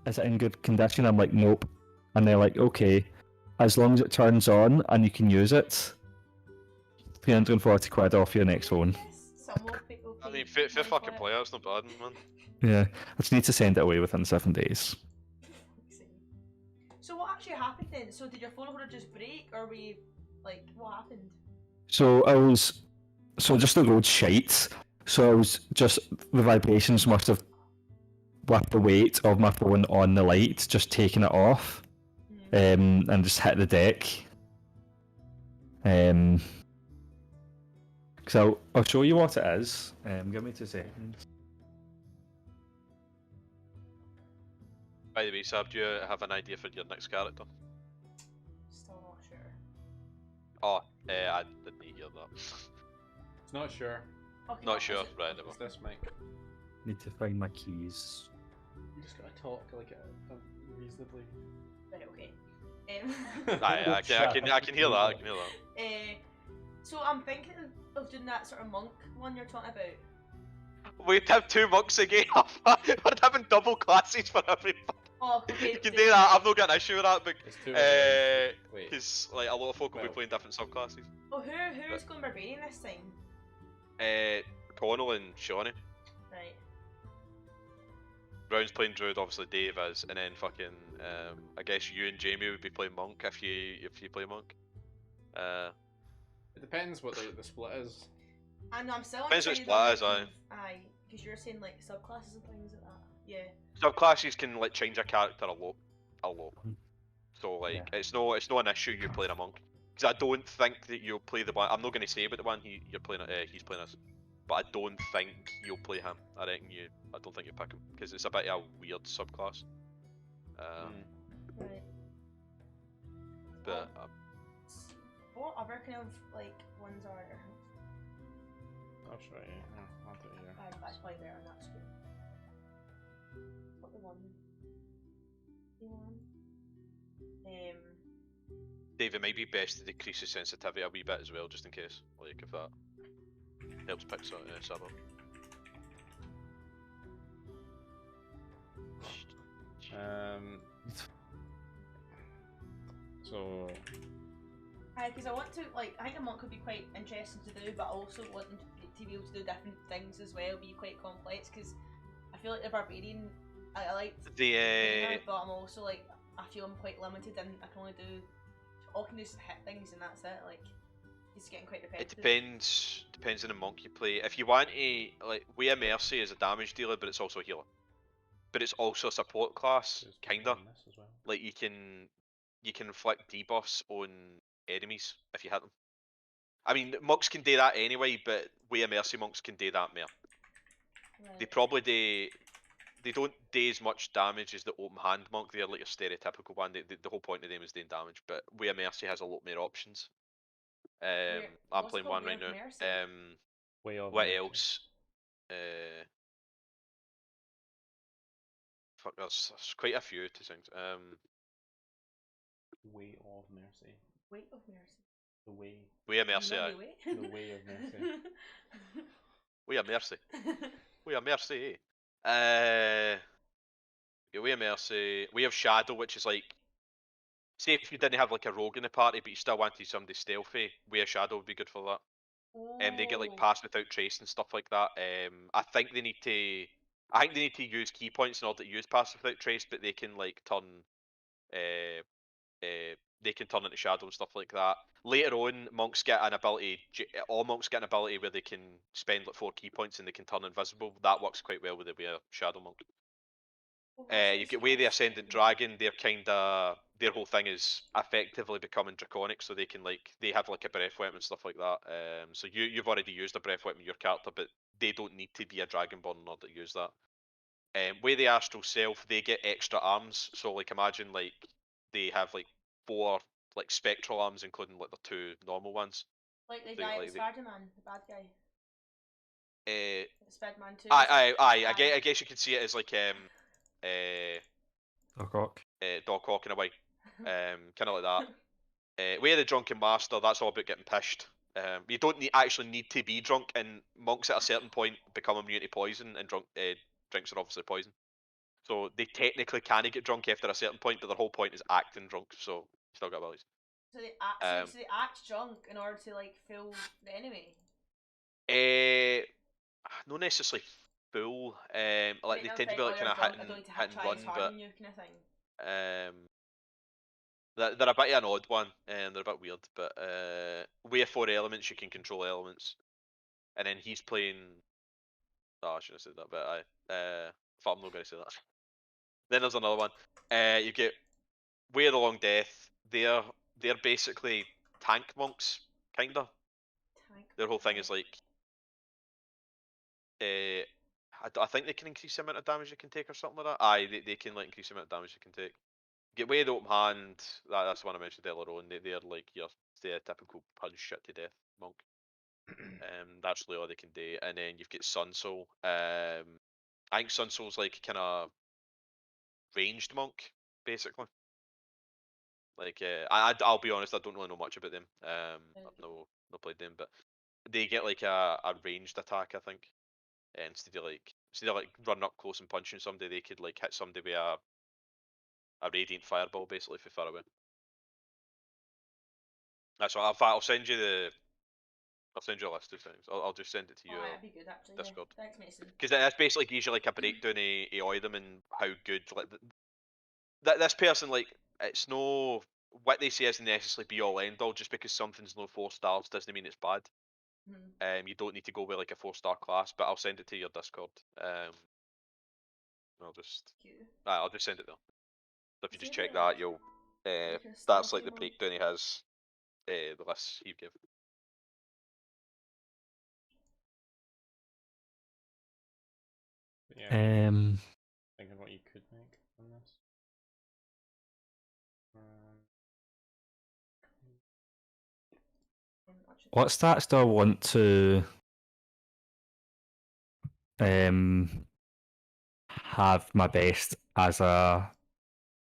Is it in good condition? I'm like, nope. And they're like, okay, as long as it turns on and you can use it, 340 quid off your next phone. Some more people I pay mean, fair money fucking for it. play, that's not bad, man. Yeah, I just need to send it away within 7 days. So what actually happened then? So did your phone holder just break, or were you, like, what happened? So just the road shite. So I was just, the vibrations must have, with the weight of my phone on the light, just taking it off, and just hit the deck. So I'll show you what it is. Give me 2 seconds. By the way, Sab, do you have an idea for your next character? Still not sure. Oh, I didn't hear that. It's not sure. Okay, Not sure, right, never. It's this mic. Need to find my keys. You just gotta talk like reasonably. Right, okay. I can hear that, I can hear that. So I'm thinking of doing that sort of monk one you're talking about. We'd have 2 monks again. We're having double classes for everybody. Oh, okay. You can do that, I've not got an issue with that, It's 2 of them. Wait. because like a lot of folk will be playing different subclasses. Oh, who's going barbarian this time? Connell and Shawnee. Right. Brown's playing Druid, obviously Dave is, and then fucking I guess you and Jamie would be playing Monk if you play Monk. It depends what the split is. I know, I'm still Depends what undecided split on is, aye, because you're saying like subclasses and things like that. Yeah. Subclasses can like change a character a lot. So like it's no an issue you playing a monk. Because I don't think that you'll play the one. I'm not going to say about the one you're playing. He's playing as, but I don't think you'll play him. I don't think you pick him because it's a bit of a weird subclass. Right. But What other kind of like ones are there? I'll show you. I'll do it here. That's probably better on that screen. What the one? Dave, it might be best to decrease the sensitivity a wee bit as well, just in case. Like if that helps pick Sab up. So. Because I want to, like, I think a monk could be quite interesting to do, but I also want them to be able to do different things as well, be quite complex, because I feel like the barbarian, I like the but I'm also like, I feel I'm quite limited and I can only do, all I can do is hit things and that's it, like, it's getting quite repetitive. It depends on the monk you play. If you want a, like, we have Mercy as a damage dealer, but it's also a healer. But it's also a support class, kinda. Like you can inflict debuffs on enemies if you hit them. I mean, monks can do that anyway, but we Mercy monks can do that more. Right. They probably they don't do as much damage as the open hand monk. They're like a stereotypical one. The whole point of them is doing damage, but we Mercy has a lot more options. I'm playing one right now. What else? Fuck, there's quite a few to things. Way of Mercy. Weight of Mercy. The way. We are Mercy. The way of Mercy. We are Mercy. We are Mercy. We are Mercy. We have Shadow, which is like, say if you didn't have like a rogue in the party, but you still wanted somebody stealthy, we have Shadow would be good for that. They get like pass without trace and stuff like that. I think they need to use key points in order to use pass without trace, but they can like turn they can turn into shadow and stuff like that. Later on, monks get an ability. All monks get an ability where they can spend like 4 key points and they can turn invisible. That works quite well with a shadow monk. You get Way the Ascendant Dragon. Their whole thing is effectively becoming draconic, so they can they have like a breath weapon and stuff like that. So you've already used a breath weapon with your character, but they don't need to be a dragonborn in order to use that. Way the Astral Self, they get extra arms. So like imagine like they have like 4 like spectral arms, including like the 2 normal ones. Like the guy at Spider-Man, the bad guy. Spider-Man 2. I guess you could see it as like Doc Ock. Doc Ock in a way. Kind of like that. Way of the Drunken Master, that's all about getting pished. You don't actually need to be drunk, and monks at a certain point become immune to poison, and drinks are obviously poison. So they technically can get drunk after a certain point, but their whole point is acting drunk, so still got abilities. So they act, so they act drunk in order to like fool the enemy. Not necessarily full. Like they Make them tend to think, be oh, like you're kind of drunk, I don't need to hit and try run, as hard but on you, kind of thing. they're a bit of an odd one, and they're a bit weird. But with 4 elements, you can control elements, and then he's playing. Oh, I shouldn't have said that, but I'm not going to say that. Then there's another one. You get Way of the Long Death. They're basically tank monks, kinda. Their whole thing is like, I think they can increase the amount of damage you can take or something like that. Aye, they can like increase the amount of damage you can take. Get Way of the Open Hand. That's the one I mentioned earlier on. They're like your stereotypical punch shit to death monk. That's really all they can do. And then you've got Sun Soul. I think Sun Soul's like kind of ranged monk, basically. Like, I'll be honest, I don't really know much about them. I've no played them, but they get like a ranged attack, I think. Instead of like running up close and punching somebody, they could like hit somebody with a radiant fireball, basically, from far away. That's what I'll send you a list of things. I'll just send it to you. Oh, that'd be good actually. Discord. Yeah. Thanks, Mason. Because that's basically gives you like a breakdown of all of them and how good like this person, like, it's no what they say isn't necessarily be all end all. Just because something's no 4 stars doesn't mean it's bad. Mm-hmm. You don't need to go with like a 4-star class, but I'll send it to your Discord. I'll just send it there. So if you just check that, you'll that's like the breakdown he has, the lists he give. Yeah. Thinking what you could make from this. What stats do I want to have my best as a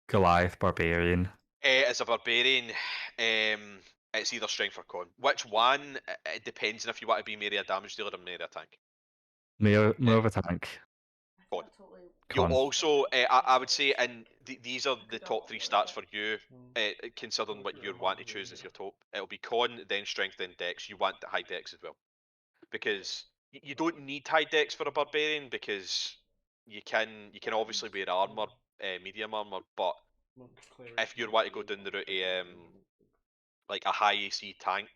Goliath barbarian? As a barbarian, it's either strength or con. Which one? It depends on if you want to be maybe a damage dealer or maybe a tank. More of a tank. Con. Totally. You'll Con. also, I would say, and these are the top 3 stats for you, considering what you want to choose as your top. It'll be con, then strength, then dex. You want high dex as well, because you don't need high dex for a barbarian, because you can obviously wear armor, medium armor, but if you want to go down the route of like a high AC tank,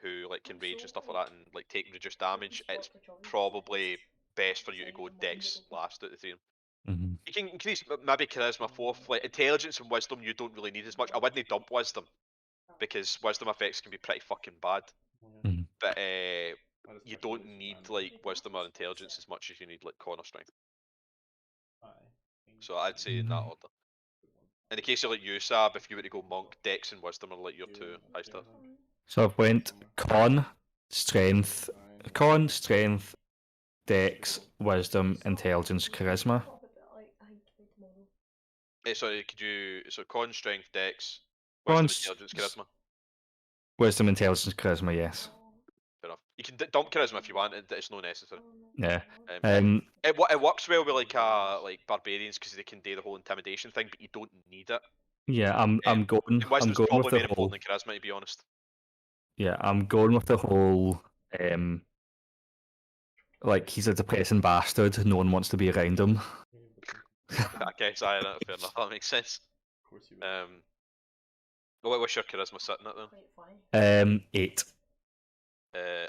who like can rage and stuff like that and like take reduced damage, it's probably best for you to go dex last out of the 3. Mm-hmm. You can increase maybe charisma 4th, like intelligence and wisdom. You don't really need as much. I wouldn't dump wisdom, because wisdom effects can be pretty fucking bad. Mm-hmm. But you don't need like wisdom or intelligence as much as you need like con or strength. So I'd say in that order. In the case of like you, Sab, if you were to go monk, dex and wisdom are like your 2 high stars. So I've went con, strength, dex, wisdom, intelligence, charisma. Sorry, could you? So con, strength, dex, Con, wisdom, intelligence, charisma. Wisdom, intelligence, charisma. Yes. Fair enough. You can dump charisma if you want. It's not necessary. Yeah. It works well with like barbarians, because they can do the whole intimidation thing, but you don't need it. Yeah. I'm going. I'm Wisdom's going probably with the more whole. important than charisma, to be honest. Yeah, I'm going with the whole. Like, he's a depressing bastard. No one wants to be around him. Okay, so fair enough. That makes sense. What's your charisma sitting at then? 8.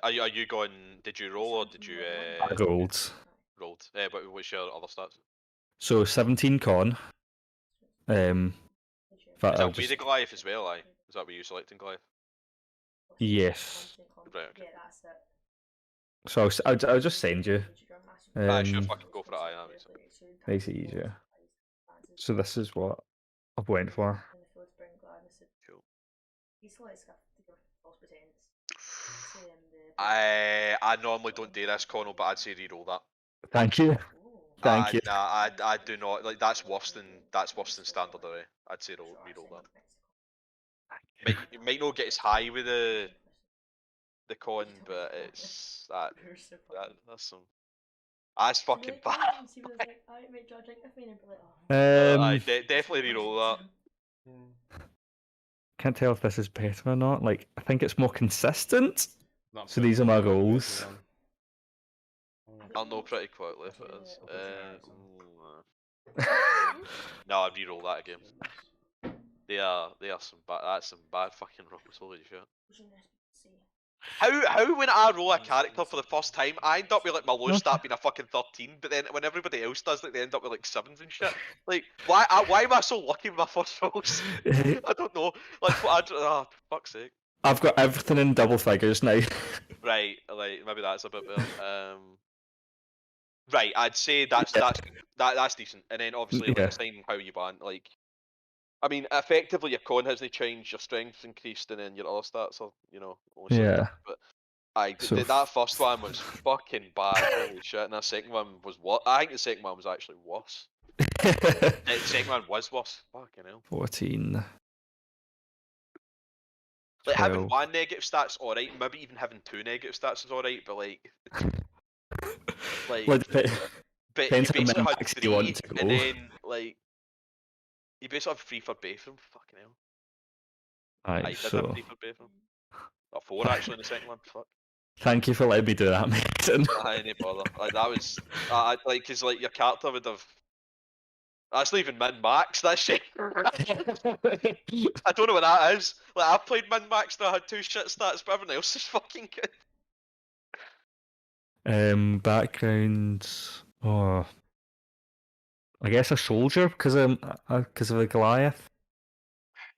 Are you going? Did you roll or did you? I rolled. Rolled. But what's your other stats? So 17 con. Is that I'll with just... the Goliath as well? Aye. Is that what you selecting Goliath? Yes. Right. Okay. Yeah, that's it. So I'll just send you. Sure. Fucking go for it. Aye, that makes sense. Makes it easier. So this is what I've went for. Cool. I I normally don't do this, Connell, but I'd say reroll that. Thank you. Thank you. Nah, I do not like. That's worse than standard array. I'd say reroll that. It might not get as high with the con, but it's that's some. That's I'd be fucking like, bad. "Oh," and see what it's like, "Alright, mate, do you want a drink with me?" And I'd be like, "Oh." I Um, definitely reroll that. can't tell if this is better or not. Like, I think it's more consistent. Not So these are my goals. I'll know pretty quickly if it is. Hmm? No, I'd reroll that again. They are some bad. That's some bad fucking rolls. Holy shit. What's your next see? How when I roll a character for the first time, I end up with like my lowest Okay. stat being a fucking 13, but then when everybody else does, like they end up with like 7s and shit. Like why am I so lucky with my first rolls? I don't know. Like fuck's sake. I've got everything in double figures now. Right, like maybe that's a bit better. Right, I'd say that's decent. And then obviously like Yeah. assigning how you want, like I mean effectively your con hasn't changed, your strength's increased, and then your other stats are, only slightly Yeah. different. But So that first one was fucking bad, holy shit, and the second one was what? I think the second one was actually worse. The second one was worse. Fucking hell. 14, Like having 12. one negative stat's alright, maybe even having 2 negative stats is alright, but Well, but depends you how many basically had max you 3, want to and go. then like you basically have 3 for both of them. Fucking hell. I Right, did have so 3 for both of them. Or 4 actually in the second one. Fuck. thank you for letting me do that, Mason. I ain't bother. Like that was, like, cause like your character would have. That's not even min max. That shit. I don't know what that is. Like I've played min max and I had 2 shit stats, but everyone else is fucking good. Background. Oh, I guess a soldier because of the Goliath.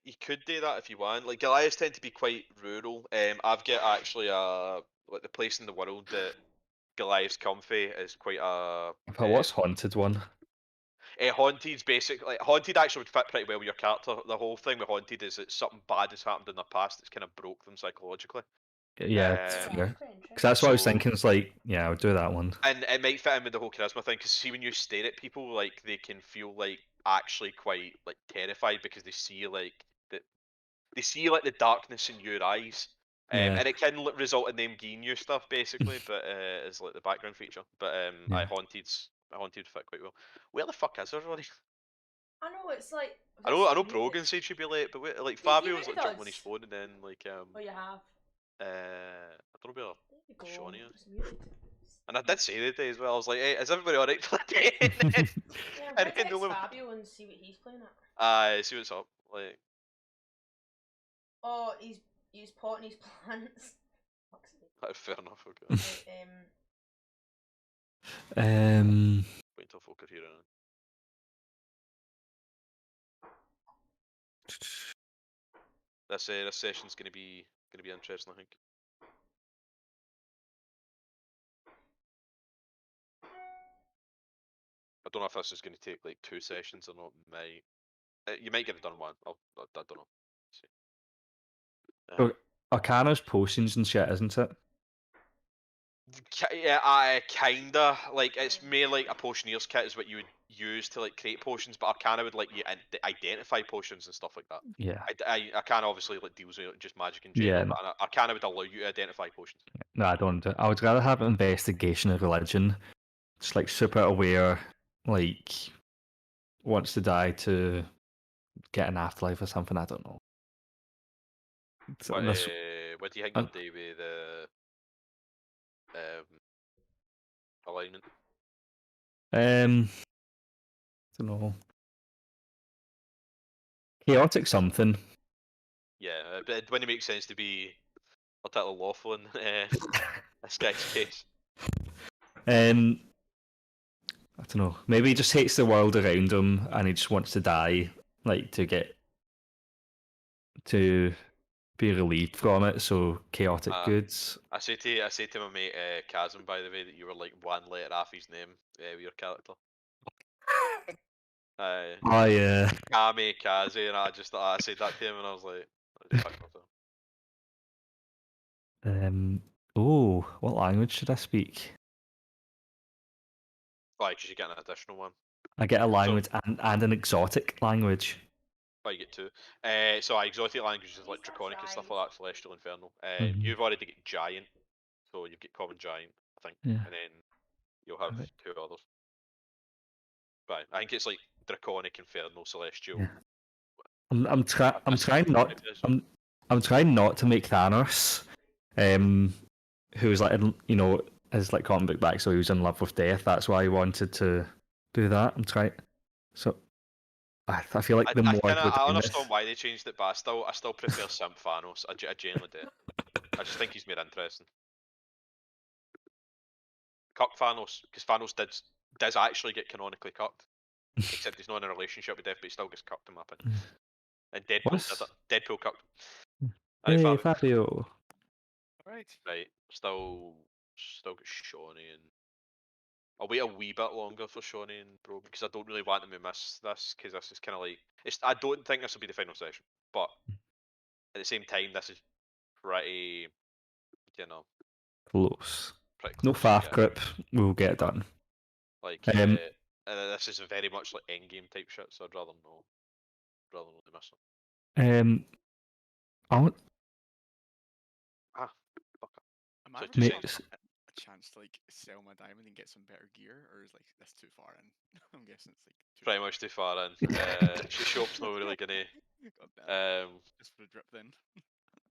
You could do that if you want. Like Goliaths tend to be quite rural. I've got actually like the place in the world that Goliaths comfy is quite a. But what's haunted one? Haunted's basically like Haunted actually would fit pretty well with your character. The whole thing with Haunted is that something bad has happened in their past that's kind of broke them psychologically. Yeah, Um, fair. Quite Because that's what I was so thinking. It's like, yeah, I would do that one. and it might fit in with the whole charisma thing because see when you stare at people, like they can feel like actually quite like terrified because they see like the darkness in your eyes. Yeah. And it can result in them giving you stuff basically, but it's like the background feature. But I Yeah. haunted fit quite well. Where the fuck is everybody? I know it's like. I know Brogan said she'd be late, but like He Fabio's like waited jumping on his us. phone and then like Oh, you have. I don't know where There you go. Shawnee is. It's muted. And I did say the day as well. I was like, "Hey, is everybody alright for the day?" and then, Yeah, I'm and going to then text Fabio and see what he's playing at. see what's up. Like, Oh, he's potting his plants. Fuck's sake. fair enough. Okay. Right, Wait until folk are here. This session's gonna be interesting, I think. I don't know if this is gonna take like 2 sessions or not. You might get it done in one. I don't know. See. So, Arcana's potions and shit, isn't it? Yeah, I kinda like it's more like a potioneer's kit is what you would use to like create potions, but Arcana would like you identify potions and stuff like that. Yeah. Arcana obviously like deals with just magic in Yeah, general, but Arcana would allow you to identify potions. No, I don't. I would rather have investigation of religion. Just like super aware, like wants to die to get an afterlife or something. I don't know. So What do you think you'll do with the alignment? I don't know. Chaotic something. Yeah, but it wouldn't make sense to be a little lawful in this guy's case. I don't know. Maybe he just hates the world around him and he just wants to die, like to be relieved from it. So chaotic goods. I say to my mate Chasm, by the way, that you were like 1 letter off his name with your character. Oh yeah. Kami Kazi, and I said that to him, and I was like, I just fucked myself. Oh, what language should I speak? Why? Because you get an additional one. I get a language and an exotic language. Oh, you get 2. So exotic languages like Draconic and stuff like that, Celestial, Infernal. Mhm. You've already got Giant, so you get Common Giant, I think, Yeah. and then You'll have Right. 2 others. But I think it's like Draconic, Inferno, Celestial. Yeah. I'm trying Abyss. I'm trying not to make Thanos, who's like his like comic book back, so he was in love with death. That's why he wanted to do that. I'm trying. So I feel like the more I go I down understand this, why they changed it, but I still prefer Simp Thanos. I genuinely do. I just think he's more interesting. Cuck Thanos, because Thanos does actually get canonically cucked, except he's not in a relationship with death, but he still gets cucked in my opinion. And Deadpool what's did it. Deadpool cucked. hey Fabio. Fabio? Right. Right, still got Shawnee and I'll wait a wee bit longer for Shawnee and Bro because I don't really want them to miss this because this is kind of like I don't think this will be the final session, but at the same time this is pretty, you know, Close. pretty No close. faff Yeah, grip. We'll get it done. like Um, this is very much like endgame type shit, so I'd rather know they miss it. I want Ah, fuck it. Am I So ever 2 gonna make seconds. get a chance to like sell my diamond and get some better gear, or is like that's too far in? I'm guessing it's like Pretty much too far in. Shop's not really gonna. God damn. Um, Just for the drip then.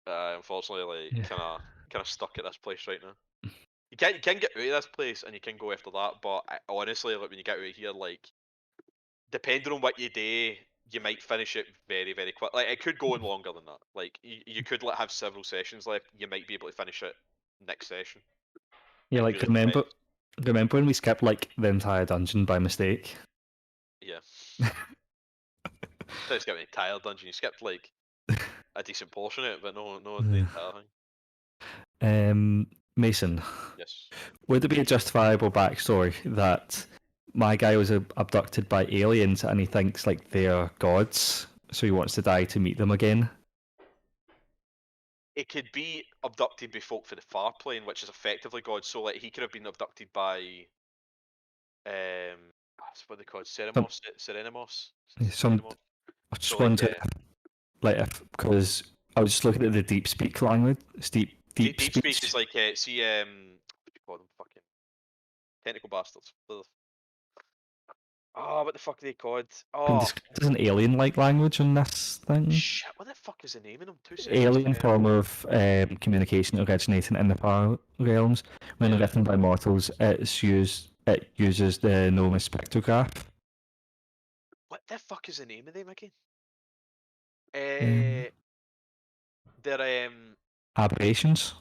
unfortunately, like Yeah. kind of stuck at this place right now. You can get out of this place and you can go after that, but honestly, like when you get out of here, like depending on what you do, you might finish it very very quick. Like it could go on longer than that. Like you could like have several sessions left. You might be able to finish it next session. yeah, It like really depends. remember when we skipped like the entire dungeon by mistake? Yeah. Didn't skip the entire dungeon. You skipped like a decent portion of it, but no the entire thing. Mason, Yes. would it be a justifiable backstory that my guy was abducted by aliens and he thinks like they're gods, so he wants to die to meet them again? It could be abducted by folk for the far plane, which is effectively God. So like he could have been abducted by that's what they call it, Some, Serenamos. some I So just like wanted like because I was just looking at the deep speak language, deep Deep speech. Speak is like see what do you call them? Fucking tentacle bastards. Oh, what the fuck are they called? Been Oh described as an alien-like language in this thing. shit! What the fuck is the name of them? 2 seconds. Alien form of communication originating in the power realms. When Yeah. written by mortals, it uses the Noma spectrograph. What the fuck is the name of them again? Um, They're aberrations.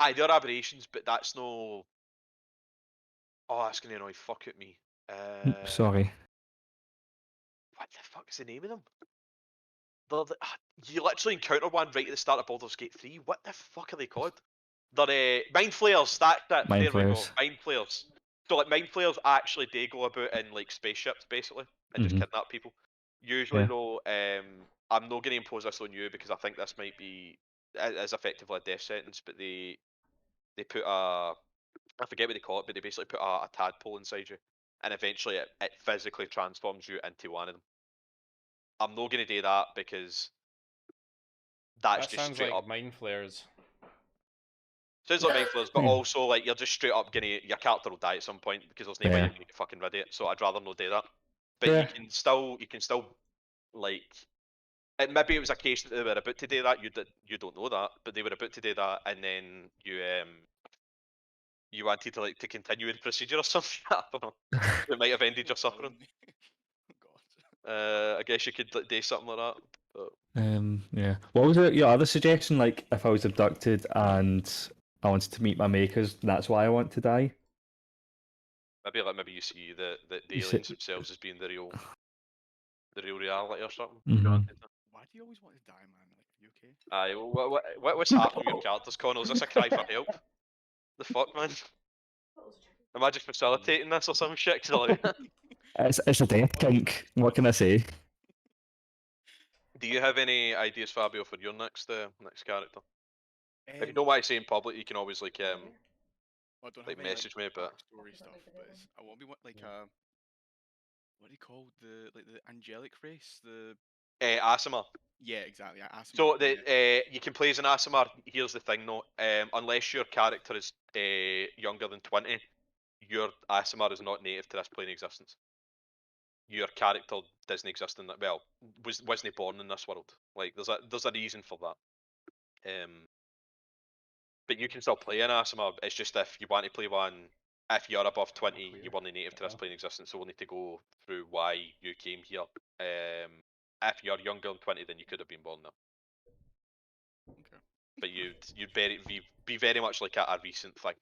they're aberrations, but that's no. Oh, that's gonna annoy fuck at me. Sorry. What the fuck is the name of them? You literally encounter one right at the start of Baldur's Gate 3. What the fuck are they called? They're mind flayers. That's it. Mind There we go. flayers. Mind flayers. So like mind flayers actually do go about in like spaceships basically and just Mhm. kidnap people. Usually Yeah. though, I'm not going to impose this on you because I think this might be is effectively a death sentence. But they put I forget what they call it, but they basically put a tadpole inside you, and eventually it physically transforms you into one of them. I'm not going to do that because that's That just sounds straight like up. mind flares. Sounds like mind flayers, but Yeah. also like you're just straight up gonna your character will die at some point because there's no way Yeah. you're gonna get fucking rid of it. So I'd rather not do that. But Yeah. you can still like maybe it was a case that they were about to do that. You don't know that, but they were about to do that, and then you wanted to like to continue the procedure or something. I don't know. It might have ended your suffering. God. I guess you could like, do something like that. But Yeah. What was it? Your other suggestion? Like, if I was abducted and I wanted to meet my makers, that's why I want to die. maybe you see the You aliens said- themselves as being the real reality or something. Mhm. Why do you always want to die, man? Like, are you okay? Aye, what's happening with your characters, Connell? Is this a cry for help? The fuck, man? Am I just facilitating this or some shit? 'Cause, like, It's a death kink. What can I say? do you have any ideas, Fabio, for your next character? If you Um, don't want to say in public, you can always like I don't like have any message me, but backstory stuff, but I want to be like what do you call the angelic race? The Asimar. yeah, exactly. Asimov, So yeah. you can play as an Asimar. Here's the thing, though. Unless your character is younger than 20, your ASMR is not native to this plane existence. Your character doesn't exist in that. Well, wasn't born in this world. Like there's a reason for that. But you can still play an ASMR. It's just if you want to play one, if you're above 20, you weren't native to this plane existence, so we'll need to go through why you came here. If you're younger than 20, then you could have been born there. Okay. But you'd be very much like a recent thing.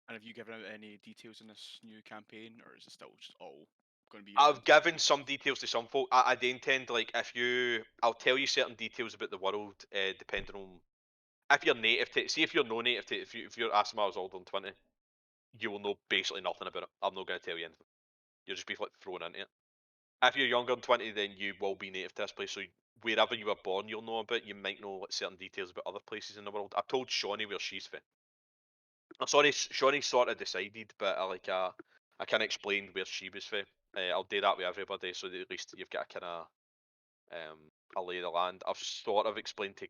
And have you given out any details in this new campaign, or is it still just all going to be? I've given some details to some folk. I do intend, like, I'll tell you certain details about the world, depending on if you're native to it. See, if you're no native to it, if your ASMR is older than 20, you will know basically nothing about it. I'm not going to tell you anything. You'll just be like thrown into it. If you're younger than 20, then you will be native to this place. So wherever you were born, you'll know about. You might know like certain details about other places in the world. I've told Shawnee where she's from. Shawnee sort of decided, but I can explain where she was from. I'll do that with everybody, so that at least you've got a kind of a lay of the land. I've sort of explained to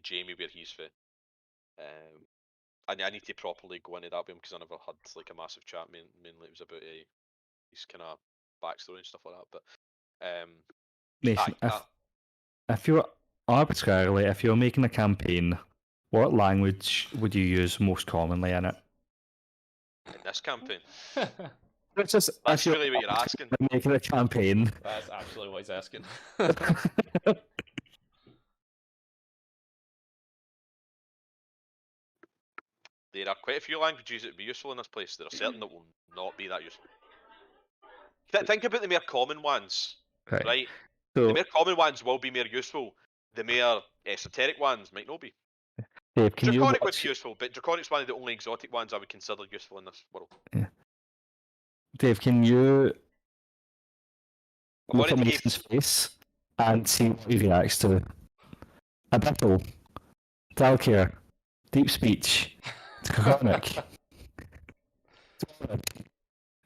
Jamie where he's from. I need to properly go into that with him because I never had like a massive chat. Mainly it was about his kind of backstory and stuff like that. But Nathan, if you're arbitrarily, if you're making a campaign, what language would you use most commonly in it? In this campaign, It's just, that's really what you're asking. Making a campaign. That's actually what he's asking. There are quite a few languages that would be useful in this place. There are certain that will not be that useful. Think about the more common ones, right? So, the more common ones will be more useful. The more esoteric ones might not be. Dave, Draconic would be useful, but Draconic's one of the only exotic ones I would consider useful in this world. Yeah. Dave, can you look at What Nathan's face and see what he reacts to? A battle, Dalkier, deep speech, Draconic.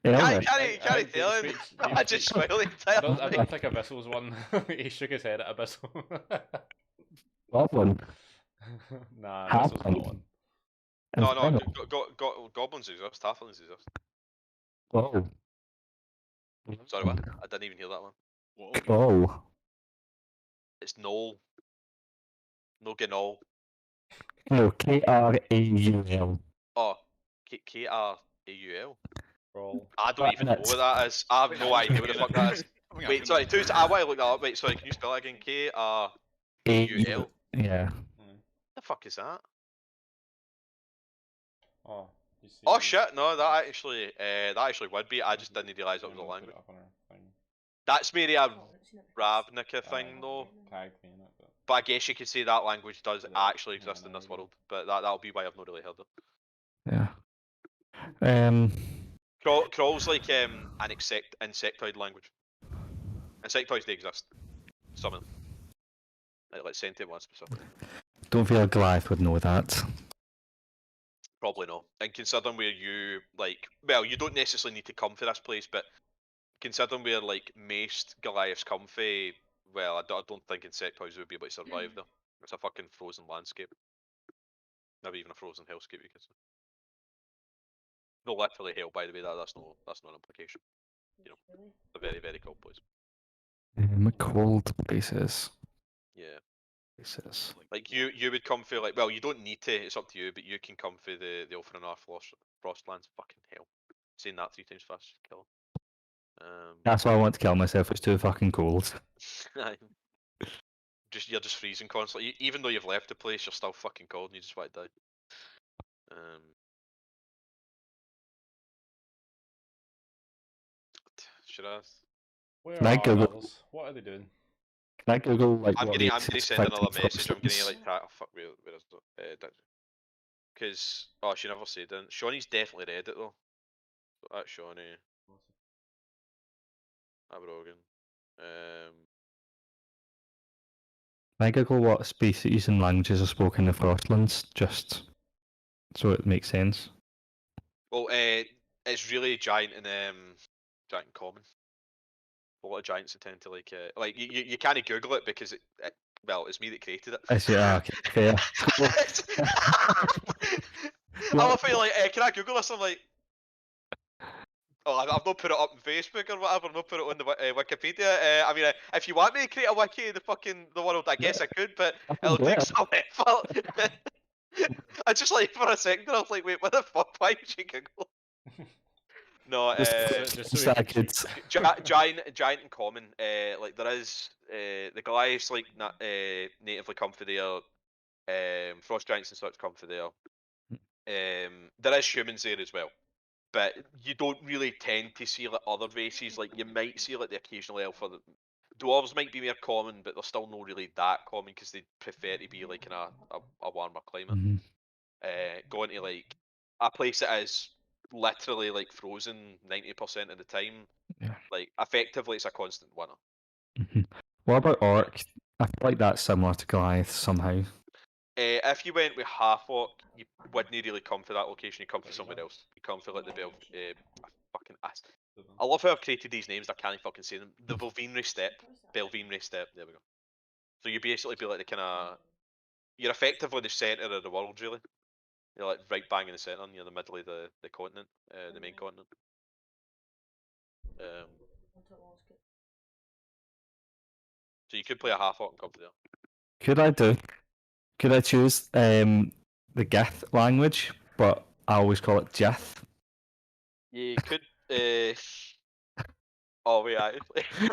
Can't tell him. I just smiled I entirely. don't think Abyssal's one. He shook his head at Abyssal. Goblin. Nah, Abyssal's not one. No, goblins exist, halflings exist. Oh. Sorry, what? I didn't even hear that one. Whoa. Oh. It's Knoll. No Gnoll. No, Kraul. Oh, Kraul. Brawl. I don't even know what that is. I have no idea what the fuck that is. Wait, sorry, I want to look that up. Wait, sorry, can you spell that again? Kraul. Yeah. The fuck is that? Oh, you see. Oh shit, no, that actually would be. I just didn't realise it was a language. That's maybe a Ravnica thing though. Tagged me in it, But I guess you could say that language does actually exist in this world. But that'll be why I've not really heard it. Yeah. Crawl's like an insectoid language. Insectoids they exist. Some of them. Like sentient ones specifically. Don't feel like Goliath would know that. Probably not. And considering where you you don't necessarily need to come for this place, but considering where like most Goliaths come for, well, I don't think insectoids would be able to survive there. It's a fucking frozen landscape. Maybe even a frozen hellscape you could say. No, literally hell, by the way. That's not an implication. You know, a very very cold place. Cold places. Yeah. Places. Like you would come for like, well, you don't need to. It's up to you, but you can come for the Ulfranar Frostlands. Fucking hell. Saying that 3 times fast, kill him. That's why I want to kill myself. It's too fucking cold. You're just freezing constantly. Even though you've left the place, you're still fucking cold and you just want to die. Should I? Where Can I are Google- others? What are they doing? Can I Google like I'm what gonna makes send another infected message. I'm gonna substance? like that. Oh, fuck, where is it? Because she never said it. Shawnee's definitely read it though. So that's Shawnee. Brogan. Can I Google what species and languages are spoken in the Frostlands, just so it makes sense? Well, it's really giant and common. A lot of giants that tend to like you can't Google it because it's me that created it. I see. Okay, fair. I Well, love how you're like, can I Google this? I'm like, oh, I've not put it up on Facebook or whatever. I've not put it on the Wikipedia. I mean, if you want me to create a wiki of the world, I guess I could, but I can it'll do take it. some effort. I just like for a second, I was like, wait, what the fuck? Why would you Google? No, Just so we So I can could. cheat. giant in common. Like there is the Goliaths like natively come for there. Frost giants and such come for there. There is humans there as well, but you don't really tend to see like other races. Like you might see like the occasional elf or the dwarves might be more common, but they're still not really that common because they prefer to be like in a warmer climate. Mhm. Going to like a place that is literally like frozen 90% of the time. Yeah. Like effectively, it's a constant winter. Mhm. What about Orc? I feel like that's similar to Goliath somehow. If you went with half orc, you wouldn't really come for that location. You come for somewhere else. You come for like the Bel. Fucking ass. I love how I've created these names. I can't fucking say them. The Belvinry Step. Belvinry Step. There we go. So you basically be like the kind of. You're effectively the centre of the world, really. You're like right bang in the centre. You're the middle of the continent, the main continent. So you could play a half orc and come for there. Could I do? Could I choose the Gith language, but I always call it Jeth? You could. Oh yeah. Wait, you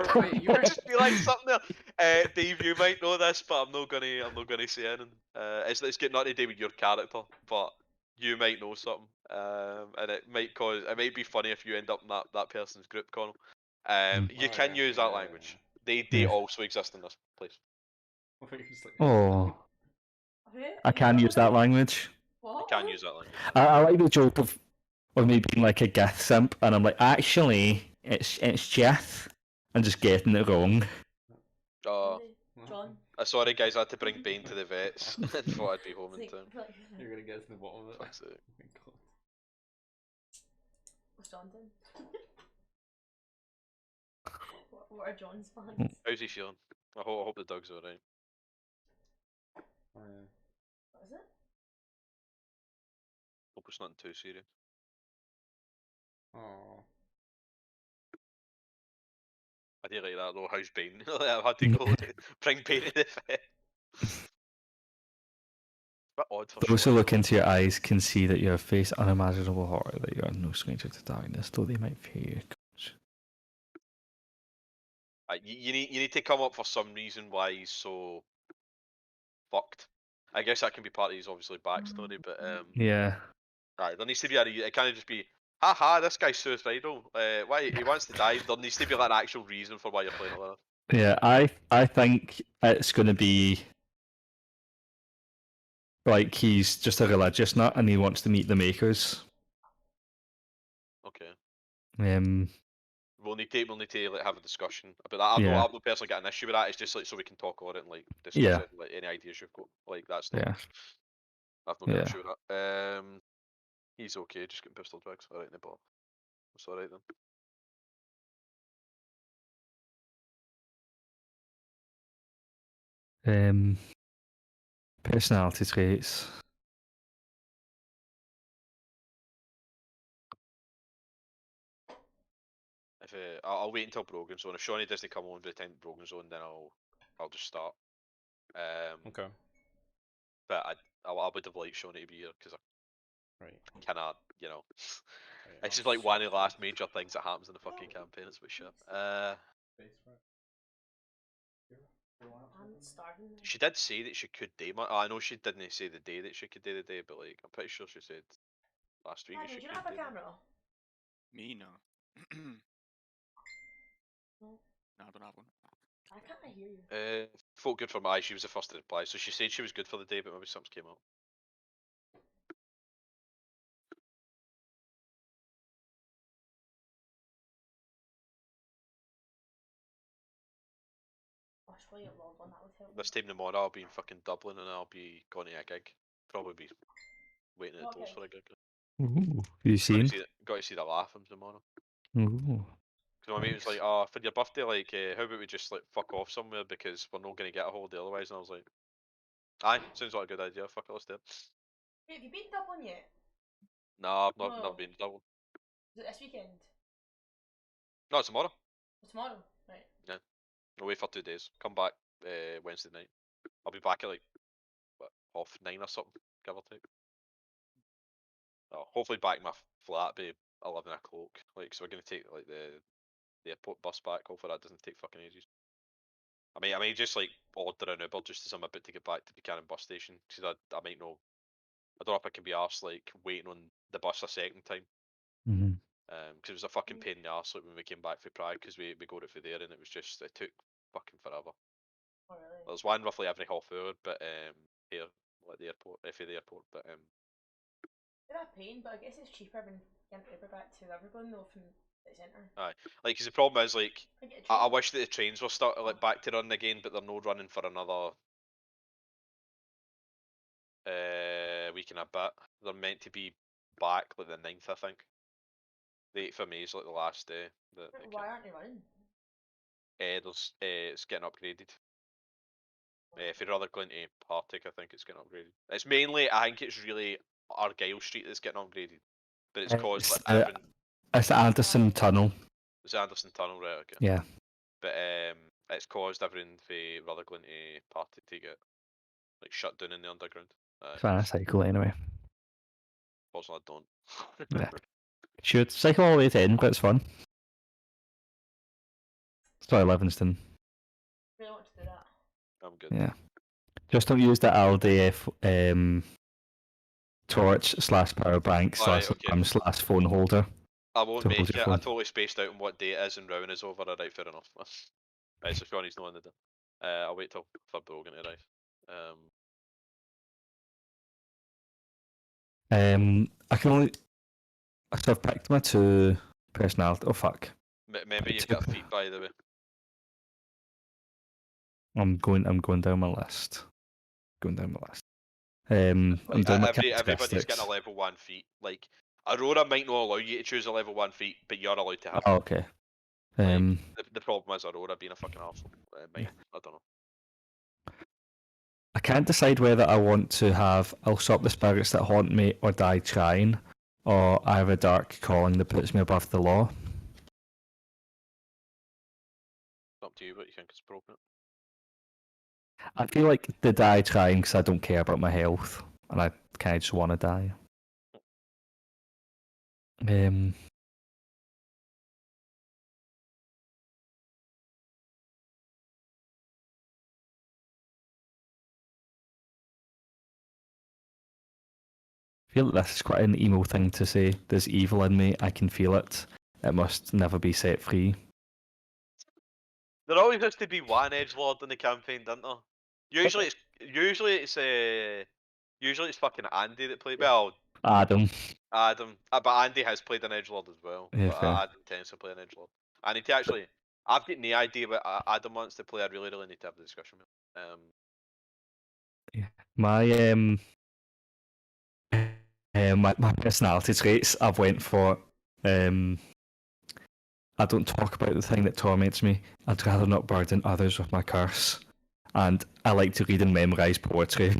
I were just feel like something there. Dave, you might know this, but I'm not gonna say anything. It's got nothing to do with your character, but you might know something. And it might be funny if you end up in that person's group, Connell. You can use that language. They Yeah. also exist in this place. Oh, I can use that language. You can use that language. I like the joke of me being like a Gith simp, and I'm like, actually, it's Jeth, and just getting it wrong. John. Sorry guys, I had to bring Bane to the vets and thought I'd be home in time. You're gonna get to the bottom of it. Fuck's sake. Oh my God. What's John doing? What are John's plans? How's he feeling? I hope the dog's alright. Oh, yeah. What is it? Hope it's nothing too serious. Oh. I do like that though. How's Bane? I've had to go bring Bane to the vet. A bit odd for Those who Sean. look into your eyes can see that you have faced unimaginable horror, that you are no stranger to darkness, though they might fear you. You need to come up for some reason why he's so fucked. I guess that can be part of his obviously backstory, but Yeah. there needs to be it can't just be haha, this guy's suicidal. Why he wants to die. There needs to be like an actual reason for why you're playing it. Yeah, I think it's going to be like he's just a religious nut and he wants to meet the makers. Okay. We'll need to like have a discussion about that. Yeah. I've no personally got an issue with that. It's just like so we can talk on it and like discuss Yeah. it. Like any ideas you've got, like that's not. Yeah. I've no got an Yeah. issue with that. He's okay. Just getting pistol drugs. All right, in the ball. That's all right then. Personality traits. If I'll wait until Brogan Zone. If Shawnee doesn't come on by the time Brogan Zone, then I'll just start. Okay. But I would have liked Shawnee to be here because I Right. cannot, you know. Right, It's just I'll like one of the switch last this. major things that happens in the fucking campaign. It's a bit shit. Space for it. I'm starving. She did say that she could day. I know she didn't say the day that she could do the day, but like I'm pretty sure she said last week that Daniel, she do you could not have a do. camera? Me, no. No. No, I don't have one. I can't hear you. Felt good for my eye. She was the first to reply, so she said she was good for the day, but maybe something came up. I should probably get logged on. That would help. This time tomorrow I'll be in fucking Dublin and I'll be going to a gig. Probably be waiting at the doors for a gig. Ooh. You seen? Got to see the Laughings tomorrow. Ooh. Because my mate was like, "Oh, for your birthday, like, how about we just like fuck off somewhere because we're not gonna get a holiday otherwise." And I was like, "Aye, sounds like a good idea. Fuck it, let's do it." Wait, have you been to Dublin yet? Nah, I've never No. been to Dublin. Is it this weekend? No, it's tomorrow. Tomorrow? Right. Yeah. Away for 2 days. Come back Wednesday night. I'll be back at like what, 9:30 or something, give or take. Oh, hopefully back in my flat by 11 o'clock. Like, so we're gonna take like the airport bus back. Hopefully that doesn't take fucking ages. I mean, just like order an Uber just as I'm about to get back to Buchanan bus station, because I might know. I don't know if I can be arsed like waiting on the bus a second time. Mhm. Because it was a fucking pain in the arse like when we came back from Prague, because we got it for there and it was just it took fucking forever. Oh, really? There's one roughly every half hour, but here at the airport, for the airport, but They're a pain, but I guess it's cheaper than getting Uber back to Evergreen though from the centre. aye, like, because the problem is like I get a I train. wish that the trains were start like back to running again, but they're no running for another week and a bit. They're meant to be back like the 9th, I think. The 8th of May is like the last day that they Why can. aren't they running? It's getting upgraded. If you're rather going to Partick, I think it's getting upgraded. It's mainly, I think it's really Argyle Street that's getting upgraded, but it's caused like everything. It's the Anderson Tunnel. It's Anderson Tunnel, right? Okay. Yeah. But it's caused everything for Rutherglen to Partick to get like shut down in the underground. Trying to cycle anyway. Fortunately, I don't. Yeah. Should cycle all the way to Edinburgh, it's fun. Sorry, Livingston. Really want to do that. I'm good. Yeah. Just don't use the LDF torch / power bank / Alright, okay. phone holder. I won't to make hold it. your I phone. totally spaced out on what day it is and Rowan is over. Alright, fair enough. Right, so Sean, he's not in the day. I'll wait till for Brogan to arrive. I can only. So I've picked my 2 personality. Oh fuck! Remember, you've got a feat, by the way. I'm going down my list. Going down my list. I'm Like, doing my everybody's getting characteristics. a level 1 feat. Like, Aurora might not allow you to choose a level 1 feat, but you're allowed to have Oh, it. okay. Like, the problem is Aurora being a fucking arsehole. Yeah. I don't know. I can't decide whether I want to have I'll stop the spirits that haunt me or die trying, or I have a dark calling that puts me above the law. It's up to you what you think is appropriate. I feel like the die trying because I don't care about my health and I kind of just want to die. I feel like this is quite an emo thing to say. There's evil in me, I can feel it. It must never be set free. There always has to be one edgelord in the campaign, doesn't there? Usually it's fucking Andy that played. Well, Adam. Adam, but Andy has played an edgelord as well. Yeah, But fair. Adam tends to play an edgelord. I need to actually. I've got no idea what Adam wants to play. I really need to have a discussion with him. My my personality traits I've went for I don't talk about the thing that torments me. I'd rather not burden others with my curse. And I like to read and memorise poetry.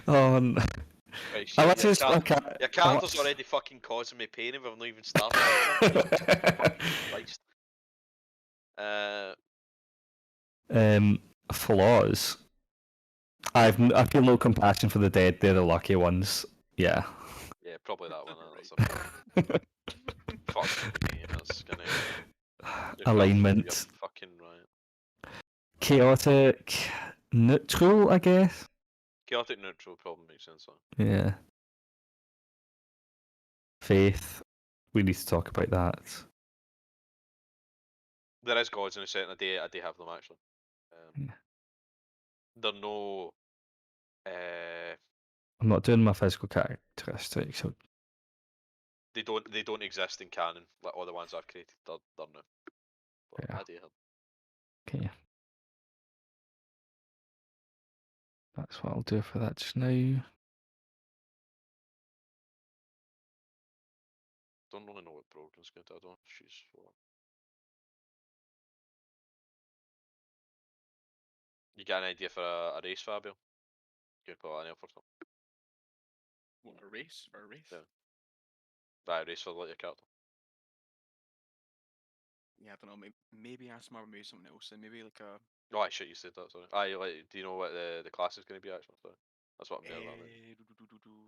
Oh, no. Right, I shit, want to your, just look your character's already fucking causing me pain and we've not even started. Christ. Flaws. I feel no compassion for the dead. They're the lucky ones. Yeah. Yeah, probably that one. That's a fuck me. That's gonna Alignment. Fucking right. Chaotic. Neutral, I guess. Chaotic neutral probably makes sense. Huh? Yeah. Faith. We need to talk about that. There is gods in a set, and I do have them actually. Yeah. They're no. I'm not doing my physical characteristics. So... They don't exist in canon like all the ones I've created. They're no. But Yeah. I do have. Okay. That's what I'll do for that just now. Don't really know what Brogan's going to. I don't. She's for. You got an idea for a race, Fabio? Could call it an elf or something. What, a race? Or a wraith? Yeah. Right, race for like your character. Yeah, I don't know. Maybe ask Marvel, maybe something else. And maybe like a. Oh, I shit, you said that. Sorry. Aye, like, do you know what the class is going to be actually? Sorry. That's what I'm doing.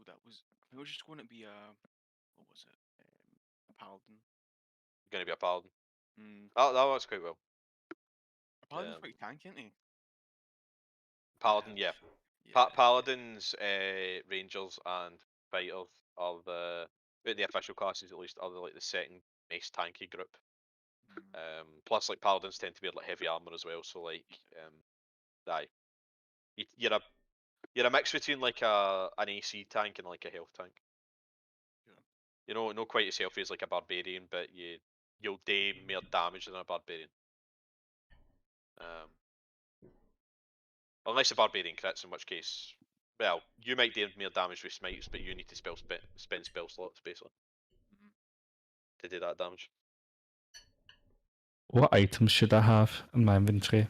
That was. I think it was just going to be a. What was it? A paladin. Going to be a paladin. Mm. That works quite well. A paladin's quite tanky, isn't he? Paladin, yeah. Yeah. Paladins, rangers, and fighters are the official classes at least are like the second most tanky group. Plus, like paladins tend to wear like heavy armor as well, so like, aye, you're a mix between like an AC tank and like a health tank. Yeah. You know, not quite as healthy as like a barbarian, but you'll do more damage than a barbarian. Unless the barbarian crits, in which case, well, you might do more damage with smites, but you need to spend spell slots basically to do that damage. What items should I have in my inventory?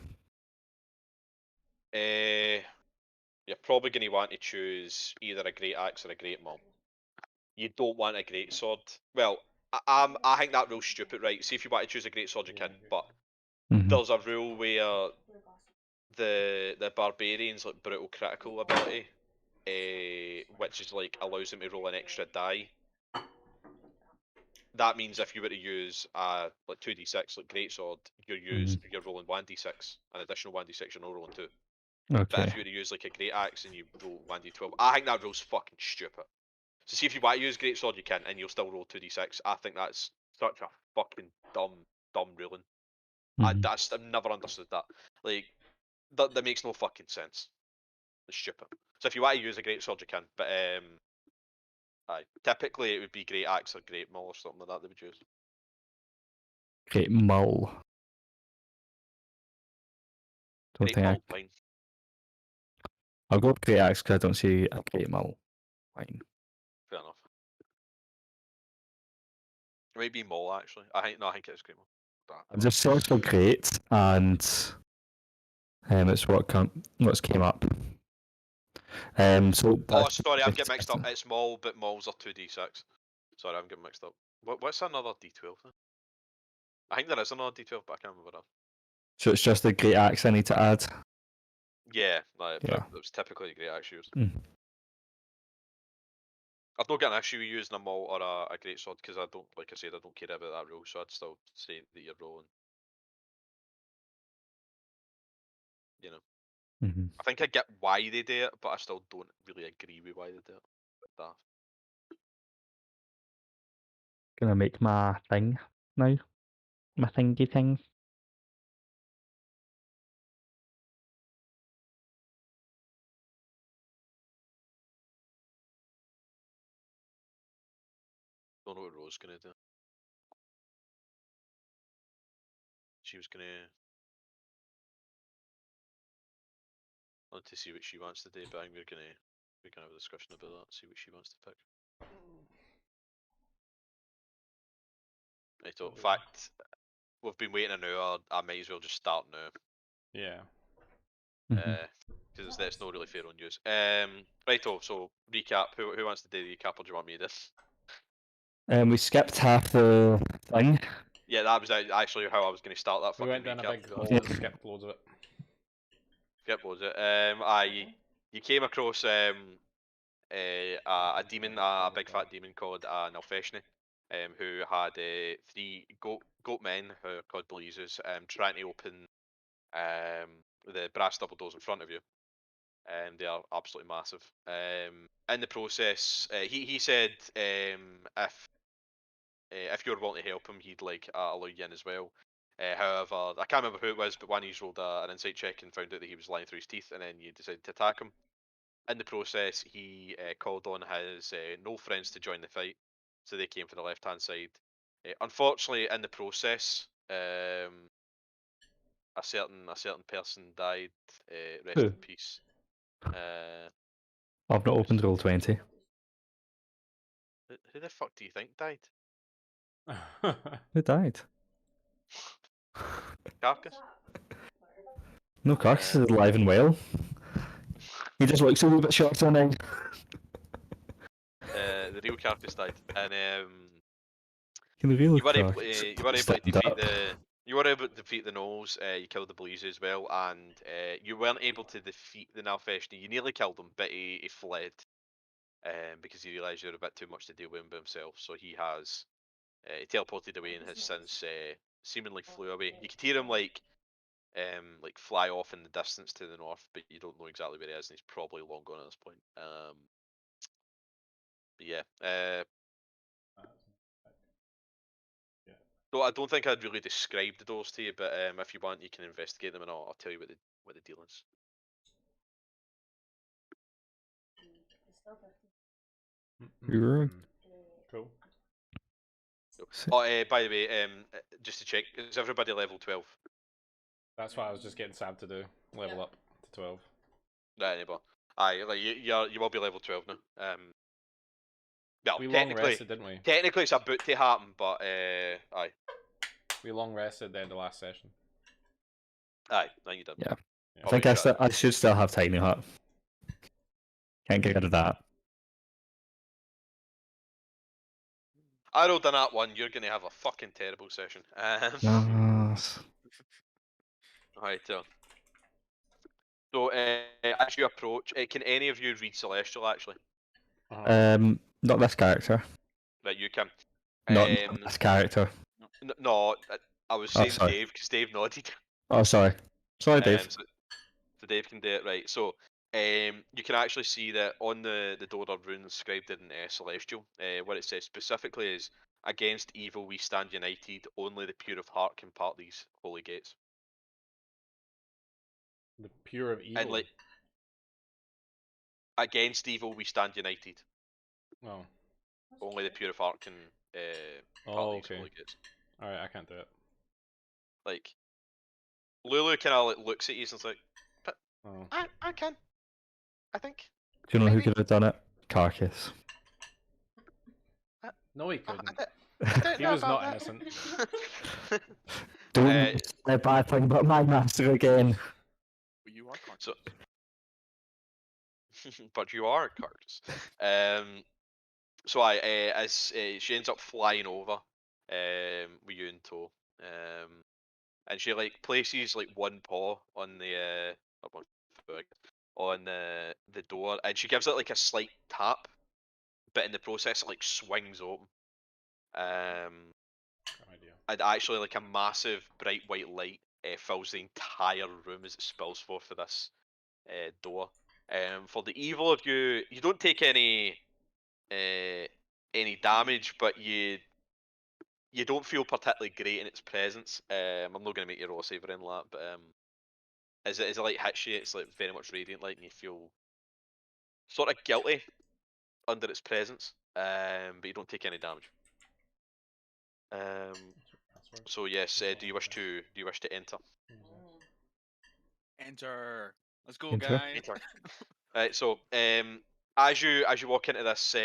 You're probably going to want to choose either a great axe or a great maul. You don't want a great sword. Well, I think that rule's stupid, right? See, if you want to choose a great sword, you can, but there's a rule where the barbarians like brutal critical ability, which is like allows them to roll an extra die. That means if you were to use like 2d6 like greatsword, you're rolling 1d6, an additional 1d6. You're not rolling 2. Okay. But if you were to use like a great axe and you roll 1d12, I think that rule's fucking stupid. So see, if you want to use greatsword, you can, and you'll still roll 2d6. I think that's such a fucking dumb ruling. I've never understood that. Like, that makes no fucking sense. It's stupid. So if you want to use a greatsword, you can. But aye, typically it would be great axe or great maul or something like that they would use. Great maul. Don't Great think maul, fine. I'll go with great axe because I don't see a great maul. Fine. Fair enough. It might be maul actually. I think it's great maul. I've just searched for great, and it's what's came up. So oh, sorry, I'm getting mixed up. It's maul, but mauls are 2d6. Sorry, I'm getting mixed up. What's another d12 then? I think there is another d12, but I can't remember that. So it's just the great axe I need to add. Yeah, like, Yeah. it was typically a great axe used. Mm. I've not got an issue with using a maul or a great sword because I don't, like I said, I don't care about that rule, so I'd still say that you're rolling. You know. I think I get why they do it, but I still don't really agree with why they do it. That. Gonna make my thing now. My thingy thing. Don't know what Rose's gonna do. She was gonna. I want to see what she wants to do, but I think we're gonna have a discussion about that. See what she wants to pick. Right. In fact, we've been waiting an hour. I might as well just start now. Yeah. Because that's not really fair on you. Righto. So recap. Who wants to do the recap, or do you want me to? We skipped half the thing. Yeah, that was actually how I was going to start that We fucking went down recap. a big hole and skipped loads of it. Skip loads of it. You came across a demon, a big fat demon called Nalfeshni, who had 3 goat men who are called Blazes, trying to open the brass double doors in front of you. They are absolutely massive. In the process, he said if you're willing to help him, he'd like allow you in as well. However, I can't remember who it was, but one of you rolled an insight check and found out that he was lying through his teeth, and then you decided to attack him. In the process, he called on his no friends to join the fight, so they came from the left-hand side. Unfortunately, in the process, a certain person died. Rest Who? in peace. I've not opened Roll20. Who the fuck do you think died? Who died? Carcass? No, Carcass is alive and well. He just looks a little bit shorter now. The real Carcass died, and Can the real you were able Carcass to you were able to stand defeat up? the Gnolls. You killed the Bleeze as well, and you weren't able to defeat the Nalfeshni. You nearly killed him, but he fled because he realised you were a bit too much to deal with by himself. So he has he teleported away and has since seemingly flew away. You could hear him like fly off in the distance to the north, but you don't know exactly where he is, and he's probably long gone at this point. But yeah, so I don't think I'd really describe the doors to you, but if you want, you can investigate them, and I'll tell you what the deal is. Sure. Cool. Oh, by the way, just to check, is everybody level 12? That's what I was just getting Sam to do. Level up to 12. Right, anybody? Aye, like you will be level 12 now. Well, We long technically, rested, didn't we? technically it's about to happen, but aye, We long rested at the end of last session. aye, no, you did. Yeah. Yeah. I think I should still have Tiny Hut. Can't get rid of that. I rolled on that one. You're gonna have a fucking terrible session. Yes. Alright, so as you approach, can any of you read Celestial actually? Not this character. Right, you can. Not this character. No, I was Oh, saying sorry. Dave because Dave nodded. Oh, sorry. Sorry, Dave. So Dave can do it, right? So you can actually see that on the door are runes inscribed in Celestial. What it says specifically is, "Against evil we stand united. Only the pure of heart can part these holy gates." The pure of evil. And like, against evil we stand united. Oh. Only the pure of heart can part these okay. holy gates. Alright, I can't do it. Like, Lulu kind of like looks at you and is like, "But Oh. I can. I think." Do you know who Maybe. could have done it? Carcass. No, he couldn't. I don't He know was about not that. innocent. Don't say a bad thing about my master again. But you are Carcass. So, but you are Carcass. So as she ends up flying over, with you in tow, and she like places like one paw on the not one foot, on the door, and she gives it like a slight tap, but in the process it like swings open. No idea. And actually like a massive bright white light fills the entire room as it spills forth for this door. For the evil of you, you don't take any damage, but you don't feel particularly great in its presence. I'm not going to make you roll a save or anything like that, but as the light hits you, it's like very much radiant light, and you feel sort of guilty under its presence, but you don't take any damage. So yes, do you wish to enter? Enter. Let's go, Enter. guys. Right. So as you walk into this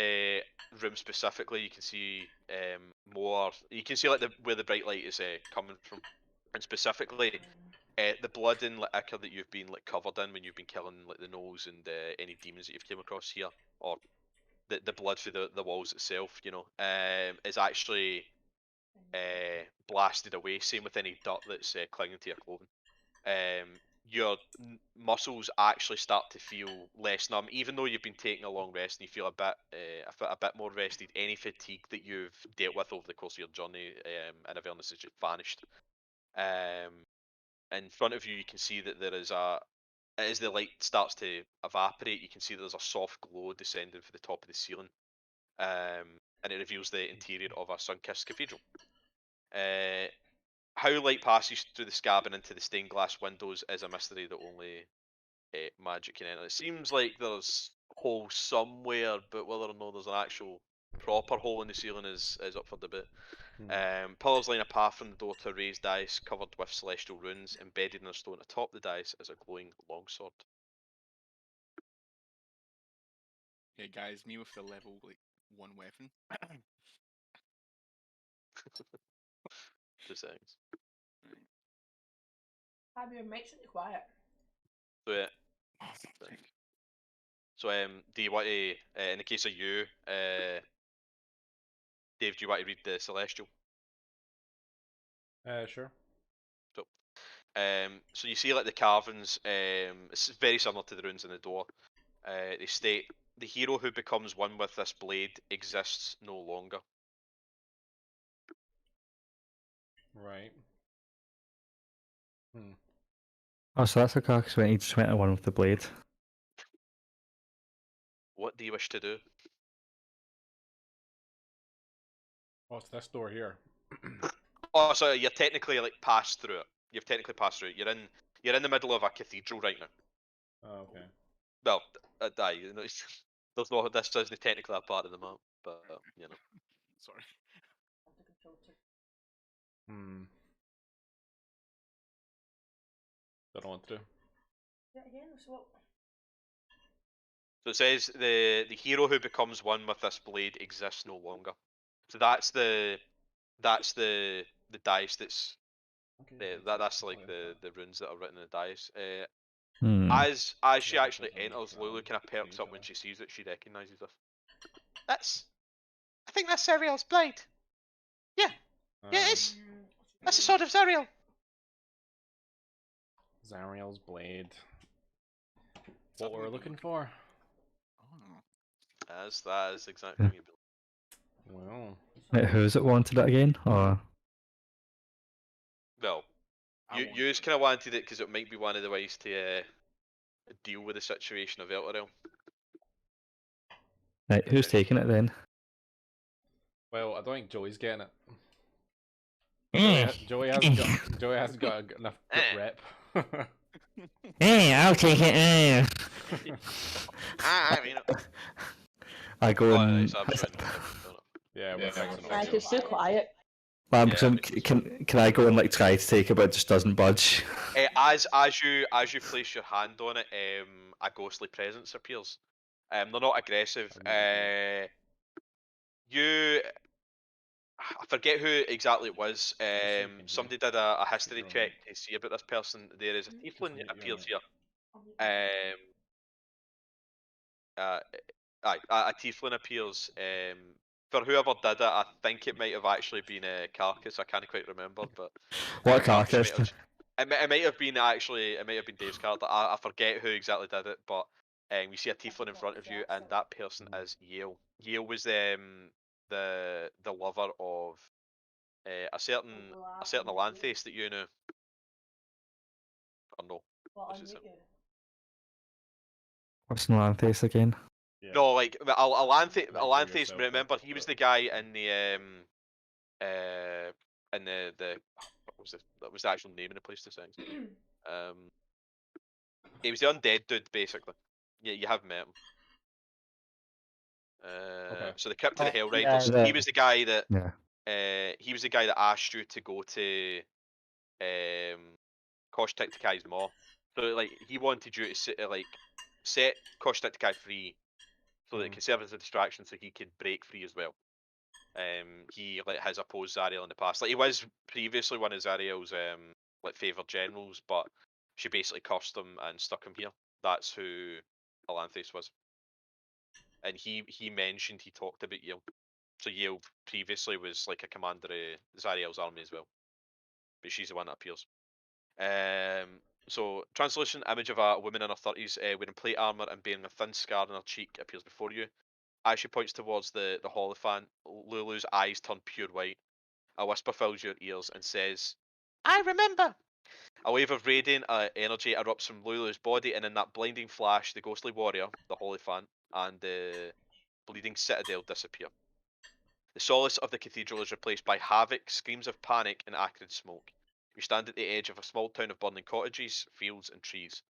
room specifically, you can see more. You can see like where the bright light is coming from, and specifically the blood and like ichor that you've been like covered in when you've been killing like the gnolls and any demons that you've came across here, or the blood through the walls itself, you know, is actually blasted away. Same with any dirt that's clinging to your clothing. Your muscles actually start to feel less numb, even though you've been taking a long rest and you feel a bit more rested. Any fatigue that you've dealt with over the course of your journey in Avernus has just vanished. In front of you, you can see that there is as the light starts to evaporate, you can see there's a soft glow descending from the top of the ceiling, and it reveals the interior of a sun-kissed cathedral. How light passes through the scab and into the stained glass windows is a mystery that only magic can enter. It seems like there's holes somewhere, but whether or not there's an actual proper hole in the ceiling is up for debate. Pillars line a path from the door to a raised dais covered with celestial runes. Embedded in a stone atop the dais is a glowing longsword. Hey guys, me with the level like 1 weapon. 2 seconds. Have your mic's really quiet. So yeah, Oh, fuck's sake. So, do you want to, in the case of you, Dave, do you want to read the Celestial? Sure. So you see like the carvings, it's very similar to the runes in the door. They state, the hero who becomes one with this blade exists no longer. Right. Oh, so that's a car 2021 with the blade. What do you wish to do? Oh, it's this door here. Oh, so you're technically like passed through it. You've technically passed through it. You're in the middle of a cathedral right now. Oh, okay. Well, you know, there's no, this isn't technically a part of the map, but you know. Sorry. Don't know what to do. Yeah, again, so what? So it says the hero who becomes one with this blade exists no longer. So that's the dice that's that's like the runes that are written in the dice. As she actually enters, Lulu kind of perks up when she sees it. She recognises this. I think that's Zariel's blade. Yeah, it is. That's the sword of Zariel. Zariel's blade. What we're looking for? Oh. That is exactly what you believe. Well, Wait, who's it wanted it again? Or Well, you kind of wanted it because it might be one of the ways to deal with the situation of Elturel. right, who's taking it then? well, I don't think Joey's getting it. Eh. Joey hasn't got enough good rep. Hey, I'll take it. I mean, I go and. Yeah, we're fixing it. Like, it's so quiet. Can I go and like try to take it, but it just doesn't budge? As you place your hand on it, a ghostly presence appears. They're not aggressive. I forget who exactly it was. Somebody did a history check to see about this person. There is a tiefling that appears here. A tiefling appears. For whoever did it, I think it might have actually been a Carcass. I can't quite remember, but What Carcass? It might have been Dave's character. I forget who exactly did it, but you see a tiefling in front of you, and that person is Yale. Yale was the lover of a certain Alanthes that you know. Or no? What's Nolanthes again? Yeah. No, like Alanthes. yourself, Remember, he was the guy in the what was the actual name of the place? He was the undead dude, basically. Yeah, you have met him. Okay. So the Crypt of the Hell Riders. Yeah, he was the guy that. Yeah. He was the guy that asked you to go to Kosh Tiktakai's maw. So like he wanted you to set Kosh Tiktakai free, so that it can serve as a distraction, so he could break free as well. He has opposed Zariel in the past. Like he was previously one of Zariel's favoured generals, but she basically cursed him and stuck him here. That's who Alanthes was. And he mentioned, he talked about Yale. So Yale previously was like a commander of Zariel's army as well. But she's the one that appears. So translation: image of a woman in her 30s wearing plate armor and bearing a thin scar on her cheek appears before you. As she points towards the Holophant, Lulu's eyes turn pure white. A whisper fills your ears and says, "I remember!" A wave of radiant energy erupts from Lulu's body, and in that blinding flash, the ghostly warrior, the Holophant, and the bleeding citadel disappear. The solace of the cathedral is replaced by havoc, screams of panic, and acrid smoke. You stand at the edge of a small town of burning cottages, fields, and trees.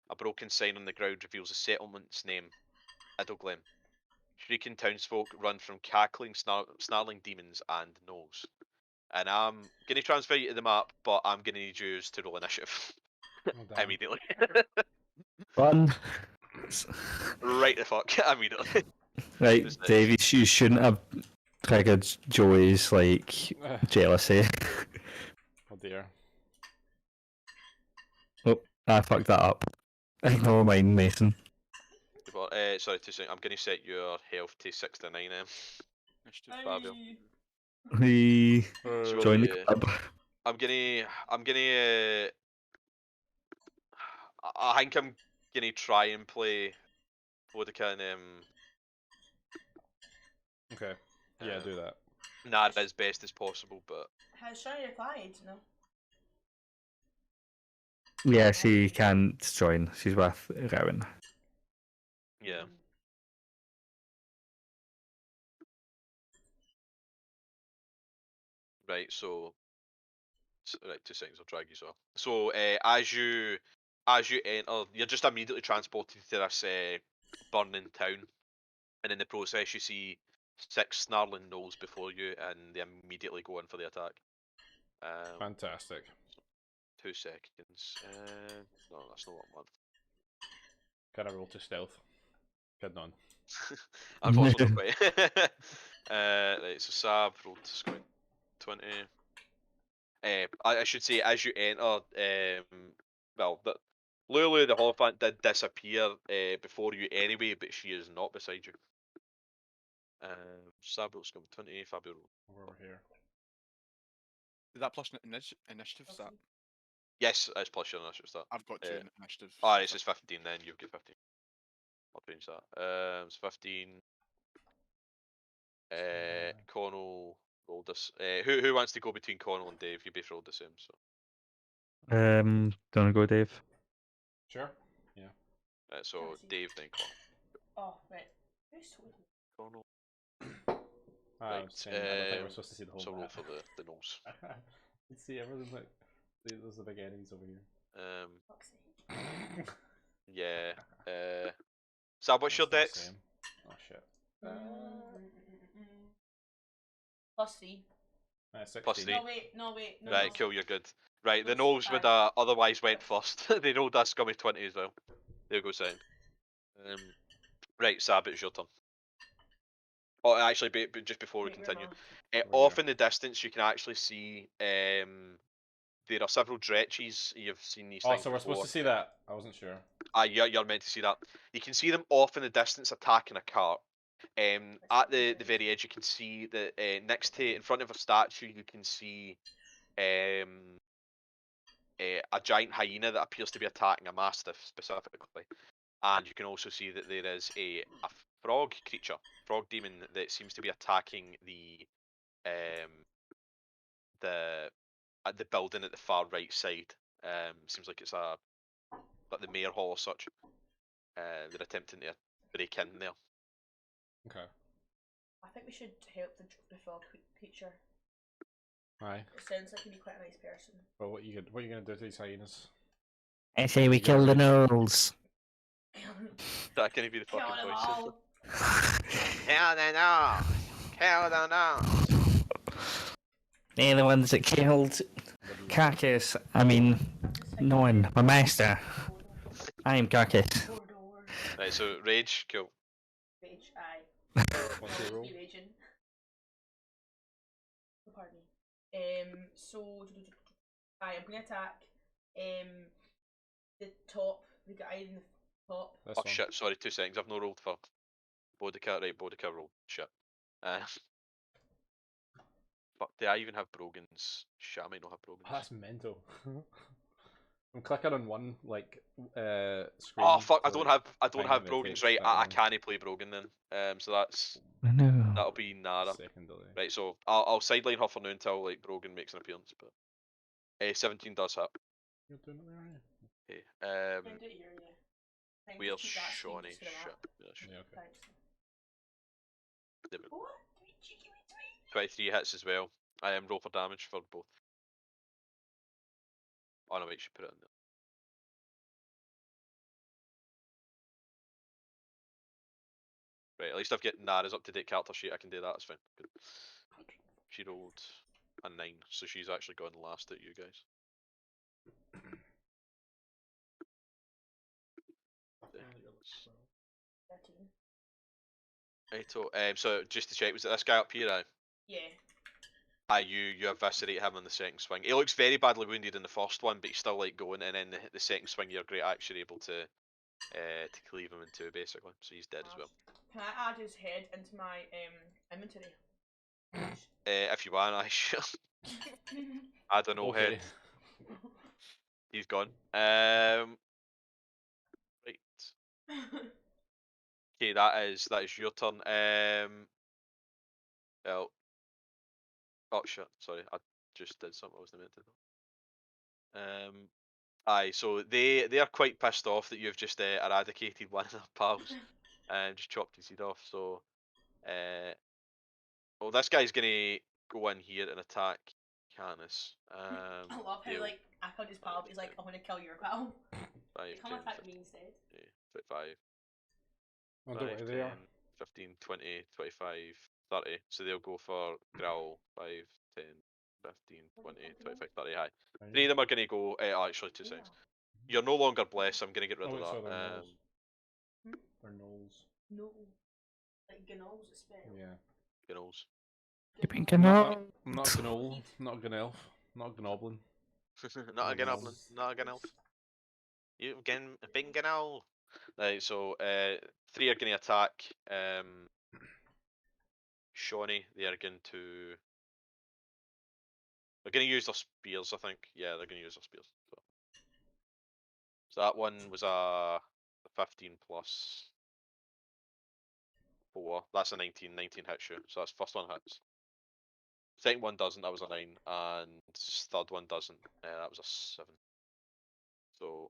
A broken sign on the ground reveals the settlement's name, Idleglen. Shrieking townsfolk run from cackling, snarling demons and gnolls. And I'm going to transfer you to the map, but I'm going to need you to roll initiative immediately. Run. Right the fuck, immediately. Right, Davey, you shouldn't have triggered Joey's jealousy. Oh dear. Oh, I fucked that up. Ignore mine, Mason. for? Sorry, 2 seconds. I'm gonna set your health to 69. Initiative. Fabio. Aye. We So join the we'll, club. I'm gonna. I think I'm gonna try and play Vodka and Okay. Yeah, do that. Nara as best as possible, but Has Shiny replied? No. Yeah, she can't join. She's with Rowan. yeah. Right, so right, 2 seconds, I'll drag you off. So as you enter, you're just immediately transported to this burning town, and in the process you see 6 snarling gnolls before you, and they immediately go in for the attack. Fantastic. 2 seconds. No, that's not what I want. Can I roll to stealth? Kidding on. Unfortunately, not quite. Right, so Sab rolled to square 20. I should say, as you enter, well, Lulu the Holophant did disappear before you anyway, but she is not beside you. Sab rolled square 20, Fabio rolled. We're over here. Is that plus initiative stat? Yes, it's plus your initiative stat. I've got 2 in initiative. Alright, it's 15 then, you've got 15. I'll change that. It's 15. Connell rolled this. Who wants to go between Connell and Dave? You both rolled the same, so. Don't go, Dave. Sure. Yeah. So Dave then Connell. Oh, right. Who's told me? Connell. Right, same. I don't think we're supposed to see the whole So roll map. for the nose. You see, everything's like there's the big enemies over here. Fuck's sake. Yeah. Sab, what's your That's not dex? same. Oh shit. +3. 16. Plus 3. No, wait. No, Right, no. cool, you're good. Right, the Oops, nose would otherwise went first. They rolled that scummy 20 as well. There you go, second. Right, Sab, it's your turn. Oh, actually, just before we Wait, where continue, am off in the distance, you can actually see there are several dretches. You've seen these Oh, things so we're supposed before. to see that? I wasn't sure. You're meant to see that. You can see them off in the distance attacking a cart. At the very edge, you can see that next to, in front of a statue, you can see a giant hyena that appears to be attacking a mastiff specifically. And you can also see that there is a frog creature, frog demon, that seems to be attacking the building at the far right side. Seems like it's like the mayor hall or such. They're attempting to break in there. Okay. I think we should help the frog creature. Aye. It sounds like he'd be quite a nice person. Well, what you gonna do to these hyenas? I say we kill the gnolls. That can be the Kill fucking them voice. all. Kill the nose! Kill the nose! They're the ones that killed Carcass. I mean, no one. My master. I am Carcass. Right, so rage, cool. Rage, aye. What's your roll? Be raging. Oh, pardon me. So I'm gonna attack the guy in the top. This Oh one. shit, sorry, 2 seconds. I've no rolled for Bodica. Right, Bodica rolled. Shit. Fuck, do I even have Brogan's? Shit, I might not have Brogan's. Oh, that's mental. I'm clicking on one screen. Oh fuck, I to, don't like, have find Brogan's, takes right. that I long. can't play Brogan then. So No. that'll be Nara. Second delay. Right, so I'll sideline her for now until like Brogan makes an appearance, but 17 does hit. You're doing it there, Okay. Can do it here, yeah. Thanks, Where's keep that screen Shawnee? just for the Shit. map. Yeah, aren't you? Yeah, okay. Thanks. there we go. What? Cheeky wee tweet. 23 hits as well. I am roll for damage for both. Oh no, wait, she put it in there. Right, at least I've got Nara's up-to-date character sheet. I can do that. That's fine. Good. She rolled a 9, so she's actually gone last at you guys. So just to check, was it this guy up here? Yeah. You eviscerate him on the second swing. He looks very badly wounded in the first one, but he's still like going, and then the second swing, you're great. Actually able to to cleave him in two, basically. So he's dead as well. Can I add his head into my inventory? If you want, I shall. I don't know, head. Okay. He's gone. Right. Okay, that is your turn. Well, oh shit, sorry, I just did something I wasn't meant to do. Aye, so they are quite pissed off that you've just eradicated one of their pals and just chopped his head off. So, well, this guy's gonna go in here and attack Canis. I love how Deal like I killed his pal, but he's like, I'm gonna kill your pal. 5, Come 10, attack 15, me instead. 25, Oh, 5, don't worry, 10, they are. 15, 20, 25, 30. So they'll go for growl 5, 10, 15, 20, 25, 30. Hi. Are Three you? of them are going to go. Actually, 2 seconds. You're no longer blessed. I'm going to get rid Oh, of wait, that. so they're gnolls. They're gnolls. No. Like Gnolls at spell. Yeah. Gnolls. Keeping Gnolls. I'm not a gnoll, not a gnelf, not a gnoblin. Not a Gnolls. goblin. Not a elf. You again, a big gnoll. Right. So, 3 are going to attack. Shawnee. They are going to. They're going to use their spears. I think. Yeah, they're going to use their spears. So that one was a 15 plus 4. That's a 19. 19 hits you. So that's first one hits. Second one doesn't. That was a 9. And third one doesn't. That was a 7. So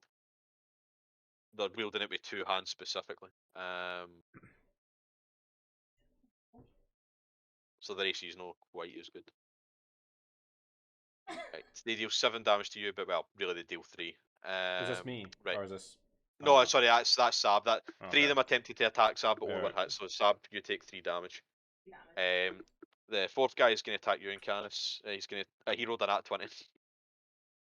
they're wielding it with 2 hands specifically. So the AC is not quite as good. Right. They deal 7 damage to you, but well, really they deal 3. Is this me? Right. Or is this... No, Oh, sorry, that's Sab. That 3 of them attempted to attack Sab, but only one Yeah. hit. So Sab, you take 3 damage. The fourth guy is going to attack you, Canis. He's going to. He rolled a nat 20.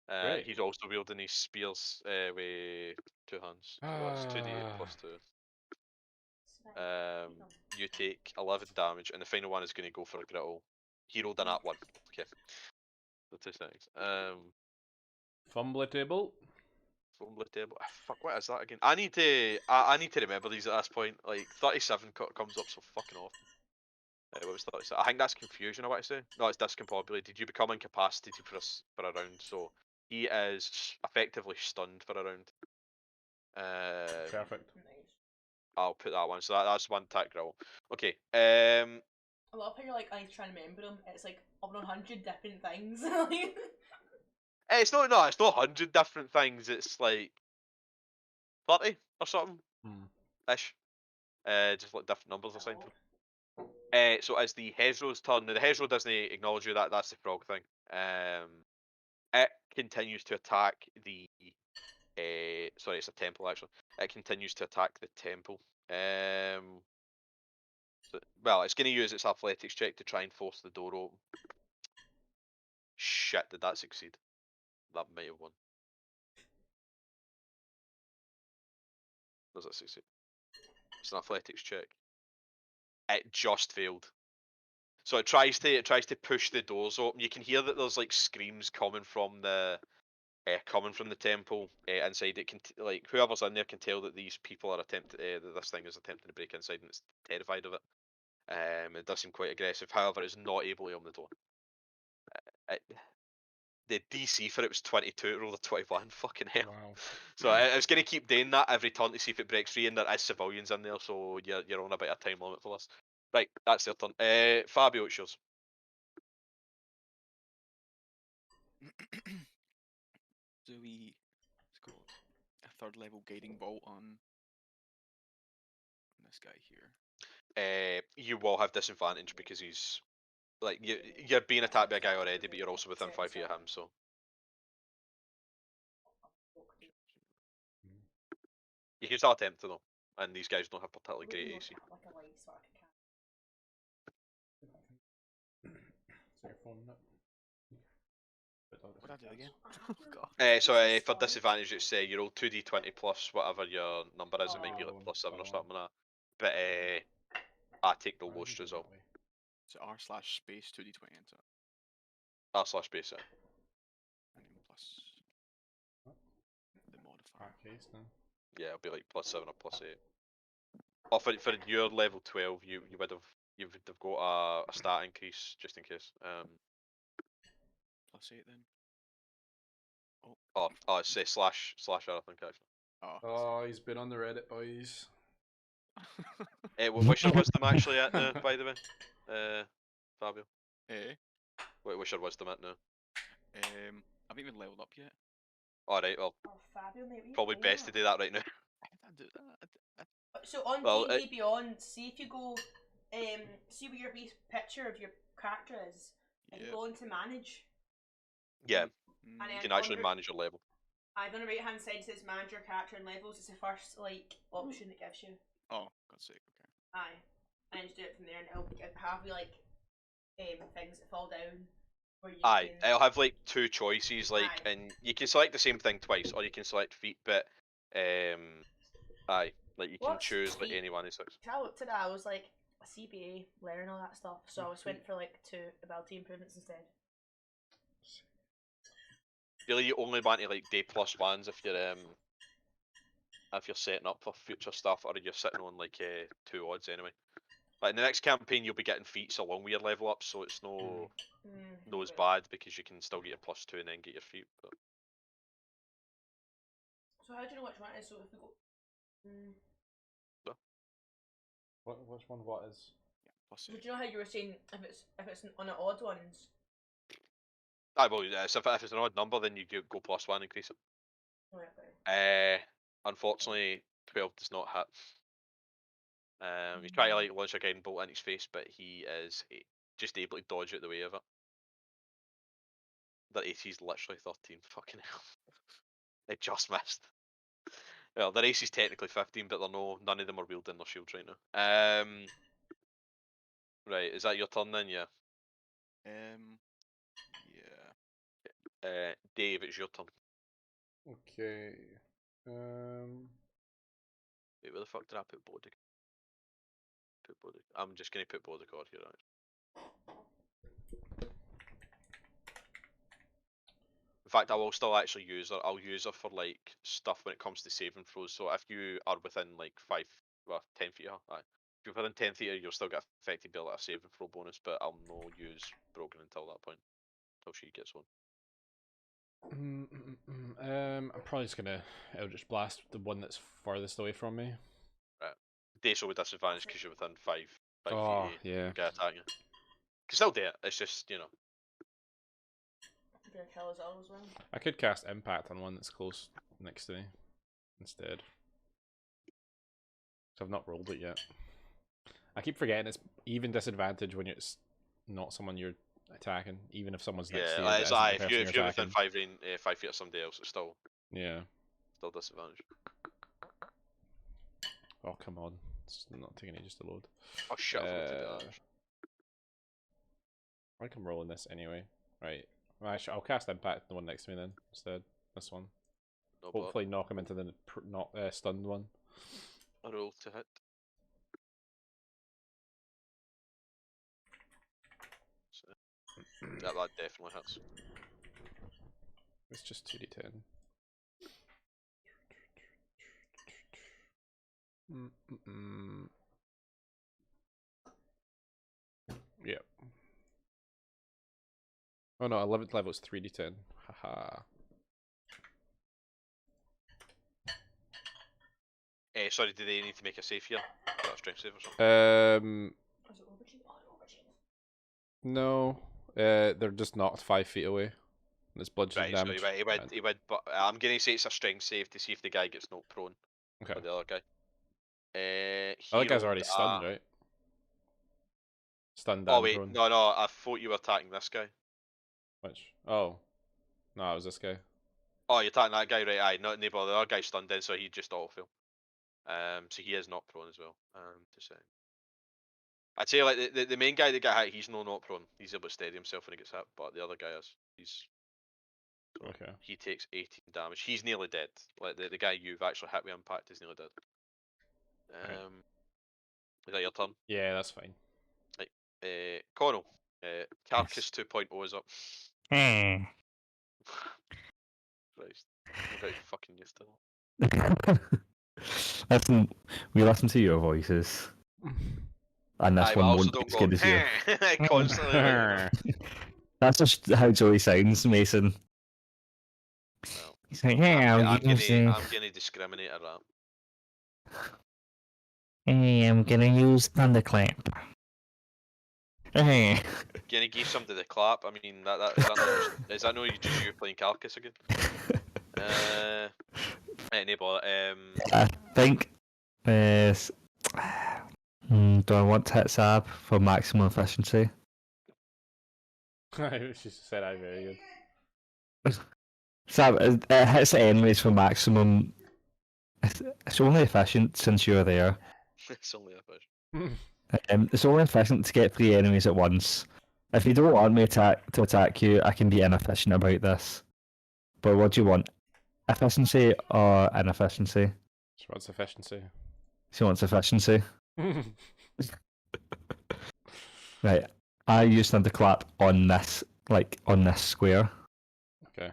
Great. He's also wielding his spears with 2 hands. So that's 2d8 plus 2. You take 11 damage, and the final one is going to go for a grittle. He rolled a nat 1. Okay. So 2 seconds. Fumble table. Fumble table. Fuck, what is that again? I need to remember these at this point. Like 37 comes up so fucking often. What was 37? I think that's confusion. I want to say. No, it's discombobulated. You become incapacitated for a round, so he is effectively stunned for a round. Perfect. I'll put that one. So that's one attack roll. Okay. I love how you're like, I need to try and remember them. It's like over 100 different things. It's not. No, it's not 100 different things. It's like 30 or something. Ish. Just like different numbers assigned to it. So it's the Hezro's turn. Now the Hezro doesn't acknowledge you. That's the frog thing. It continues to attack the. Sorry, it's a temple actually. It continues to attack the temple. Well, it's going to use its athletics check to try and force the door open. Shit, did that succeed? That might have won. Does it succeed? It's an athletics check. It just failed. So it tries to push the doors open. You can hear that there's like screams coming from the temple inside. It can like whoever's in there can tell that these people are attempting that this thing is attempting to break inside, and it's terrified of it. It does seem quite aggressive. However, it's not able to open the door. The DC for it was 22. It rolled a 21. Fucking hell. Wow. So I was going to keep doing that every turn to see if it breaks free, and there is civilians in there, so you're on a bit of time limit for this. Right, that's their turn. Fabio, it's yours. Do we? It's called a 3rd level guiding bolt on this guy here. You will have disadvantage because he's like you're being attacked by a guy already, but you're also within 5 feet of him, so. You can still attempt to though, and these guys don't have particularly great AC. What did I do again? God. So for disadvantage, it's you roll 2d20 plus whatever your number is. It might be like +7 or something like that. But I take the lowest result. So r/space 2d20 into it. R/space. And then plus the modifier. Case then. Yeah, it'll be like +7 or +8. Or for your level 12, you would have got a stat increase just in case. +8 then. Oh, it's slash R, I think actually. Oh. Oh, he's been on the Reddit, boys. What's your wisdom actually at now, by the way? Fabio. Eh? What's your wisdom at now? I haven't even leveled up yet. Alright, well, Oh, Fabio, mate, what are you probably playing best to at? do that right now. I do that. So on Well, D&D Beyond, see if you go, see where your wee picture of your character is, and you Yeah. go into manage, Yeah, and you then can actually manage your level. on the right hand side it says manage your character and levels. It's the first like option it gives you. Oh, God's sake. Okay. Aye, and then just do it from there, and it'll have like things that fall down where you Aye, can. it'll have like two choices, like, Aye. and you can select the same thing twice, or you can select feat, but aye, like you can What's choose like feat? any one of six. I looked at that, I was like a CBA, learning all that stuff, so I just went for like 2 ability improvements instead. Really, you only want to like day +1s if you're setting up for future stuff, or you're sitting on like 2 odds anyway. Like in the next campaign, you'll be getting feats along with your level up, so it's no as bad because you can still get your +2 and then get your feat. But... So how do you know which one it is? So if we go, Which one? What is? Yeah, so do you know how you were saying if it's on the odd ones? Aye, well, so if it's an odd number, then you go +1, increase it. Oh, yeah, Unfortunately, 12 does not hit. You try to like launch a guiding bolt in his face, but he is just able to dodge out the way of it. Their AC is literally 13. Fucking hell. It just missed. Well, their AC is technically 15, but none of them are wielding their shields right now. Right, is that your turn then? Yeah. Yeah. Dave, it's your turn. Okay. Wait, where the fuck did I put Bodic? I'm just gonna put Bodicard here, right? In fact, I will still actually use her. I'll use her for like stuff when it comes to saving throws. So if you are within like 10 feet of her, aye. If you're within 10 feet of her, you'll still get affected by like a saving throw bonus, but I'll no use Broken until that point. Until she gets one. I'm probably just gonna Eldritch Blast the one that's farthest away from me. Right. Dace with disadvantage because you're within 5 Oh, feet yeah. of guy attacking you. Can still do it, it's just, you know. Gonna kill us all as well. I could cast Impact on one that's close next to me instead. So I've not rolled it yet. I keep forgetting it's even disadvantage when it's not someone you're attacking, even if someone's next to you. Yeah, that like, isn't the if person you're attacking. within 5 feet of somebody else, it's still Yeah. disadvantage. Oh, come on. It's not taking ages to load. Oh shit, I forgot to do that. I think I'm rolling this anyway. Right. Well, actually, I'll cast Impact on the one next to me then, instead. This one. No, Hopefully knock him into the stunned one. A roll to hit. So, yeah, that definitely hits. It's just 2d10. Yeah. Oh no, 11th level is 3d10. Haha. Sorry, do they need to make a save here? Is that a strength save or something? Is it aubergine? Oh, aubergine. No. They're just knocked 5 feet away. It's bludgeoning Right, damage. so he would, but I'm gonna say it's a strength save to see if the guy gets knocked prone. Okay. Or the other guy. Other guy's already stunned, right? Stunned Oh and wait, prone. no, I thought you were attacking this guy. Which? Oh. No, it was this guy. Oh, you're attacking that guy, right? Aye, not the other guy's stunned then, so he just auto fail. So he is not prone as well. To say. I'd say like the main guy that got hit, he's not prone. He's able to steady himself when he gets hit, but the other guy is. So Okay. he takes 18 damage. He's nearly dead. Like the guy you've actually hit with impact is nearly dead. Is that your turn? Yeah, that's fine. Right. Connell. Carcass 2.0 is up. Hmm. Christ. I got fucking used to that. Listen, we listen to your voices, and this Aye, but one also won't be don't as go good as you. constantly. Like, you know. That's just how Joey sounds, Mason. Well, He's like, hey, I'm gonna discriminate at that. Hey, I'm gonna use thunderclamp. Hey. Gonna give somebody the clap. I mean, is that not just you playing Carcass again? No bother. I think. Do I want to hit Sab for maximum efficiency? She said I very good. Sab, it hits the enemies for maximum. It's only efficient since you're there. It's only a fish. It's only efficient to get 3 enemies at once. If you don't want me to attack you, I can be inefficient about this. But what do you want? Efficiency or inefficiency? She wants efficiency. She wants efficiency. Right. I use thunderclap on this, on this square. Okay.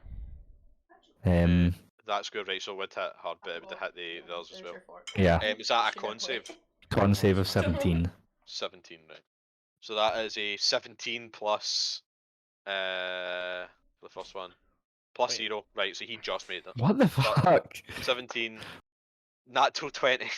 That's good, right? So it would hit hard, but it would hit the others as well. Yeah. Is that a con save? Con save of 17. 17, right? So that is a 17 plus the first one plus Wait. 0, right? So he just made it. What the fuck? 17, natural 20,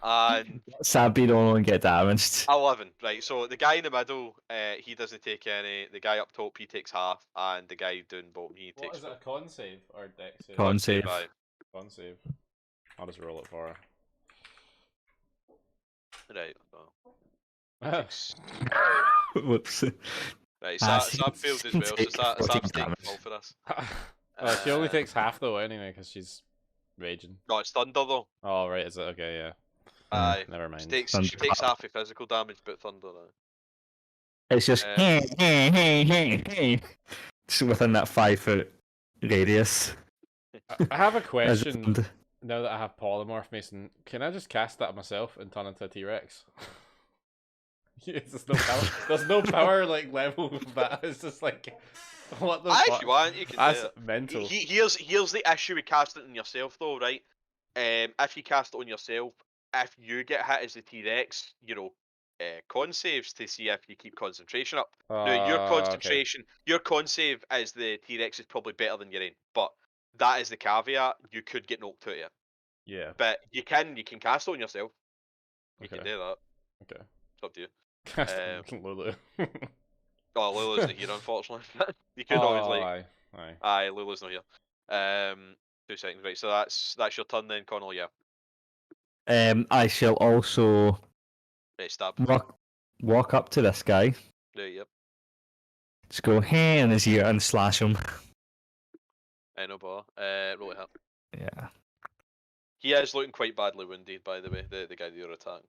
and Sabby don't get damaged. 11, right? So the guy in the middle, he doesn't take any. The guy up top, he takes half, and the guy down bottom, he What takes. is it, a con save or dex save? Con save. Aye. Con save. I'll just roll it for her. Right. Whoops. Right. Ah, Sam failed as well, so take Sam's 14 taking damage. all for us. She only takes half though, anyway, because she's raging. No, it's thunder though. Oh right, is it? Okay, yeah. Aye. Never She mind. takes Thunder. half the physical damage, but thunder. It's just hey. Just within that 5-foot radius. I have a As question. thunder. Now that I have polymorph, Mason, can I just cast that myself and turn into a T-Rex? There's no power. There's no power level of that. It's just like, what the fuck? If you want, you can That's do it. mental. Here's the issue with casting it on yourself though, right? If you cast it on yourself, if you get hit as the T-Rex, con saves to see if you keep concentration up. Now your concentration, your con save as the T-Rex is probably better than your own, but that is the caveat. You could get knocked out of it. Yeah. But you can cast it on yourself. You Okay. can do that. Okay. It's up to you. Cast Lulu. Oh, Lulu's not here, unfortunately. You could always aye. Lulu's not here. 2 seconds, right? So that's your turn then, Connell. Yeah. I shall also Right, stab. walk up to this guy. Right, yep. Just go hey in his ear and slash him. No bother. Roll it up. Yeah. He is looking quite badly wounded, by the way. The guy that you're attacking.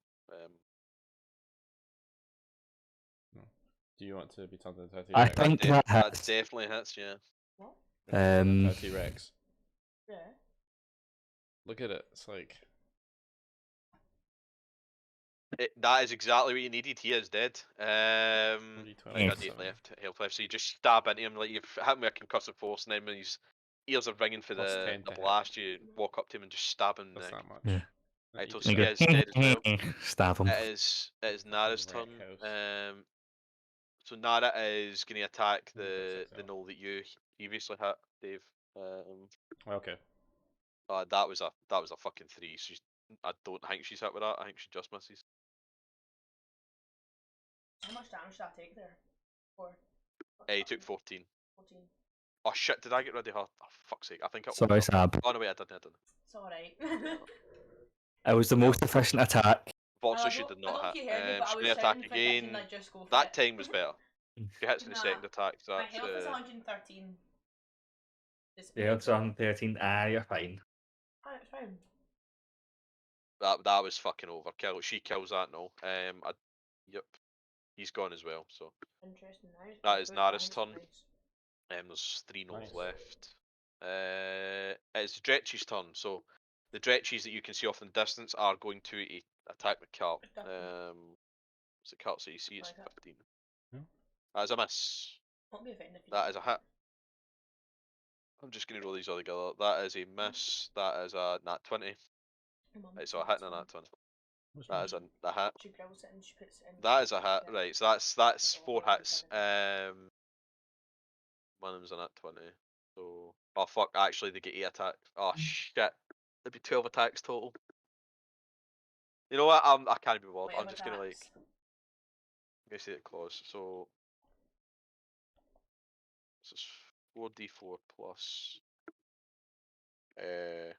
Do you want to be turned into a T-Rex? I think that hits. definitely hits. Yeah. What? A T-Rex. Yeah. Look at it. It's like. That is exactly what you needed. He is dead. I got 8 health left. So you just stab into him like you've hit him with a concussive force, and then when his ears are ringing for Plus the 10 to blast, you walk up to him and just stab him. That's not much. Yeah. Right, You so can he is dead as well. Stab him. It is Nara's Wreck turn. house. So Nara is going to attack the Six, null that you previously hit, Dave. Okay. That was a fucking 3. So I don't think she's hit with that. I think she just misses. How much damage did I take there? 4. He took 14. 14. Oh shit! Did I get rid of her? Oh fuck's sake! I think I. Sorry, Sab. Oh no, wait, I didn't. It's alright. It was the most efficient attack. Unfortunately, she did I not don't hit. think you heard me, but I She's was going to shouting attack for it, I can, again. just go for That it. time was better. She hits in the Nah, second attack. So My that's, health is 113. Yeah, it's on 13. You're fine. Oh, it's fine. that was fucking overkill. She kills that now. Yep, he's gone as well. So Interesting. that is Nara's turn. Nice. There's 3 nulls Nice. left. It's Dretch's turn. So the Dretches that you can see off in the distance are going to attack the cart. What's the cart's AC? It's 15. Yeah. That is a miss. Won't be offended if you That is a hit. I'm just gonna roll these all together. That is a miss. That is a nat 20. Right, so a hit and a nat 20. That is a hit. She grills it and she puts it in. That is a hit. Right, so that's 4 hits. One of them's a nat 20. So oh fuck, actually they get 8 attacks. Oh shit. It'd be 12 attacks total. You know what? I can't be bothered. I'm just gonna like say it close. So this is 4d4 plus 8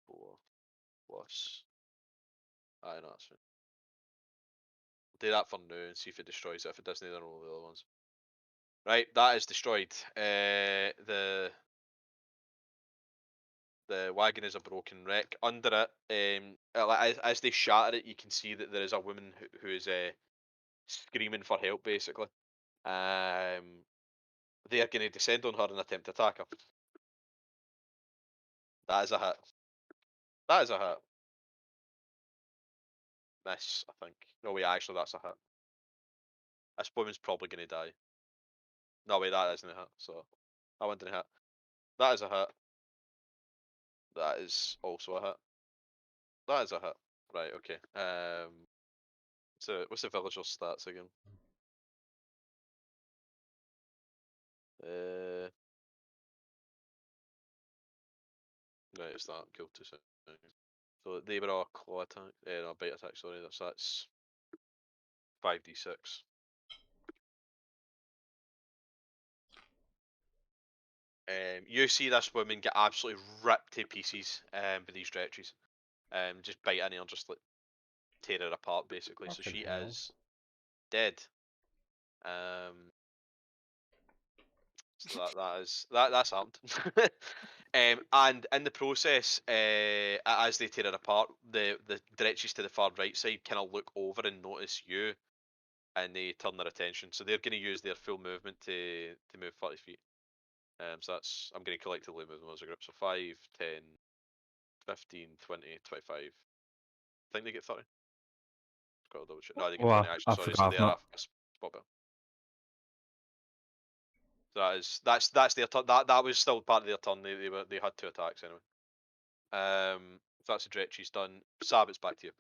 4 plus. Aye, no, that's fine. We'll do that for now and see if it destroys it. If it doesn't, then roll the other ones. Right, that is destroyed. The wagon is a broken wreck. Under it, as they shatter it, you can see that there is a woman who is screaming for help, basically. They are going to descend on her and attempt to attack her. That is a hit. That is a hit. Miss, I think. No, wait, actually, that's a hit. This woman's probably going to die. No, wait, that isn't a hit, so that one didn't hit. That is a hit. That is also a hit. That is a hit. Right, okay. So, what's the villager's stats again? Right, it's that. Cool, 2 seconds. So they were all claw attack, no, bite attack, sorry, that's 5d6. You see this woman get absolutely ripped to pieces with these stretches. Just bite in her, just like tear her apart basically. So Fucking she hell. is dead. So that's happened. And in the process, as they tear it apart, the directions to the far right side kind of look over and notice you, and they turn their attention. So they're going to use their full movement to move 30 feet. So that's, I'm going to collectively move them as a group. So 5, 10, 15, 20, 25. I think they get 30. Got to double check. No, they get Well, 20 actually. I Sorry, so forgot. they I've are not. a spot belt. That's their turn. That was still part of their turn. They had 2 attacks anyway. So that's the dretch he's done. Sab, it's back to you.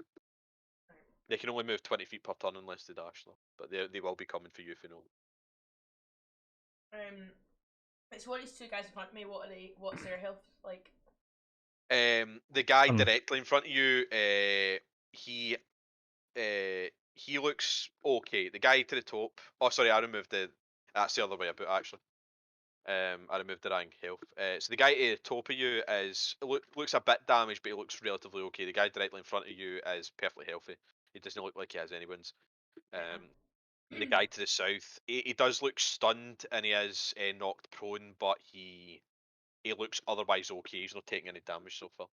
They can only move 20 feet per turn unless they dash though. But they will be coming for you if you know. It's what these 2 guys in front of me. What's their health like? The guy directly in front of you, he looks okay. The guy to the top. Oh, sorry, I removed the. That's the other way about actually. I removed the rank health. So the guy to the top of you looks a bit damaged, but he looks relatively okay. The guy directly in front of you is perfectly healthy. He doesn't look like he has any wounds. The guy to the south, he does look stunned and he is knocked prone, but he looks otherwise okay. He's not taking any damage so far.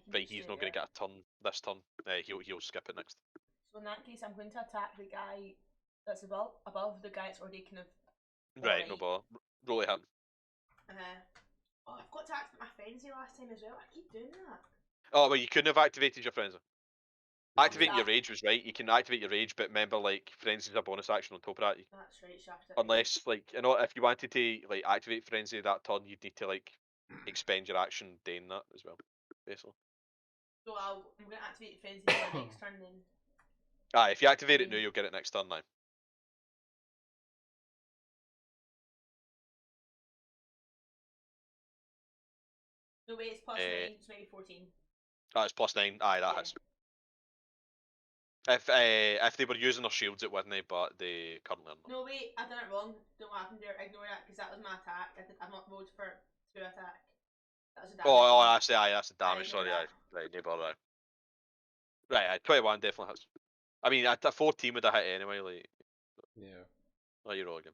But he's not going to get a turn this turn. He'll skip it next. So in that case, I'm going to attack the guy that's above the guy that's already kind of. Right, no bother. Roll it him. Oh, I've got to activate my frenzy last time as well. I keep doing that. Oh, well, you couldn't have activated your frenzy. Activating your rage was right. You can activate your rage, but remember, like, frenzy is a bonus action on top of that. That's right, Shafted. Unless, like, you know, if you wanted to like activate frenzy that turn, you'd need to like expend your action doing that as well, basically. So I'm going to activate frenzy for next turn then. Aye, if you activate it now, you'll get it next turn now. No wait, it's plus 9, it's maybe 14. It's plus 9. Aye, that hits. If they were using their shields, it wouldn't, but they currently are not. No wait, I done it wrong. Don't know what happened there. Ignore that because that was my attack. I've not rolled for 2 attack. That was a damage. Oh, actually, aye, that's the damage. Ignore Sorry, that. aye, right, no bother. Right, 21 definitely hits. I mean, at a 14 would have hit anyway. Like, Yeah. oh, you roll again.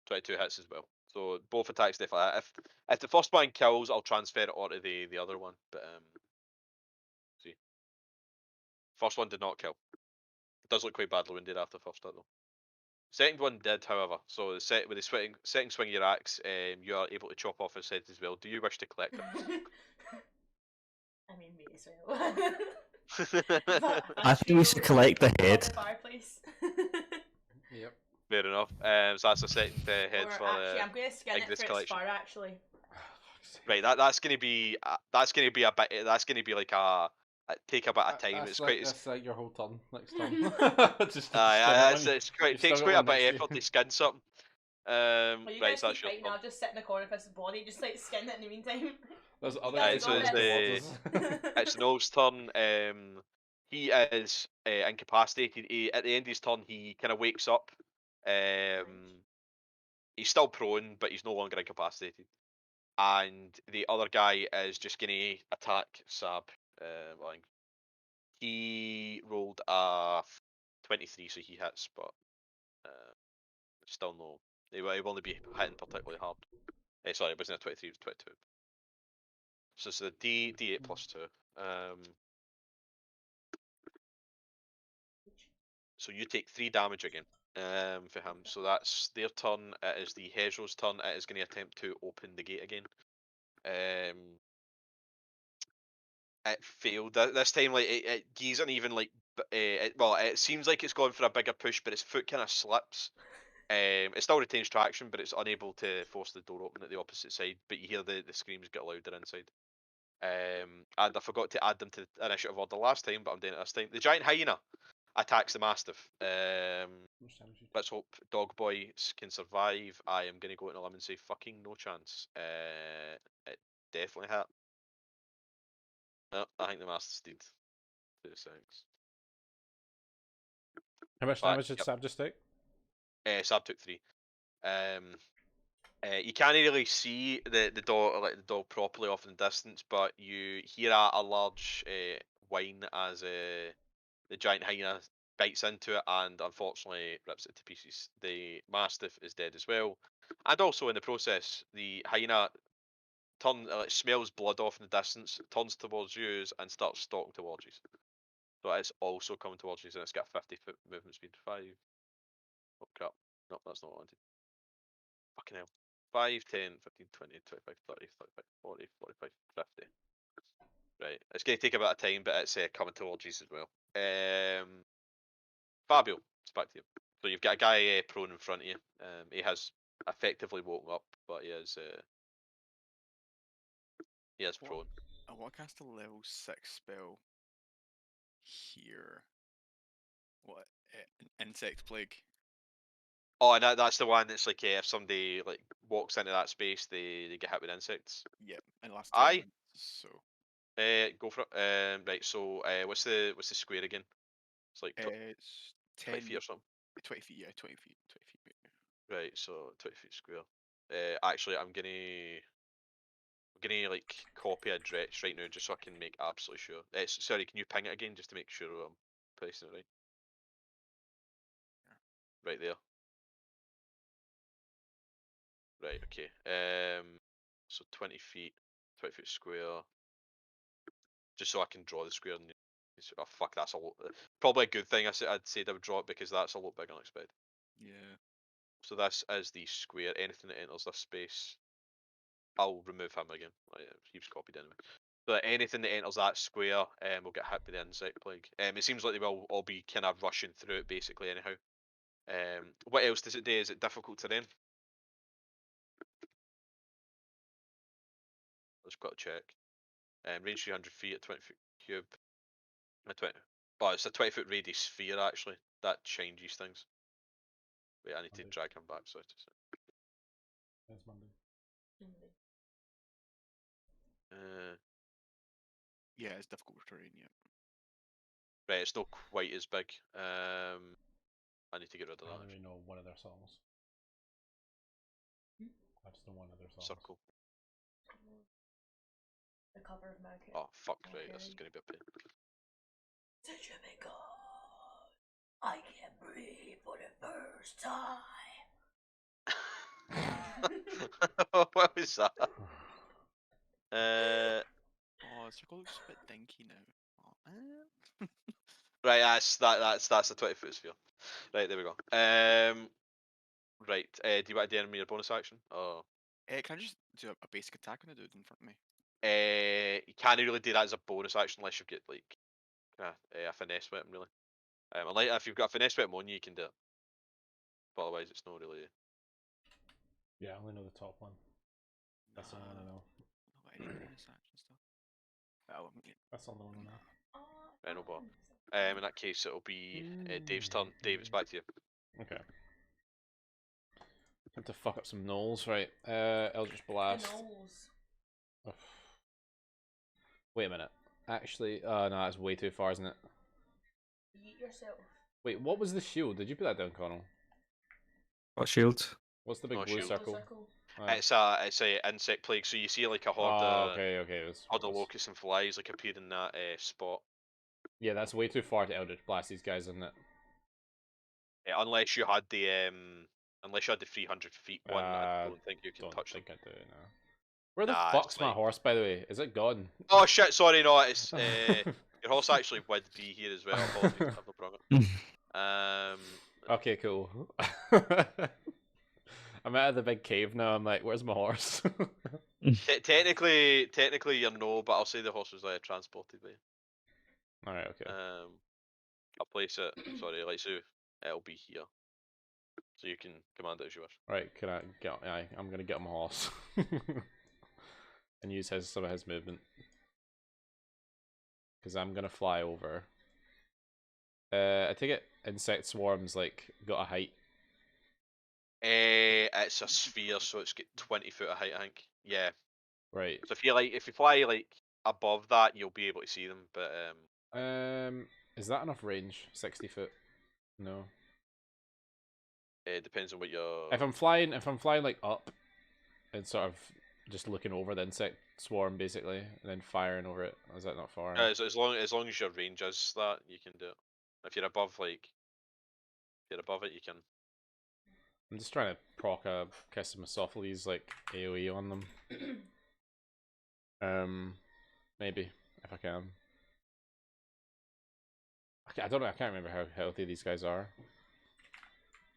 22 hits as well. So both attacks definitely. If the first one kills, I'll transfer it onto the other one. But see, first one did not kill. It does look quite badly wounded after the first hit though. Second one did, however. So with the second swing of your axe, you are able to chop off his head as well. Do you wish to collect it? I mean, me as well. I think we should collect the head. Fireplace. Yep. Fair enough. So that's a second head Or for actually, I'm going to skin it Ignis for its collection. fur, actually. Right, that's gonna be a bit. That's gonna be like take a bit of time. It's quite. That's like your whole turn next turn. Just skin it when It takes quite a bit of effort to skin something. Well, you Right, guys so keep that's your fighting, turn. I'll just sit in the corner of his body, just like skin it in the meantime. There's You other guys guys so got it's coming this. towards us. It's Noel's turn. He is incapacitated. At the end of his turn, he kind of wakes up. He's still prone, but he's no longer incapacitated. And the other guy is just going to attack Sab. He rolled a 23, so he hits, but still no. He will only be hitting particularly hard. Sorry, it wasn't a 23, it was 22. So it's a D8 plus 2. So you take 3 damage again for him. So that's their turn. It is the Hedgehog's turn. It is going to attempt to open the gate again. It failed this time. Like it isn't even like. It seems like it's gone for a bigger push, but its foot kind of slips. It still retains traction, but it's unable to force the door open at the opposite side. But you hear the screams get louder inside. And I forgot to add them to the initiative order last time, but I'm doing it this time. The giant hyena attacks the mastiff. Let's hope Dog Boy can survive. I am going to go on a limb and say fucking no chance. It definitely hit. No, I think the mastiff's dead. 2 seconds. How much damage did Sab just take? Sab took 3. You can't really see the dog properly off in the distance, but you hear a large whine as the giant hyena bites into it and unfortunately rips it to pieces. The mastiff is dead as well, and also in the process, the hyena smells blood off in the distance, turns towards you and starts stalking towards you. So it's also coming towards you, and it's got 50-foot movement speed. 5. Oh crap! No, that's not what I wanted. Fucking hell. 5, 10, 15, 20, 25, 30, 35, 40, 45, 50. Right. It's going to take a bit of time, but it's coming towards you as well. Fabio, it's back to you. So you've got a guy prone in front of you. He has effectively woken up, but he is prone. I want to cast a level 6 spell here. What? Insect Plague. Oh, and that's the one that's like if somebody like walks into that space, they get hit with insects. Yep, and it lasts 10 Aye. minutes, so. Go for it. Right. So what's the square again? It's like It's 20 feet or something. 20 feet, yeah, 20 feet. 20 feet. Right. So 20 feet square. Actually, I'm gonna like copy a address right now just so I can make absolutely sure. Sorry, can you ping it again just to make sure I'm placing it right? Right there. Right, okay. So 20 feet, 20 feet square. Just so I can draw the square. Oh fuck, that's a lot. Probably a good thing. I'd say I would draw it because that's a lot bigger than expected. Yeah. So this is the square. Anything that enters this space, I'll remove him again. He was copied anyway. So anything that enters that square will get hit by the insect plague. It seems like they will all be kind of rushing through it basically anyhow. What else does it do? Is it difficult terrain? Let's got to check. Range 300 feet at 20 foot cube. Oh, it's a 20-foot radius sphere actually. That changes things. Wait, I need to drag him back. Sorry. It's Monday. Yeah, it's difficult terrain, yeah. Right, it's not quite as big. I need to get rid of I that. only know one of their songs. I just know one of their songs. Circle. The cover of Mercury. Oh fuck! Right, this is gonna be a pain. I can breathe for the first time. What was that? Oh, the circle looks a bit dinky now. Oh, man. Right, that's a 20-foot sphere. Right, there we go. Right, do you want to do your bonus action? Oh. Can I just do a basic attack on the dude in front of me? You can't really do that as a bonus action unless you get like a finesse weapon, really. Unless if you've got a finesse weapon on you, you can do it. but otherwise it's not really. Yeah, I only know the top one. That's the one I know. No idea bonus action stuff. Oh, That's the only one I know. Oh, I know, but in that case it'll be Dave's turn. Dave, it's back to you. Okay. Time to fuck up some knolls, right? Eldritch the Blast. nose. Ugh. Wait a minute. Actually, no, that's way too far, isn't it? Eat yourself. Wait, what was the shield? Did you put that down, Connell? What shield? What's the big No blue shield. circle? Oh. It's a insect plague, so you see like a horde, Oh, okay, okay. It was, horde of locusts and flies like appear in that spot. Yeah, that's way too far to Eldritch Blast these guys, isn't it? Unless you had the 300 feet one, I don't think you can touch them. I do, no. Where the Nah, fuck's it's my like- horse, by the way? Is it gone? Oh shit! Sorry, no, it's your horse actually would be here as well. Apologies, I've not brought it. Okay, cool. I'm out of the big cave now. I'm like, where's my horse? Technically you're no, but I'll say the horse was transported by you. Alright, okay. I'll place it. Sorry, like so, it'll be here, so you can command it as you wish. Right, can I get? I'm gonna get on my horse and use some of his movement because I'm gonna fly over. I take it insect swarms like got a height. It's a sphere, so it's got 20 foot of height, I think. Yeah. Right. So if you fly like above that, you'll be able to see them. But is that enough range? 60 foot? No. it depends on what you're. If I'm flying like up, and sort of just looking over the insect swarm basically, and then firing over it, is that not far? As long as your range is that, you can do it. If you're above it, you can. I'm just trying to proc a Kiss of Mephistopheles like AoE on them. Maybe if I can. I don't know. I can't remember how healthy these guys are.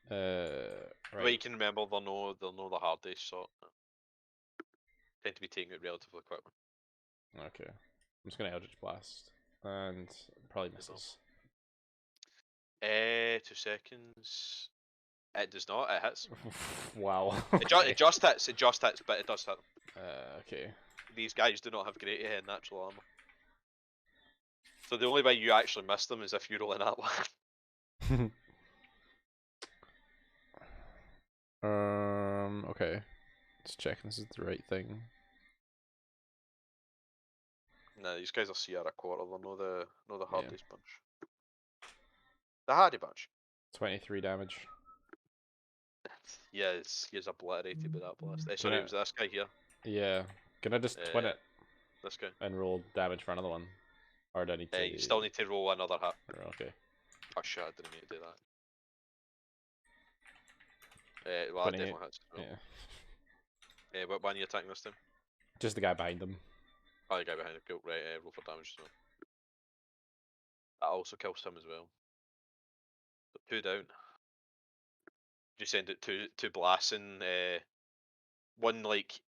Right. But you can remember they'll know the hard days, so tend to be taking it relatively quickly. Okay. I'm just gonna Eldritch Blast and probably misses. 2 seconds. It does not. It hits. Wow. It just hits. It just hits, but it does hit. Okay. These guys do not have great natural armor. So the only way you actually miss them is if you roll in that one. Okay. Just checking this is the right thing. No, these guys are Sierra Quarter. They're no the Yeah. Hardy's bunch. The Hardy bunch. 23 damage. Yeah, he's obliterated by that blast. Sorry, Yeah. it was this guy here. Yeah. Can I just twin it This guy. and roll damage for another one? Or do I need to? You still need to roll another hit. Okay. Oh shit, I didn't mean to do that. Well, that 28, definitely hits. Yeah. What one are you attacking this time? Just the guy behind them. Oh, the guy behind him. Cool. Right, roll for damage. So. That also kills him as well. So 2 down. You send it two blasts and one like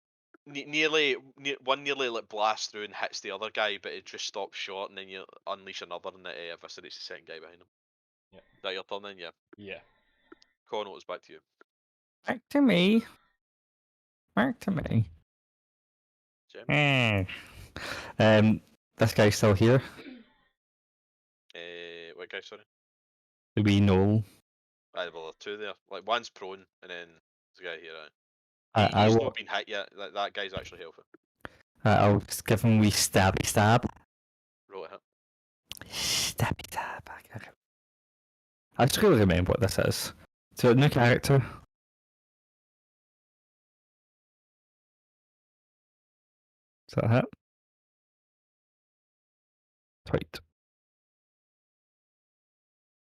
nearly like blasts through and hits the other guy, but it just stops short, and then you unleash another and it eviscerates the second guy behind him. Yeah. Is that your turn then? Yeah. Yeah. Connell, it's back to you. Back to me. Back to me. Jim? This guy's still here. What guy? Sorry. The wee knoll. Well, there are 2 there. Like one's prone, and then there's a guy here. I He's will. not been hit yet. That guy's actually healthy. I'll just give him a wee stabby stab. Roll it hit. Stabby stab. I just gotta remember what this is. So new character. Is that a hit? Tweet.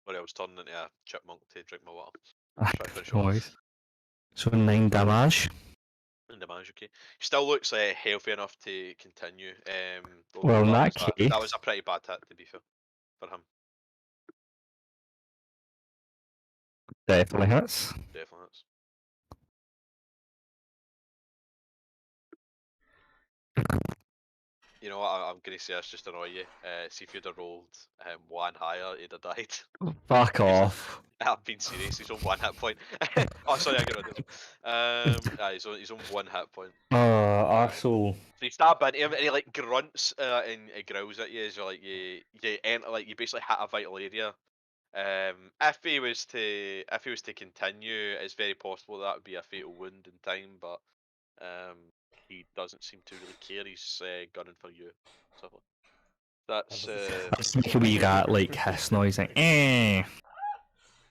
Sorry, I was turning into a chipmunk to drink my water. Try to finish No off. worries. So 9 damage. And damage, okay. He still looks healthy enough to continue. Well, in that that case- was a pretty bad hit, to be fair, for him. Definitely hits. Definitely hits. You know what? I'm gonna say this just to annoy you. See if you'd have rolled one higher, he'd have died. Fuck off. I'm being serious. He's on 1 hit point. Oh, sorry, I get rid of him. He's on 1 hit point. Arsehole. So you stab into him and he like grunts and he growls at you as you enter, like you basically hit a vital area. If he was to continue, it's very possible that would be a fatal wound in time, but he doesn't seem to really care. He's gunning for you. So that's Just make a wee rat like hiss noise like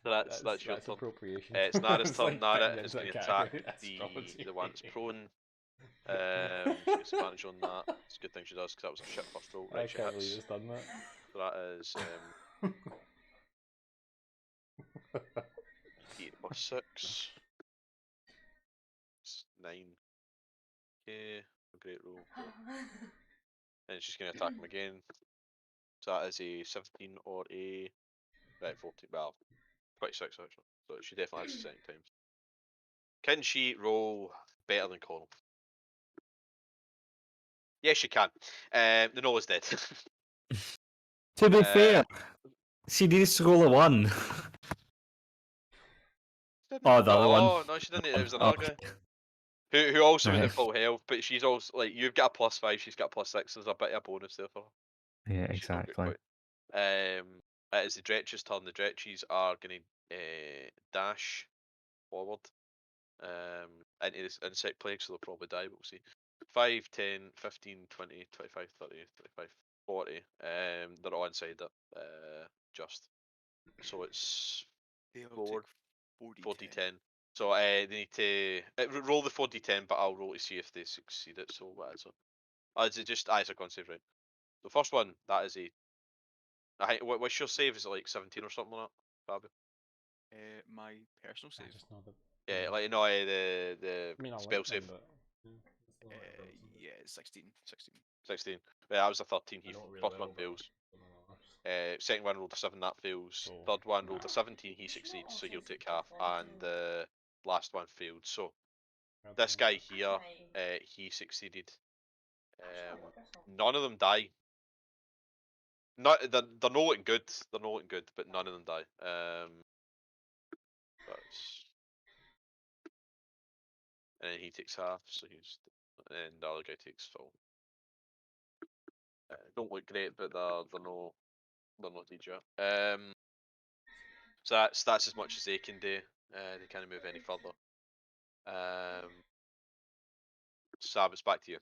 that's your turn. appropriation. It's Nara's It's turn. like Nara fitting is into going a to attack category. Astrology. the one that's prone. She gets advantage on that. It's a good thing she does because that was a shit first roll. I Right, she can't believe hits. it's done that. So that is 8 plus 6. It's 9. Okay, a great roll. And she's going to attack him again. So that is a 17 or a 14. Well, 26 actually. So she definitely has the second time. Can she roll better than Connell? Yes, she can. The Nola's dead. To be fair, she needs to roll a 1. Oh, the other one. Oh no, she didn't. It was another Okay. guy who also was Right. at full health, but she's also like you've got a +5, she's got a +6. There's a bit of a bonus there for her. Yeah, She's not got exactly. It is the Dretch's turn. The Dretches are going to dash forward into this insect plague, so they'll probably die, but we'll see. 5, 10, 15, 20, 25, 30, 35, 40. They're all inside it. Just. So it's They'll Lord, take 4d10. So they need to roll the 4d10, but I'll roll to see if they succeed it. So what is it? Is it just it's a con save, right? The first one, that is a. What's your save? Is it like 17 or something like that, Fabio? My personal I save. just know that. Yeah, like no, the I mean, I spell like save. them, but it's not like Robson, but Yeah, 16. 16. 16. Yeah, that was a 13. I don't really First one know, but fails. I don't know. Second one rolled a 7, that fails. So, Third one rolled nah. a 17, he succeeds, so he'll take half. And the last one failed. So this guy here, he succeeded. None of them die. Not they're not looking good. They're not looking good, but none of them die. That's and then he takes half, so and the other guy takes full. Don't look great, but they're not DJ. So that's as much as they can do. They can't move any further. Sab, it's back to you.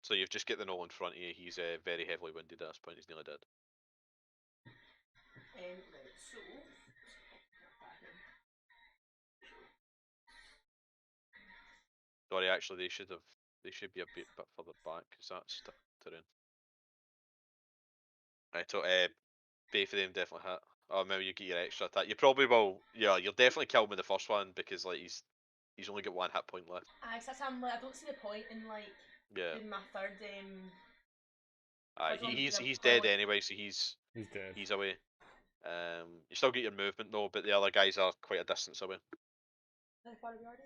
So you've just got the Knoll in front of you. He's very heavily wounded at this point. He's nearly dead. Right, so. Sorry, actually, they should be a bit further back because that's terrain. Right, so both of them definitely hit. Oh, maybe you get your extra attack. You probably will. Yeah, you'll definitely kill him in the first one because like he's only got 1 hit point left. I'm like, I don't see the point in like Yeah. doing my third. He's dead anyway, so he's dead. He's away. You still get your movement though, but the other guys are quite a distance away. How far are we already?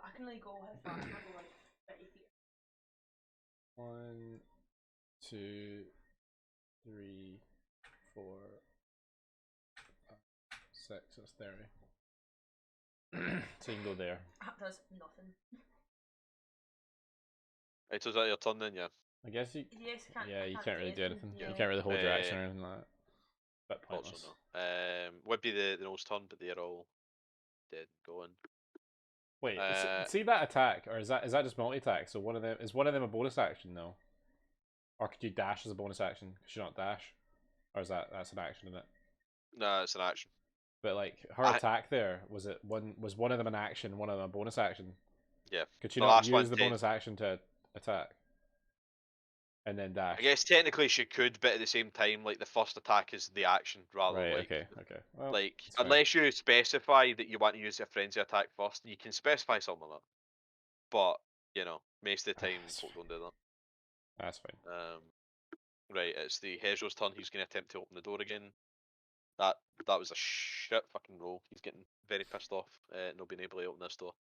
I can only go how far? I can go like 30 feet. 1, 2, 3, 4, 5, 6. That's 30. So you can go there. That does nothing. Right, so is that your turn then? Yeah. I guess you. Yes, Yeah, you can't really do anything. Yeah. You can't really hold your action or anything like that. Bit Also pointless. no. Would be the nose turn, but they're all dead going. Wait, see that attack, or is that just multi attack? So one of them is a bonus action though, or could you dash as a bonus action? Could you not dash, or is that's an action in it? No, it's an action. But like her attack there, was one of them an action, one of them a bonus action? Yeah. Could she not use the bonus action to attack? And then dash. I guess technically she could, but at the same time, like the first attack is the action rather than like. Okay. Well, like unless you specify that you want to use a frenzy attack first, you can specify something like that. But you know, most of the time, folk don't do that. That's fine. Right, it's the Hezro's turn. He's going to attempt to open the door again. That was a shit fucking roll. He's getting very pissed off not being able to open this door.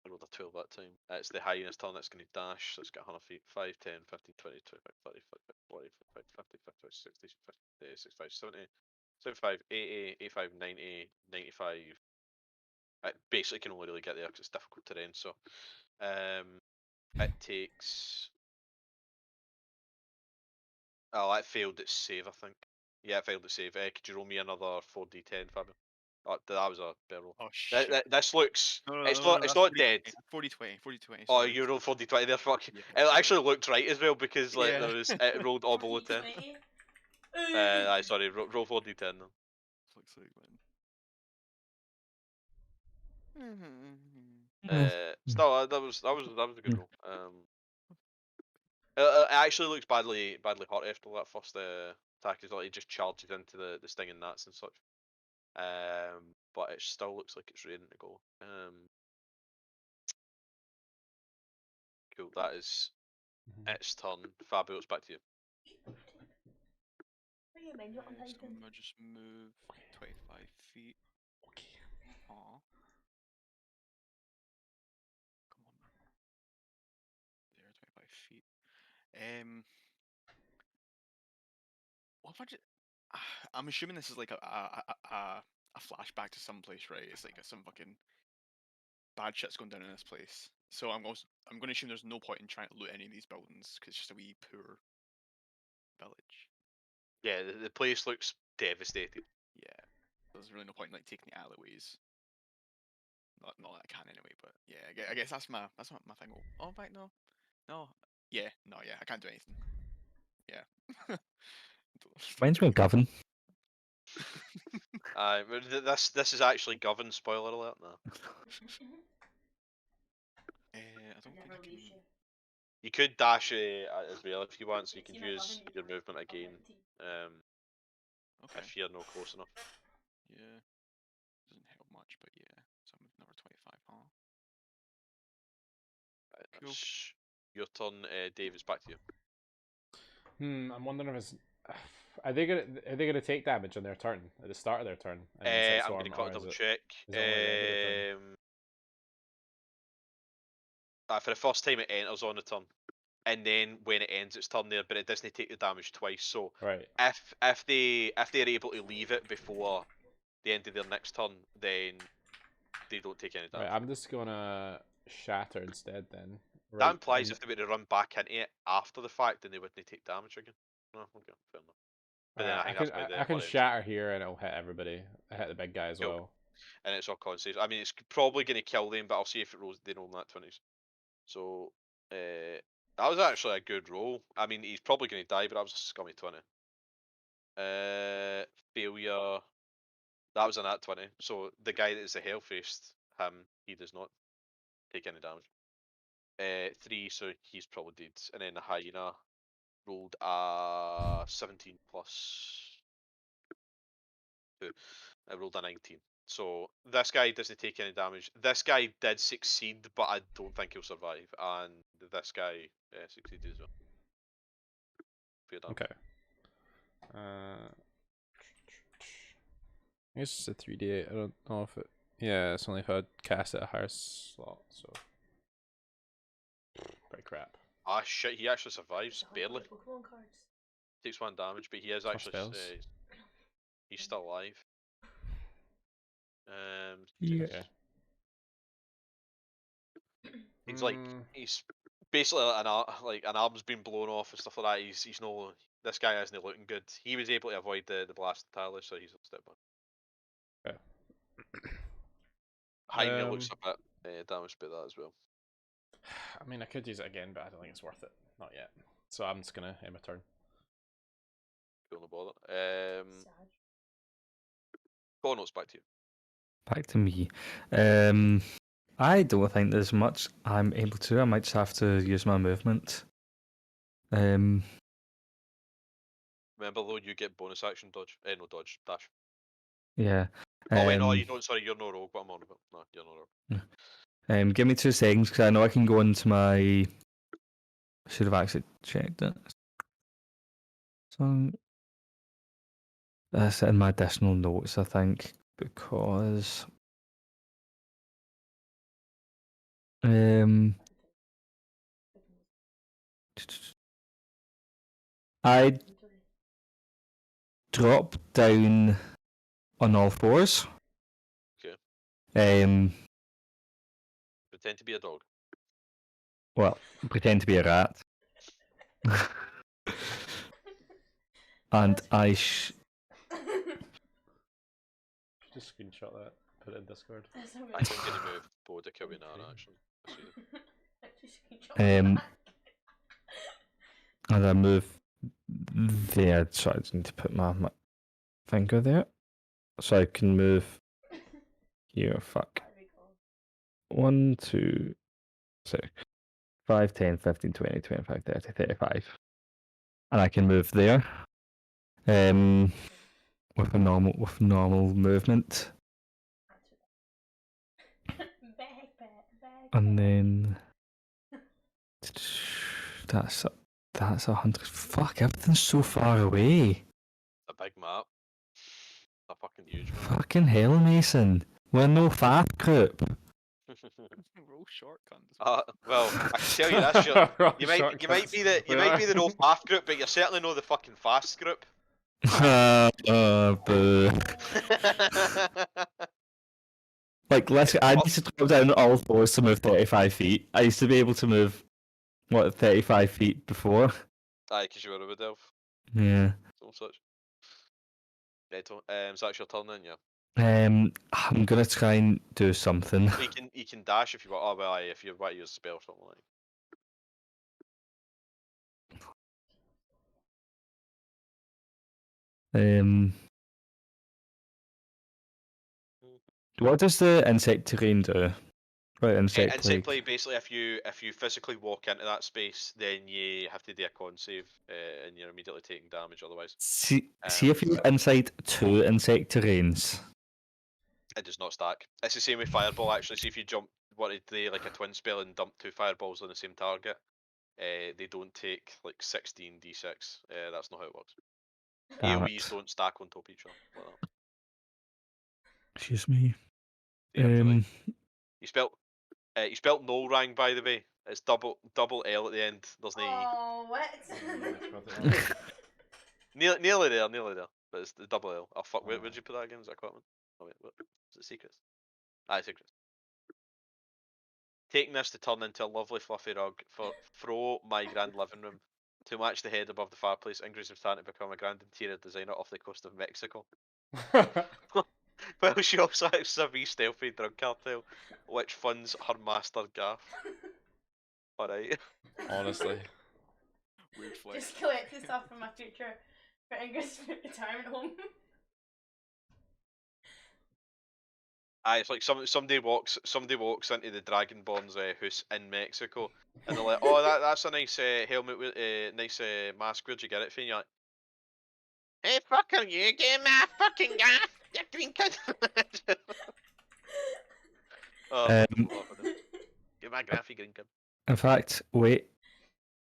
I rolled a 12 that time. It's the hyena's turn. It's going to dash. So it's got 100 feet. 5, 10, 15, 20, 25, 30, 40, 45, 50, 55, 60, 50, 65, 70, 75, 80, 85, 90, 95. It basically can only really get there because it's difficult terrain. So it takes. Oh, it failed its save, I think. Yeah, it failed its save. Could you roll me another 4d10, Fabio? Oh, that was a better roll. Oh shit. This looks. No, It's no, not. no, It's that's not 40, dead. 40, 20, 40, 20. Oh, Sorry. you rolled 4d20 there. Fuck. Yeah, It sorry. actually looked right as well because like Yeah. there was. It rolled all below 10. 20. Sorry. Roll 4d10 then. Looks like man. Still, that was a good roll. It actually looks badly hurt after that first attack. Is like he just charges into the stinging gnats and such. But it still looks like it's ready to go. Cool. That is its turn. Fabio, it's back to you. What do you mean? You're on So I'm Titan. gonna just move 25 feet. Aw. Come on. There, 25 feet. What if I just... I'm assuming this is like a flashback to some place, right? It's like some fucking bad shit's going down in this place. So I'm going to assume there's no point in trying to loot any of these buildings because it's just a wee poor village. Yeah, the place looks devastated. Yeah, there's really no point in like taking the alleyways. Not that I can anyway, but yeah, I guess that's my thing. Oh, right, no, yeah, I can't do anything. Yeah. Reminds me of Gavin. This is actually Govern. Spoiler alert. No. I don't think Never I can. leaves you. You could dash as well if you want, so you See can my use government your card? movement I'll again. get it to you. Okay. If you're not close enough. Yeah. Doesn't help much, but yeah. So I'm moving over 25, huh? Right, Cool. that's your turn, Dave. It's back to you. I'm wondering if it's. Are they gonna take damage on their turn at the start of their turn? And then I'm going to cut a double check. is it only the end of their turn? For the first time, it enters on the turn, and then when it ends its turn there, but it doesn't take the damage twice. So Right. if they're able to leave it before the end of their next turn, then they don't take any damage. Right. I'm just gonna shatter instead then. That Right. implies if they were to run back into it after the fact, then they wouldn't take damage again. No, okay, fair enough. But then I think that's why I can ends. shatter here and it'll hit everybody. I hit the big guy as Cool. well. And it's all con saves. I mean, it's probably going to kill them, but I'll see if it rolls. They roll nat 20s. So that was actually a good roll. I mean, he's probably going to die, but that was a scummy 20. Failure. That was a nat 20. So the guy that is the hell-faced, he does not take any damage. 3, so he's probably dead. And then the hyena rolled a 17 plus 2. I rolled a 19. So this guy doesn't take any damage. This guy did succeed, but I don't think he'll survive. And this guy succeeded as well. Fair damage. Okay. I guess it's a 3d8. I don't know if it. Yeah, it's only if I cast it at a higher slot. So. Pretty crap. Ah shit, he actually survives, There's a whole barely. lot of Pokemon cards. Takes 1 damage, but he is Plus actually spells. he's still alive. Yeah. Okay. He's like he's basically an arm's been blown off and stuff like that. He's no, this guy isn't looking good. He was able to avoid the blast entirely, so he's a step back. Okay. Jaime looks a bit damaged by that as well. I mean, I could use it again, but I don't think it's worth it. Not yet. So I'm just gonna end my turn. Cool, no bother. Sad. Go on, it's back to you. Back to me. I don't think there's much I'm able to. I might just have to use my movement. Remember though, you get bonus action dodge. No dodge, dash. Yeah. Oh wait, no, you don't. Sorry, you're no rogue. What I'm on about? No, you're no rogue. Give me 2 seconds because I know I can go into my. I should have actually checked it. So that's in my additional notes, I think, because I drop down on all fours. Okay. Pretend to be a dog. Well, pretend to be a rat. And I Just screenshot that, put it in Discord. I'm going to move Boudica with Nara, actually. and I move there. So I just need to put my finger there. So I can move here. Fuck. 1, 2, 6, 5, 10, 15, 20, 25, 30, 35. And I can move there. With normal movement. And then that's 100. Fuck, everything's so far away. A big map. A fucking huge map. Fucking hell, Mason. We're no fast group. We're all short cunts. Well, I can tell you this, you might be the no fast group, but you're certainly no the fucking fast group. Boo. Like, I need to drop down all fours to move 35 feet. I used to be able to move, 35 feet before? Aye, because you were a wood elf. Yeah. So such. Beto, so that's your turn then, yeah? I'm gonna try and do something. You can dash if you want. Oh well, aye, if you want to use a spell or something like. What does the insect terrain do? Right, insect play basically if you physically walk into that space, then you have to do a con save, and you're immediately taking damage otherwise. See if you're inside 2 insect terrains. It does not stack. It's the same with fireball actually. See if you wanted to do like a twin spell and dump 2 fireballs on the same target, they don't take like 16 d6. That's not how it works. AoEs don't stack on top of each other. Like that. Excuse me. You spelt no rang, by the way. It's double L at the end. There's no E. Oh, what? Nearly there. But it's the double L. Oh fuck, where'd you put that again? Is that equipment? Oh wait, what? Is it secrets? Aye, secrets. Taking this to turn into a lovely fluffy rug for Fro, my grand living room. To match the head above the fireplace, Ingrid's starting to become a grand interior designer off the coast of Mexico. Well, she also has a wee stealthy drug cartel, which funds her master gaff. Alright. Honestly. Weird flex. Just collecting stuff from my future for Ingrid's retirement home. Aye, it's like somebody walks into the Dragonborn's house in Mexico, and they're like, "Oh, that's a nice helmet with nice mask. Where'd you get it from?" You're like, "Hey, fucker, you get my fucking gaff, you green kid." Oh, get my gaff, you green kid. In fact, wait.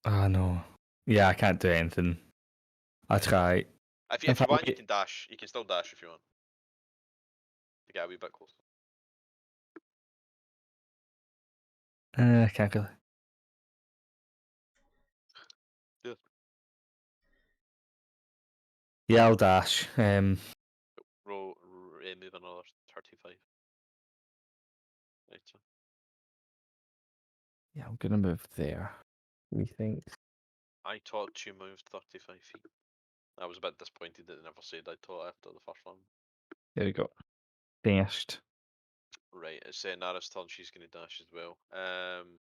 Oh no. Yeah, I can't do anything. I try. If you want, you can dash. You can still dash if you want. To get a wee bit closer. I can't go. Yeah, I'll dash. Move another 35. Right, so. Yeah, I'm gonna move there. We think. I thought you moved 35 feet. I was a bit disappointed that they never said I thought after the first one. There we go. Dashed. Right, it's Nara's turn, she's going to dash as well. I'm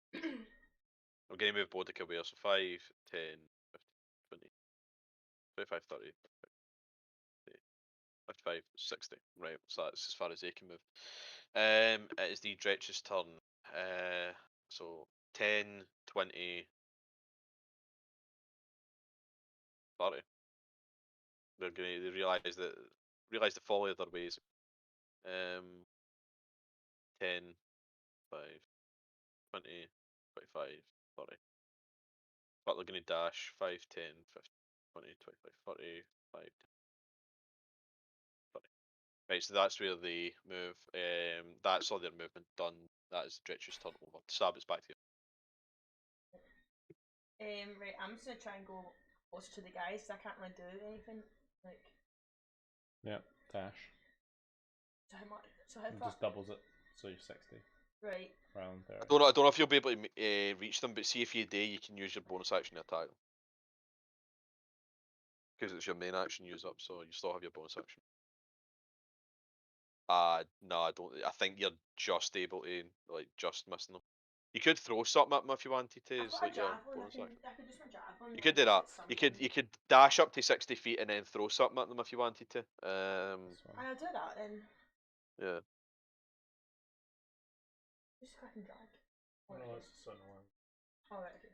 going to move Boudica away, so 5, 10, 15, 20, 25, 30, 55, 60. Right, so that's as far as they can move. It is the Dretch's turn. So 10, 20, 30. They realise the folly of their ways. 10, 5, 20, 25, 30. But they're going to dash 5, 10, 15, 20, 25, 30, 5, 10, 30. Right, so that's where they move. that's all their movement done. That is Dretch's turn over. Sab, it's back to you. Right, I'm just gonna try and go close to the guys 'cause I can't really do anything. Like, Yeah, dash. so how much? So how It far? just doubles it, so you're 60 Right. rather than 30. I don't know if you'll be able to reach them, but see if you do, you can use your bonus action to attack them. Because it's your main action use up, so you still have your bonus action. No, I don't. I think you're just able to like just missing them. You could throw something at them if you wanted to. I've It's got a like your javelin. bonus action. I could use my javelin. You could do like, that. hit You something. could dash up to 60 feet and then throw something at them if you wanted to. This one. I'll do that then. Yeah. Just click and drag. Oh, Alright. it's so annoying. Alright, okay.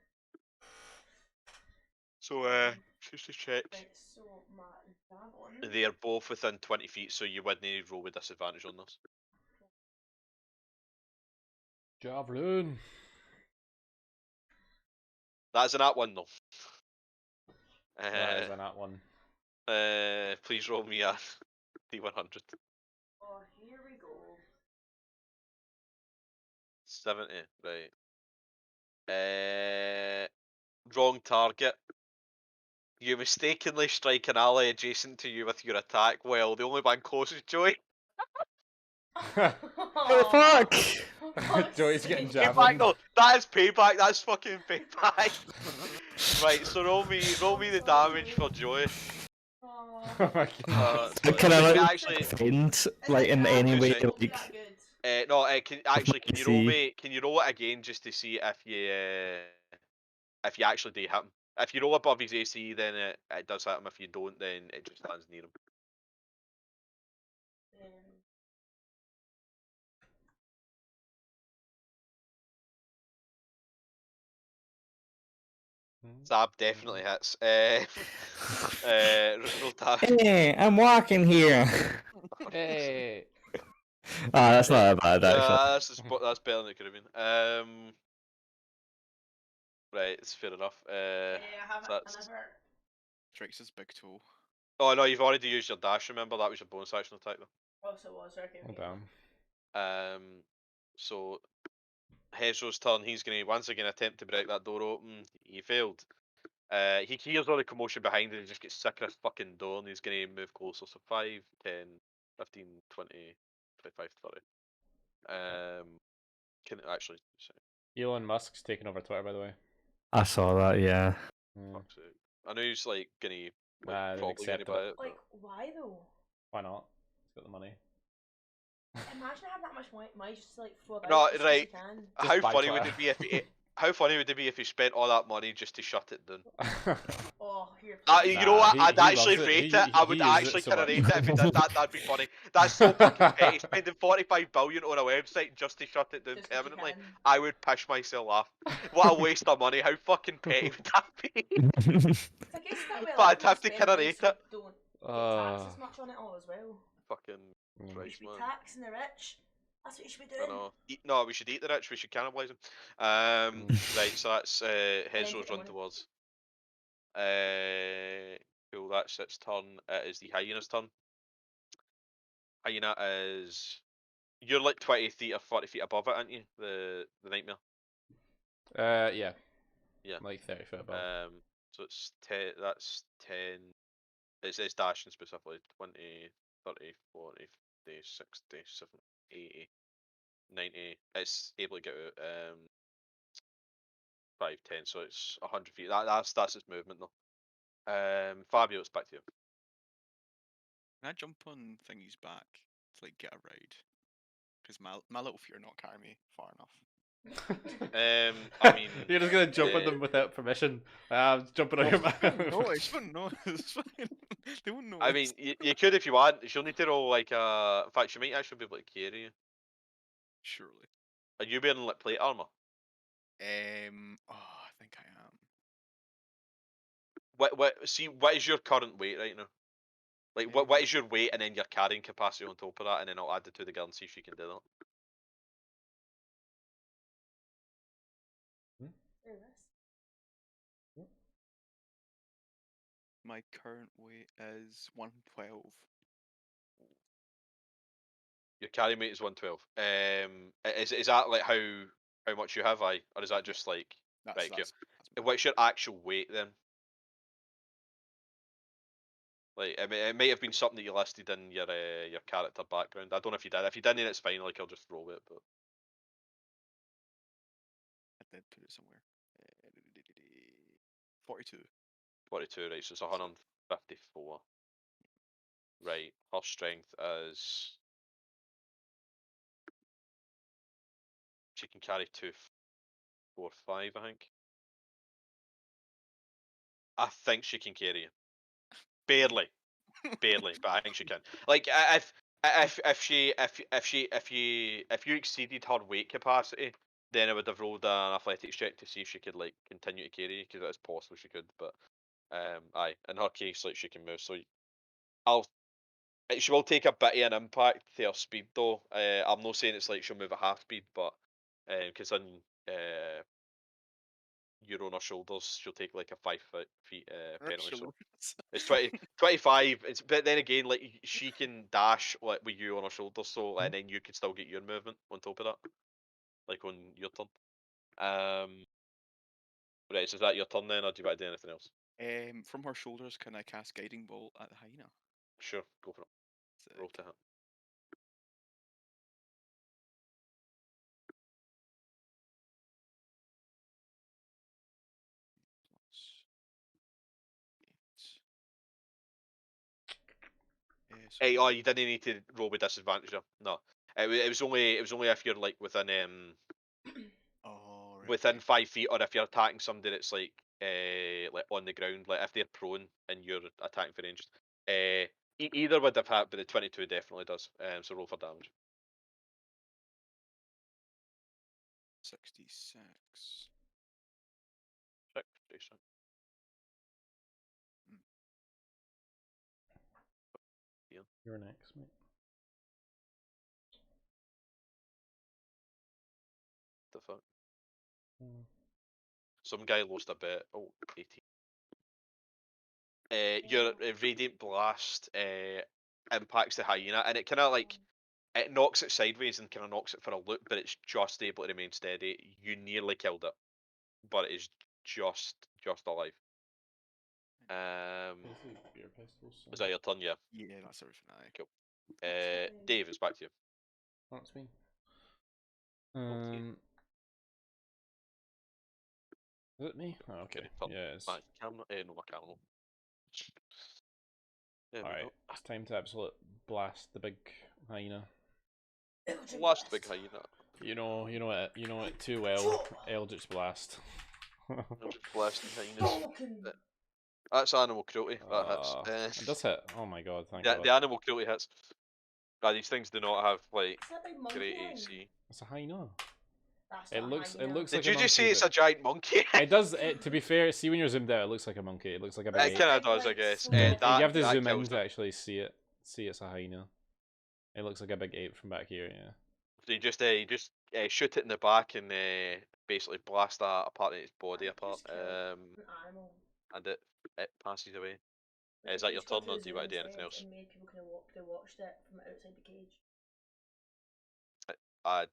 So just to check, Right, so my javelin. they are both within 20 feet, so you wouldn't need to roll with disadvantage on this. Javelin. That's an at one though. That is an at one. Please roll me a D100. Oh, here we go. 70, right. Wrong target. You mistakenly strike an ally adjacent to you with your attack. Well, the only one closest, Joey. Oh fuck! Joey's getting Payback javelin. though. That is payback. That's fucking payback. Right. So roll me the damage for Joey. Oh. Oh my god. So Can I you like actually? defend like in Is any Two way? seconds. Like, that good? No. Can you you roll see. me? Can you roll it again just to see if you actually do hit him? If you roll above his AC, then it does hit him. If you don't, then it just lands near him. Zab definitely hits. Roll damage. Hey, I'm walking here. Hey. That's not that bad actually. That's better than it could have been. Right, it's fair enough. I have so that's... another. Drake's his big toe. Oh no, you've already used your dash. Remember that was your bonus action attack though. Also was okay. Oh damn. So Hezro's turn. He's gonna once again attempt to break that door open. He failed. He hears all the commotion behind him. He just gets sick of this fucking door, and he's gonna move closer. So 5, 10, 15, 20, 25, 30. Can actually. Elon Musk's taking over Twitter, by the way. I saw that. Yeah. Fuck's sake. I know he's like gonna Nah, they've probably gonna accepted buy it. it. Like, why though? Why not? He's got the money. Imagine having that much money just to like throw about. No, just 'cause right. you can. Just How buy funny would Twitter. it be if how funny would it be if he spent all that money just to shut it down? Oh, here. You Nah, know what? he I'd actually loves it. rate He- it. I he would uses it actually so kind of much. rate it if he did that. That'd be funny. That's so fucking petty. Spending 45 billion on a website just to shut it down Just 'cause you permanently. can. I would piss myself off. What a waste of money. How fucking petty would that be? I guess that way, But I'd like, have to spend kinda money rate so it. don't get taxed as much on it all as well. Fucking You Christ, should be man. taxing the rich. That's what you should be I doing. know. No, we should eat the rich. We should cannibalise them. Right, so that's take Hezro's the run money. towards. Cool, that's its turn. It is the hyena's turn. Hyena is. You're like 20 feet or 40 feet above it, aren't you? The nightmare. Yeah. Yeah. Like 30 foot above. So it's 10. That's 10. It's dashing specifically 20, 30, 40, 50, 60, 70, 80, 90. It's able to get out 5, 10. So it's 100 feet. That's its movement though. Fabio, it's back to you. Can I jump on Thingy's back to like get a ride? Because my little feet are not carrying me far enough. I mean, You're just gonna jump on them without permission. Jumping on your back. No, it's fine. No, it's fine. They won't know. I mean, you could if you want. You'll need to roll like in fact, you might actually be able to carry you. Surely. Are you wearing like plate armor? Oh, I think I am. What is your current weight right now? Like what is your weight and then your carrying capacity on top of that, and then I'll add it to the girl and see if she can do that. My current weight is 112. Your carry mate is 112. Is that like how much you have, I, or is that just like right? Okay. What's your actual weight then? Like, it might have been something that you listed in your character background. I don't know if you did. If you didn't, it's fine. Like, I'll just roll it. But I did put it somewhere. 42. 42, right? So it's 154. Right. Her strength is. She can carry 2, 4, 5. I think. I think she can carry you. Barely. Barely, but I think she can. Like, if you exceeded her weight capacity, then I would have rolled an athletics check to see if she could like continue to carry, because it's possible she could. But aye, in her case, like, she can move. So I'll. She will take a bit of an impact to her speed though. I'm not saying it's like she'll move at half speed, but because then you're on her shoulders, she'll take like a 5 feet penalty. So it's 20, 25. It's, but then again, like, she can dash like with you on her shoulders, so and then you can still get your movement on top of that, like on your turn. Right, so is that your turn then, or do you want to do anything else? From her shoulders, can I cast Guiding Bolt at the hyena? Sure, go for it. Sick. Roll to hit. Plus 8. Hey, oh, you didn't need to roll with disadvantage. No, it was only if you're like within Oh, right. within 5 feet, or if you're attacking somebody that's like on the ground, like if they're prone and you're attacking for ranged. Either would have had, but the 22 definitely does. So roll for damage. 66. 6. You're next, mate. The fuck? Mm. Some guy lost a bet. Oh, 18. Your radiant blast impacts the hyena, and it kind of like it knocks it sideways and kind of knocks it for a loop, but it's just able to remain steady. You nearly killed it, but it is just alive. Basically, beer pistols. So. Is that your turn? Yeah. Yeah, that's everything. Aye. Cool. Dave, it's back to you. That's me. Okay. Is it me? Oh, okay. Yeah, it's... My camera. No, my camera. Alright, it's time to absolute blast the big hyena. Blast the big hyena. You know it too well. Eldritch blast. Eldritch blast the hyenas. That's animal cruelty. That hits. It does hit. Oh my god! Thank God. God. The animal cruelty hits. These things do not have like great AC. It's a hyena. It looks Did like you a monkey, just say it's a giant monkey? It does. To be fair, see when you're zoomed out, it looks like a monkey. It looks like a big. It kind of does, I guess. you have to zoom in to actually see it. See it's a hyena. It looks like a big ape from back here. Yeah. So you just shoot it in the back and basically blast a part of its body apart. And it passes away. Is that your turn, or do you want to do anything else? And made people kind of they watched it from outside the cage. I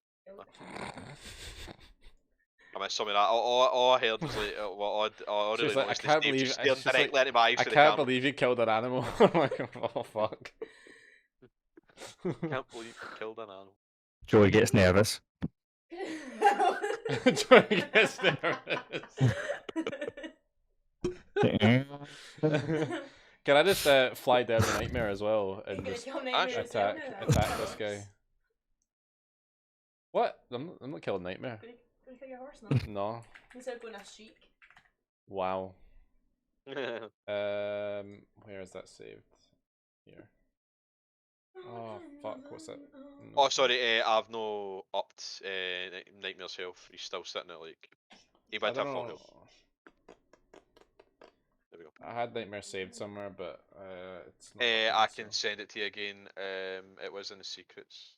mean, something all I heard was like, what I really like, noticed I can't is Dave believe just staring directly like, into my eyes. I can't believe you killed an animal. I'm like, oh fuck. Can't believe you killed an animal. Joey gets nervous. Joey gets nervous. Can I just fly down the nightmare as well and just attack this guy? What? I'm not killing nightmare. Gonna kill your horse now? No. Instead of going a streak. Wow. Where is that saved? Here. Oh fuck! What's that? No. Oh, sorry. I've no upped Nightmare's health. He's still sitting at like. He went to full health. There we go. I had Nightmare saved somewhere, but it's not. I can send it to you again. It was in the secrets.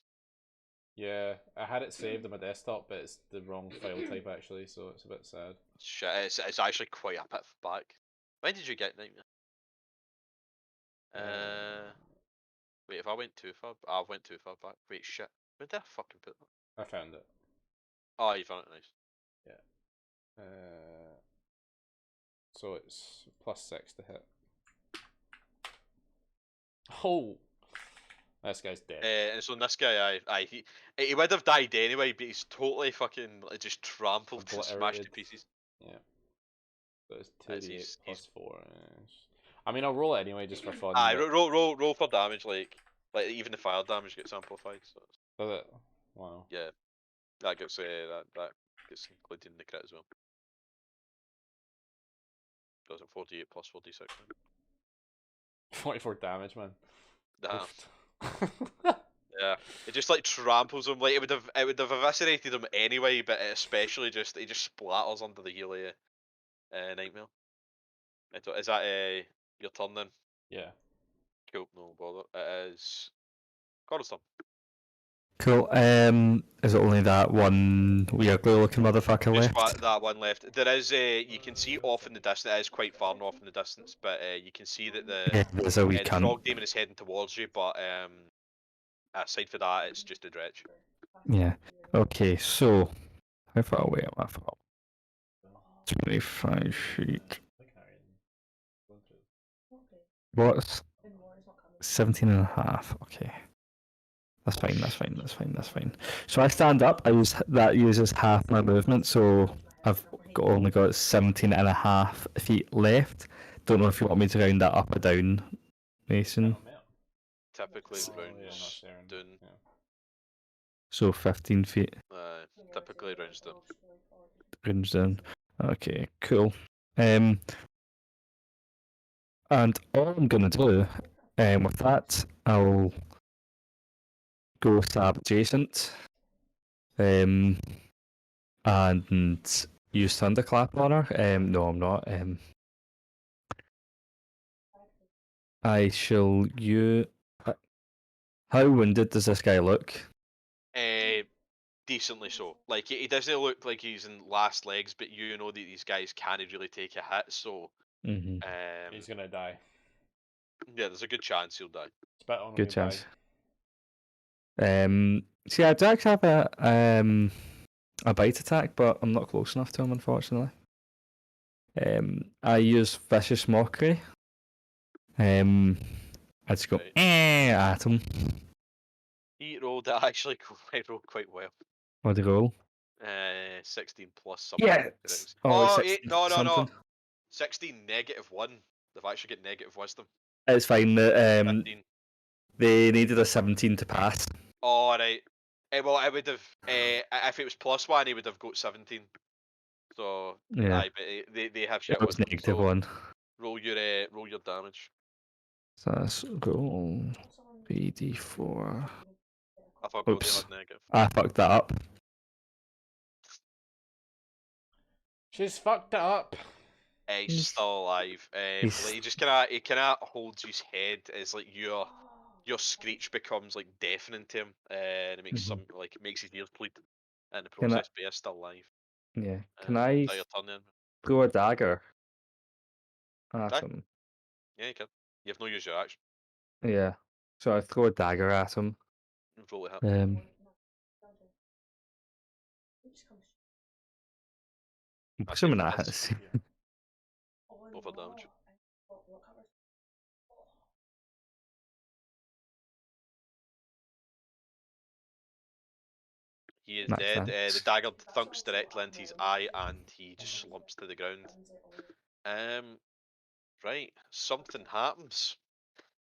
Yeah, I had it saved on my desktop, but it's the wrong file type actually, so it's a bit sad. Shit, it's actually quite a bit back. When did you get Nightmare? Wait, if I went too far, I went too far back. Wait, shit. Where did I fucking put that? I found it. Oh, you found it, nice. So it's +6 to hit. Oh, this guy's dead. And so this guy, he would have died anyway, but he's totally fucking just trampled and smashed to Obliterated. pieces. Yeah. So it's As 2d8 he's- +4. I mean, I'll roll it anyway just for fun. Aye, but- roll for damage, like even the fire damage gets amplified. So Does it? Wow. yeah, that gets that gets included in the crit as well. Does it 48 plus 46? 44 damage, man. Damn. Oof. Yeah, it just like tramples him. Like it would have eviscerated him anyway, but it especially it just splatters under the heel of Nightmare. Is that your turn then? Yeah. Cool, no bother. It is Cornerstone. Cool. Is it only that one weirdly looking motherfucker Just left? that one left. There is you can see off in the distance. It is quite far off in the distance, but you can see that Yeah, there's a wee the cunt. frog demon is heading towards you. But aside for that, it's just a dredge. Yeah. Okay, so how far away am I from? 25 feet. What's 17 and a half? Okay. That's fine, that's fine, that's fine, that's fine. So I stand up, that uses half my movement, so I've only got 17 and a half feet left. Don't know if you want me to round that up or down, Mason. Typically it Oh, yeah, rounds not sharing. down. Yeah. So 15 feet Typically rounds down. rounds down. Okay, cool. And all I'm gonna do, with that, I'll go stab adjacent, and use thunderclap on her. No, I'm not. I shall you. How wounded does this guy look? Decently so. Like he doesn't look like he's in last legs, but you know that these guys can't really take a hit, so Mm-hmm. He's gonna die. yeah, there's a good chance he'll die. Spit on him, Good he'll die. chance. See, I do actually have a bite attack, but I'm not close enough to him, unfortunately. I use vicious mockery. I just go Right. at him. He rolled actually quite well. What do you roll? 16 plus something. Yes. Oh, it's 16 no. something. 16 -1. They've actually got negative wisdom. It's fine. 15. They needed a 17 to pass. Oh, right. Well, I would have. If it was +1, he would have got 17. So, Yeah. aye, but they have shit It was wisdom. negative So one. roll your damage. So let's roll 3d4. I thought they Oops. had negative. I fucked that up. She's fucked it up. He's still alive. He's- Like, he kind of holds his head as like your screech becomes like deafening to him, and it makes it makes his ears bleed in the Can I- process. But he's still alive. Yeah. Can Is I that your turn then? throw a dagger at Aye. him? Yeah, you can. You have no use your action. Yeah. So I throw a dagger at him. Roll it hit. I'm assuming that hits. Roll for damage. He is Nice, dead. thanks. The dagger thunks directly into his eye, and he just slumps to the ground. Right, something happens.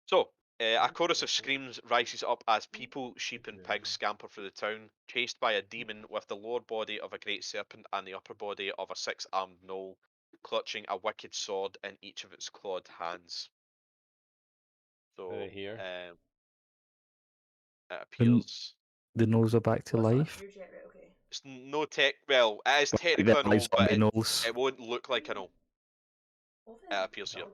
So, a chorus of screams rises up as people, sheep, and pigs scamper through the town, chased by a demon with the lower body of a great serpent and the upper body of a six-armed gnoll, clutching a wicked sword in each of its clawed hands. So, Are they here? it appears. The nose are back to life. It's no tech. Well, it is Like technically the a gnoll, lives but zombie gnolls. it won't look like a gnoll. It appears here.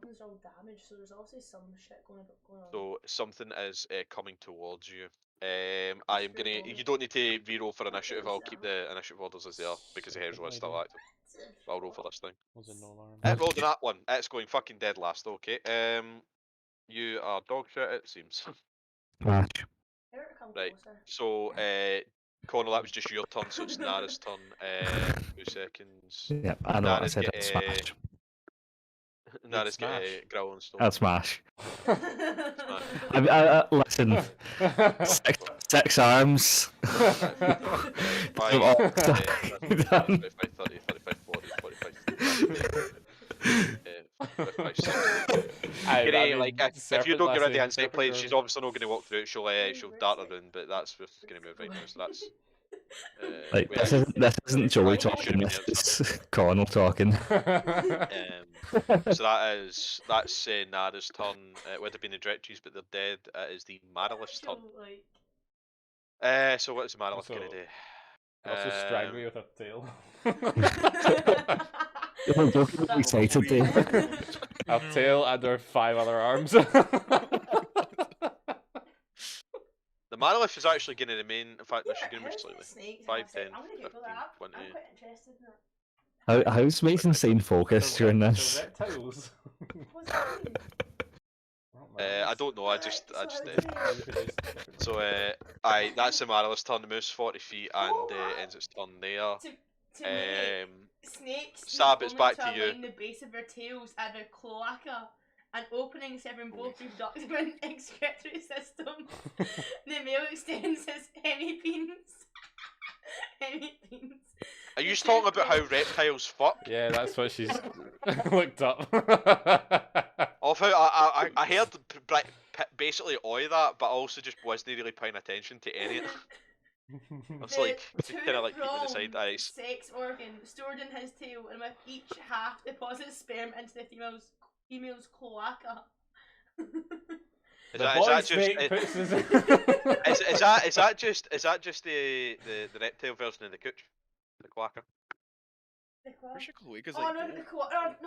So there's also some shit going on. So something is coming towards you. I am gonna. You don't need to reroll for initiative. I'll keep the initiative orders as they are because the hair's is still active. I'll roll for this thing. Was it no alarm? It rolled in that one. It's going fucking dead last. Okay. You are dog shit. It seems. Smash. Right. So, Connor, that was just your turn, so it's Nara's turn. 2 seconds. Yeah, I know. I Nara's said get, it. Smash. Nara's get Smash. Growl and Stone. I'd smash. Smash. Listen, six arms. Five, Oh, 35, done. 30, 35, 40, 45, 55, 60. Gonna, like, if you don't get rid of the insect plate, she's obviously not going to walk through it. She'll dart around, but that's what's going to move right now. So that's. Like we this actually- isn't Joey actually talking. should've This been is Connell talking. So that's Nada's turn. It would have been the Dretches, but they're dead. It is the Mariliff's turn. So what is the Mariliff Also- gonna do? Also strangling with her tail. Don't get excited, Dave. Her tail and her 5 other arms. The Mariliff is actually going to remain. In fact, no, she's going to move slightly. Snakes 5, have sex? 10, I'm gonna Google 15, that. 20. I'm quite interested in that. How's Mason staying focused during this? reptiles. What's that mean? I don't know. I just So did. how do you- So that's the Mariliff's turn. The moves 40 feet and ends its turn there. To me, snakes Sab, it's back to you. align the base of their tails at their cloaca, an opening serving both reproductive and excretory systems. The male extends his hemipenis. Hemipenis. Are you just talking about how reptiles fuck? Yeah, that's what she's looked up. Of how I heard basically all that, but I also just wasn't really paying attention to any of it. I was like, kind of like keeping the side eyes. Sex organ stored in his tail, and with each half deposits sperm into the female's cloaca. Is that just the reptile version of the cooch, the quacker? Where's your cloacas Oh like? no,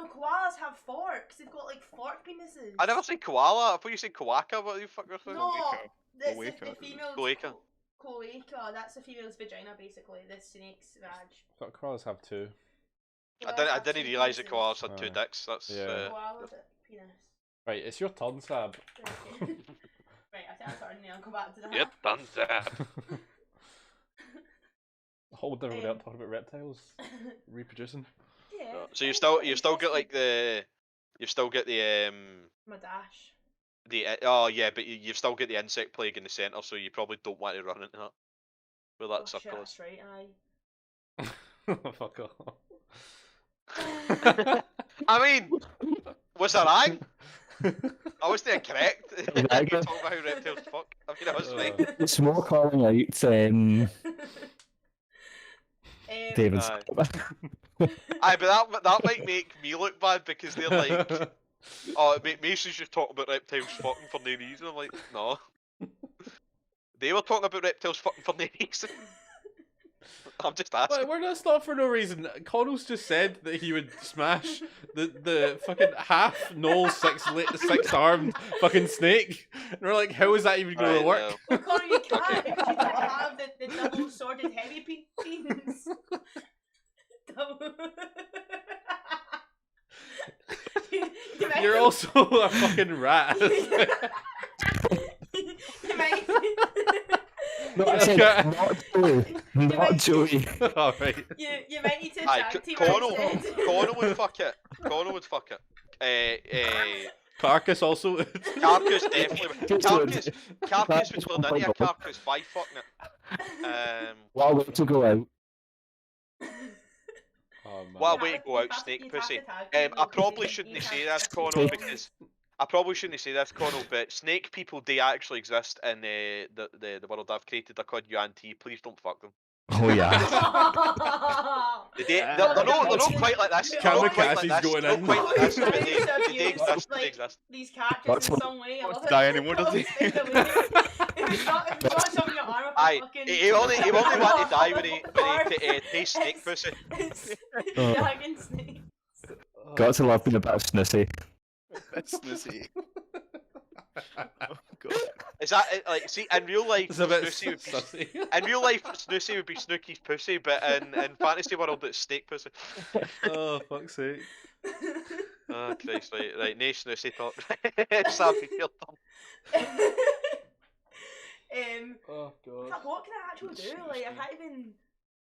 koalas have forks. They've got like fork penises. I never said koala. I thought you said quacker. What the fuck was that? No, that's Cloaca. the female's Cloaca. cloaca. That's the female's vagina, basically. The snake's vag. But koalas have 2. I didn't realise that koalas had 2 Aye. dicks. That's Yeah. Koala's penis. Right, it's your turn, Sab. Okay. Right, I think I'm starting now. I'll come back to that. You're done, Zab. Hold everyone up talking about reptiles reproducing. Yeah. So you've still got like you've still got the My dash. oh yeah, but you've still got the insect plague in the centre, so you probably don't want to run into that. Where that Oh, shit, circle is. that's right, aye. Fuck off. I mean, was I right? I wasn't incorrect. You're Exactly. talking about how reptiles fuck. I mean, I was right. It's more calling out David's. Aye, but that might make me look bad because they're like, oh, Mason's just talking about reptiles fucking for no reason. I'm like, no. They were talking about reptiles fucking for no reason. I'm just asking. Wait, we're not stopped for no reason. Connell's just said that he would smash the fucking half null six armed fucking snake. And we're like, how is that even going to work? Well, Connor, you can't if you don't have the double sworded heavy beans. You're also a fucking rat. You might. No, I said not Joey. Not Joey. Alright. You might need to Aye, tag team Connell would fuck it. Connell would fuck it. Carcass also. Carcass definitely. Carcass would turn into a carcass by fucking it. What a way to go out. Oh, man. What a way to go out, snake pussy. I probably shouldn't say this, Connell, because but snake people do actually exist in the world I've created. They're called UNT. Please don't fuck them. Oh yeah. They're not quite like this. They're not quite like Kamikazes this. going They're in. not quite like this, but they exist. They Like, exist. these characters That's in what- some way. I What's love it. die anymore, does he? If it's not shoving your arm up Aye, a fucking... he only wanted to die when he tastes snake pussy. It's Oh. dragon snake. Got to love being a bit of snissy. That's snissy. Oh god. Is that like? See, in real life, It's a bit Snoozy would be sussy. in real life, Snoozy would be Snooky's pussy, but in fantasy world, it's snake pussy. Oh, fuck's sake. Oh Christ! Right, no Snoozy talk. Sam, your turn. Oh god. Fuck, what can I actually do? Like, I can't even.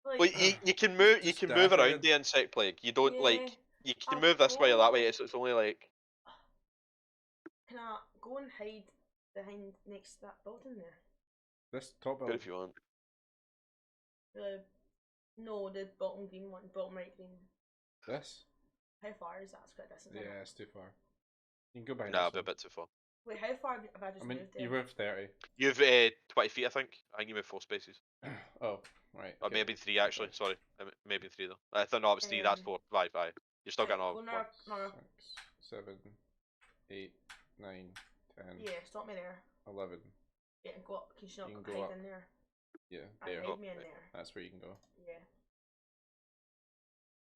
Like, Well, you can move Just move dash around ahead. the insect plague. You don't yeah. like you can I'll move this way or that way. go- It's only like Can I go and hide behind next to that building there? This top good building. if you want. The no, the bottom green one, bottom right green. This? How far is that? It's quite a distance. Yeah, it's too far. You can go behind Nah, this be a one. bit too far. Wait, how far have I just I mean, moved there? you moved 30. You've 20 feet, I think. I think you moved 4 spaces. Oh, right. Or okay. maybe 3 actually. Sorry, maybe 3 though. I thought no, it was 3. That's 4. 5. Aye. You're still getting all. Go One. near, no, 6, 7, 8, 9, 10, yeah, stop me there. 11. Yeah, and go up. Can you You not can go hide up. in there? Yeah, Aye, there. hide me in Right. there. That's where you can go. Yeah.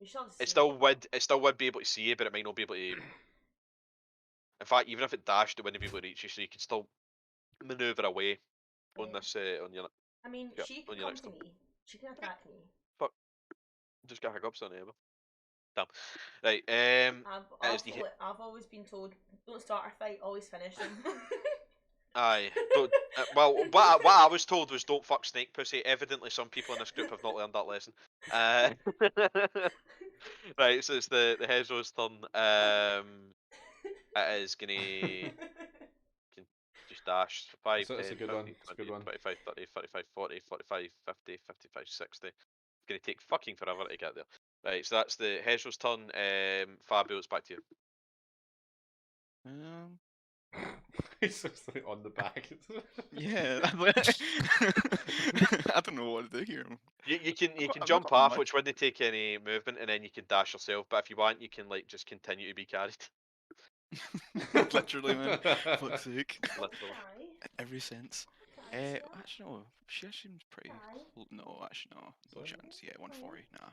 You shall see. It still would be able to see you, but it might not be able to. In fact, even if it dashed, it wouldn't be able to reach you, so you could still maneuver away on Yeah. this on your I mean, yeah, she on can your come next to turn. me. She can attack me. Fuck, just got hiccups on there. Damn. Right. I've always been told, don't start a fight, always finish them. Aye. Don't. Well, what I was told was don't fuck snake pussy. Evidently, some people in this group have not learned that lesson. Right. So it's the Hezro's turn. It is gonna can just dash 5, It's 10, a good 15, one. It's a 20, good one. 25, 30, 35, 40, 45, 50, 55, 60. It's gonna take fucking forever to get there. Right. So that's the Hezro's turn. Fabio, it's back to you. He's just like on the back. Yeah. I don't know what to do here. You can I've jump got off, much. which wouldn't take any movement, and then you can dash yourself. But if you want, you can like just continue to be carried. Literally, man. Fuck's sake. Literally. Every sense. Actually, no. She seems pretty. No, actually, no. No chance. Yeah, 140. Nah.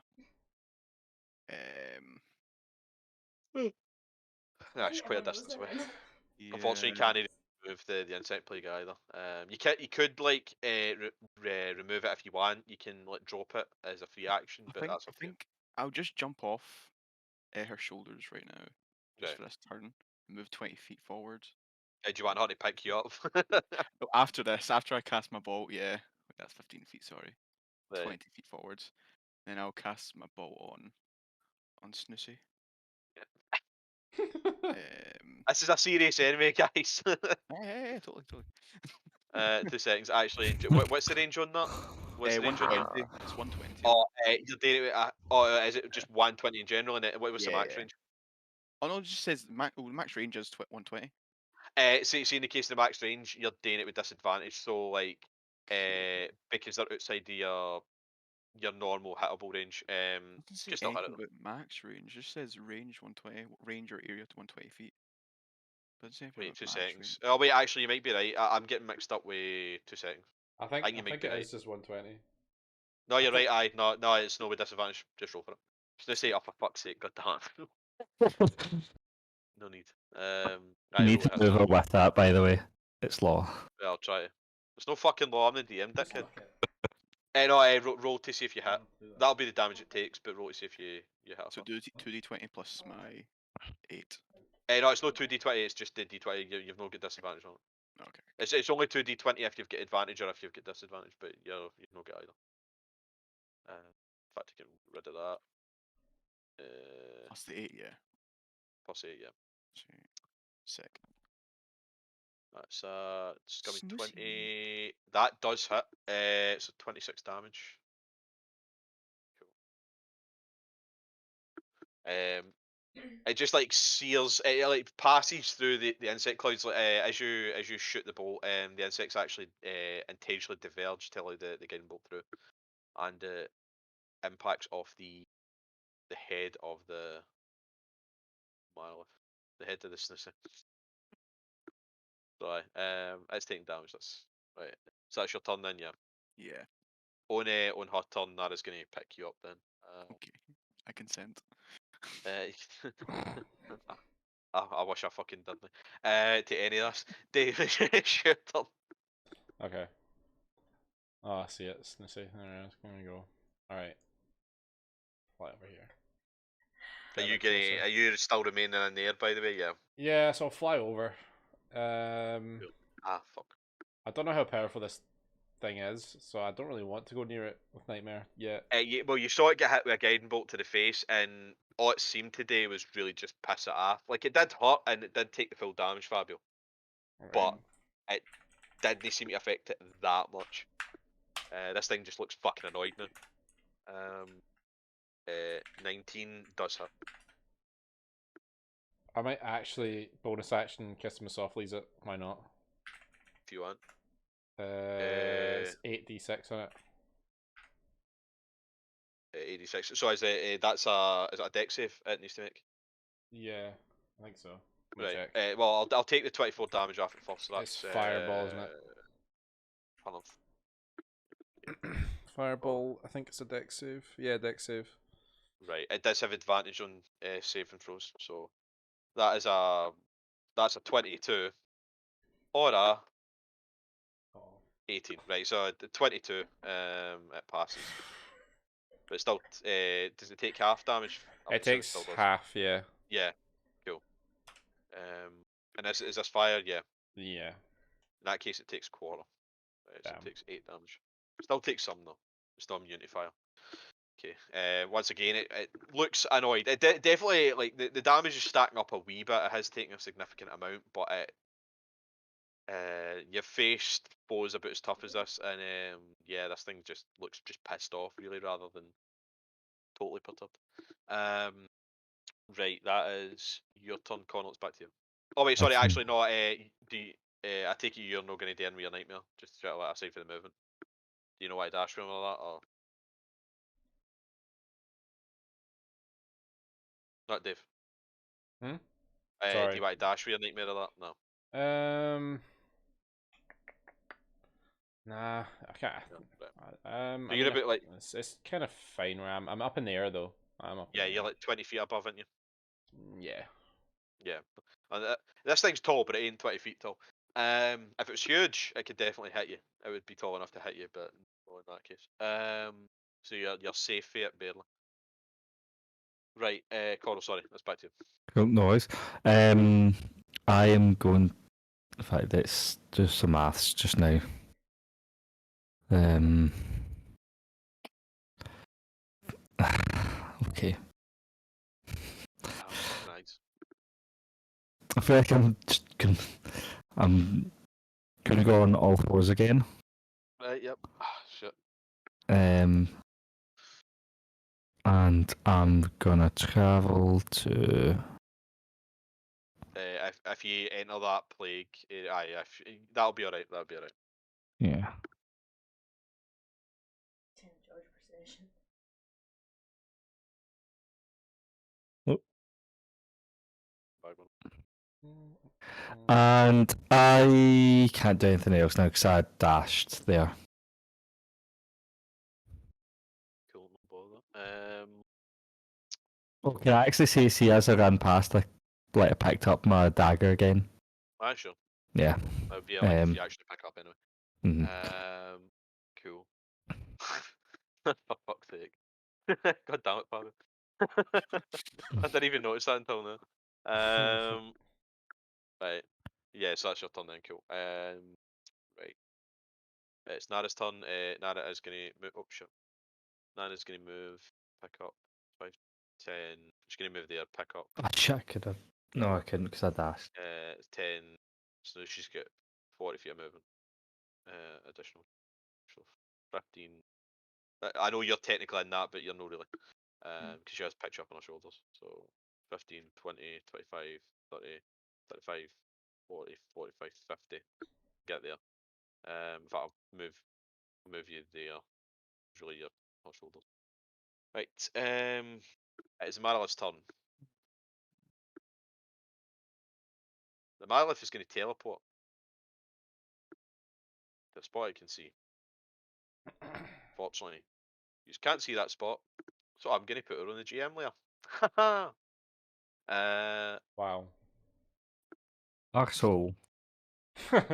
Nah, she's quite a distance away. Yeah. Unfortunately, you can't remove the insect plague either. You could like remove it if you want. You can like drop it as a free action, but that's I up to you. think I'll just jump off her shoulders right now, just Right. for this turn. Move 20 feet forward. Do you want her to pick you up? No, after this, after I cast my bolt, yeah. Wait, that's 15 feet. Sorry, Right. 20 feet forwards. Then I'll cast my bolt on Snoosy. This is a serious enemy, guys. Yeah, totally. 2 seconds. Actually, what's the range on that? What's the range on you? 120. It's 120. Oh, you're doing it. Is it just 120 in general? And what's the max Yeah. range? Oh no, it just says max range is 120. See, in the case of the max range, you're doing it with disadvantage. So like, because they're outside your normal hittable range. It doesn't say Just not hit anything it. about max range. It just says range 120, range or area to 120 feet. Doesn't say anything Wait, about 2 max seconds. range. Oh wait, actually, you might be right. I'm getting mixed up with 2 seconds. I think you might be it right. is just 120. No, you're think- right. No, it's no with disadvantage. Just roll for it. Just to say, oh for fuck's sake, god damn. No need. You need roll to it. move it with that, by the way. It's law. Yeah, I'll try it. There's no fucking law. I'm the DM, dickhead. Roll to see if you hit. That'll be the damage it takes, but roll to see if you hit. So do 2d20 plus my 8. No, it's no 2d20. It's just the d20. You've no good disadvantage on it. Okay. It's only 2d20 if you've got advantage or if you've got disadvantage, but you've no get either. In fact, you can get rid of that. Plus the 8, yeah. Plus 8, yeah. Sick. That's it's gonna be Snoosy. 20. That does hit. So 26 damage. Cool. It just like sears. It like passes through the insect clouds. Like as you shoot the bolt, the insects actually intentionally diverge to allow the guiding bolt through, and impacts off the head of the monolith, the head of the snoozer. Sorry, it's taking damage. That's right. So that's your turn then, yeah. Yeah. On her turn, that is going to pick you up then. Okay. I consent. I wish I fucking didn't. To any of us, David, it's your turn. Okay. Oh, I see it. It's gonna say. Alright, it's gonna go. Alright. Fly over here. Are you still remaining in the air, by the way? Yeah. Yeah, so I'll fly over. Ah, fuck. I don't know how powerful this thing is, so I don't really want to go near it with Nightmare yet. Well, you saw it get hit with a guiding bolt to the face, and all it seemed to do was really just piss it off. Like, it did hurt, and it did take the full damage, Fabio, but it didn't seem to affect it that much. This thing just looks fucking annoyed now. 19 does hit. I might actually bonus action Kiss Him Softly's it. Why not? If you want. It's 8d6 on it. 86. So is it is it a dex save it needs to make? Yeah, I think so. Let me Right. check. Well, I'll take the 24 damage off it first. So that's It's fireball, isn't it? Hold on. Fireball, I think it's a dex save. Yeah, dex save. Right. It does have advantage on saving throws, so that's a 22 or a 18. Right. So the 22 it passes. But it still, does it take half damage? It takes half, yeah. Yeah, cool. And is this fire? Yeah. Yeah. In that case, it takes quarter. So Damn. it takes 8 damage. Still takes some though. It's still immune to fire. Okay. Once again, it looks annoyed. It definitely, like, the damage is stacking up a wee bit. It has taken a significant amount, but you've faced foes about as tough as this, and yeah, this thing just looks just pissed off really, rather than totally perturbed. Right, that is your turn, Connell. It's back to you. Oh wait, sorry, actually no. I take it you're not going to do with your nightmare. Just to try to let aside for the movement. Do you know why dash from all that, or not, Dave? Hmm. Do Sorry. you want to dash with your nightmare or that? No. Nah, I can't. No, you're a bit like. It's kind of fine where I'm up in the air though. I'm up. Yeah, you're like 20 feet above, aren't you? Yeah. Yeah. And this thing's tall, but it ain't 20 feet tall. If it was huge, it could definitely hit you. It would be tall enough to hit you, but no, in that case. So you're safe for it, barely. Right, Coral, sorry, that's back to you. Cool, no worries. I am going. In fact, let's do some maths just now. Okay. Nice. I feel like I'm gonna go on all fours again. Right, yep. Shit. And I'm gonna travel to. If you enter that plague, that'll be alright. That'll be alright. Yeah. George procession. And I can't do anything else now because I dashed there. Cool, no bother. Oh, can I actually see as I ran past, I picked up my dagger again? Sure. Yeah. That would be alright if you actually pick up anyway. Mm-hmm. Cool. For fuck's sake. God damn it, Fabio. I didn't even notice that until now. Right. Yeah, so that's your turn then, cool. Right. It's Nara's turn. Nara is gonna move. Oh shit. Nara's gonna move, pick up 5, 10. She's gonna move there, pick up. Oh, shit, I could have. No, I couldn't because I dashed. 10. So she's got 40 feet of movement. Additional. So 15. I know you're technically in that, but you're not really. Because she has pitch up on her shoulders. So 15, 20, 25, 30, 35, 40, 45, 50. Get there. In fact, I'll move you there. It's really your her shoulders. Right. It's Marilith's turn. The Marilith is going to teleport to a spot I can see. Fortunately, you just can't see that spot, so I'm going to put her on the GM layer. Wow. Arsehole. So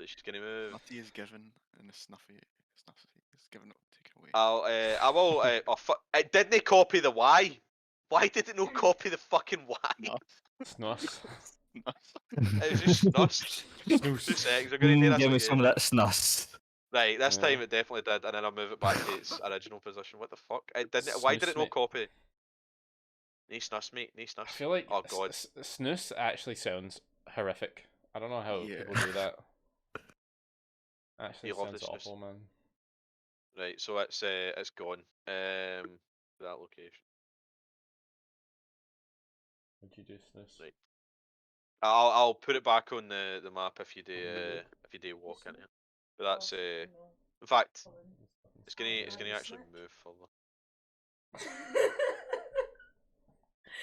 she's going to move. Nutty is given, and the Snuffy is given, taken away. I will. It didn't copy the Y. Why did it not copy the fucking Y? Snus. It was just snus. 2 seconds. I'm going to do that Give me again. some of that snus. Right, this Yeah. time it definitely did, and then I'll move it back to its original position. What the fuck? It didn't. Why did Snooze it not mate. copy? Knee snus, mate. Knee I snus. feel like Oh god. snooze actually sounds horrific. I don't know how Yeah. people do that. Actually You love sounds the snooze. awful, man. Right, so it's gone. That location. Would you do snooze? Right. I'll put it back on the map if you do walk in here. But that's in fact it's gonna actually move further.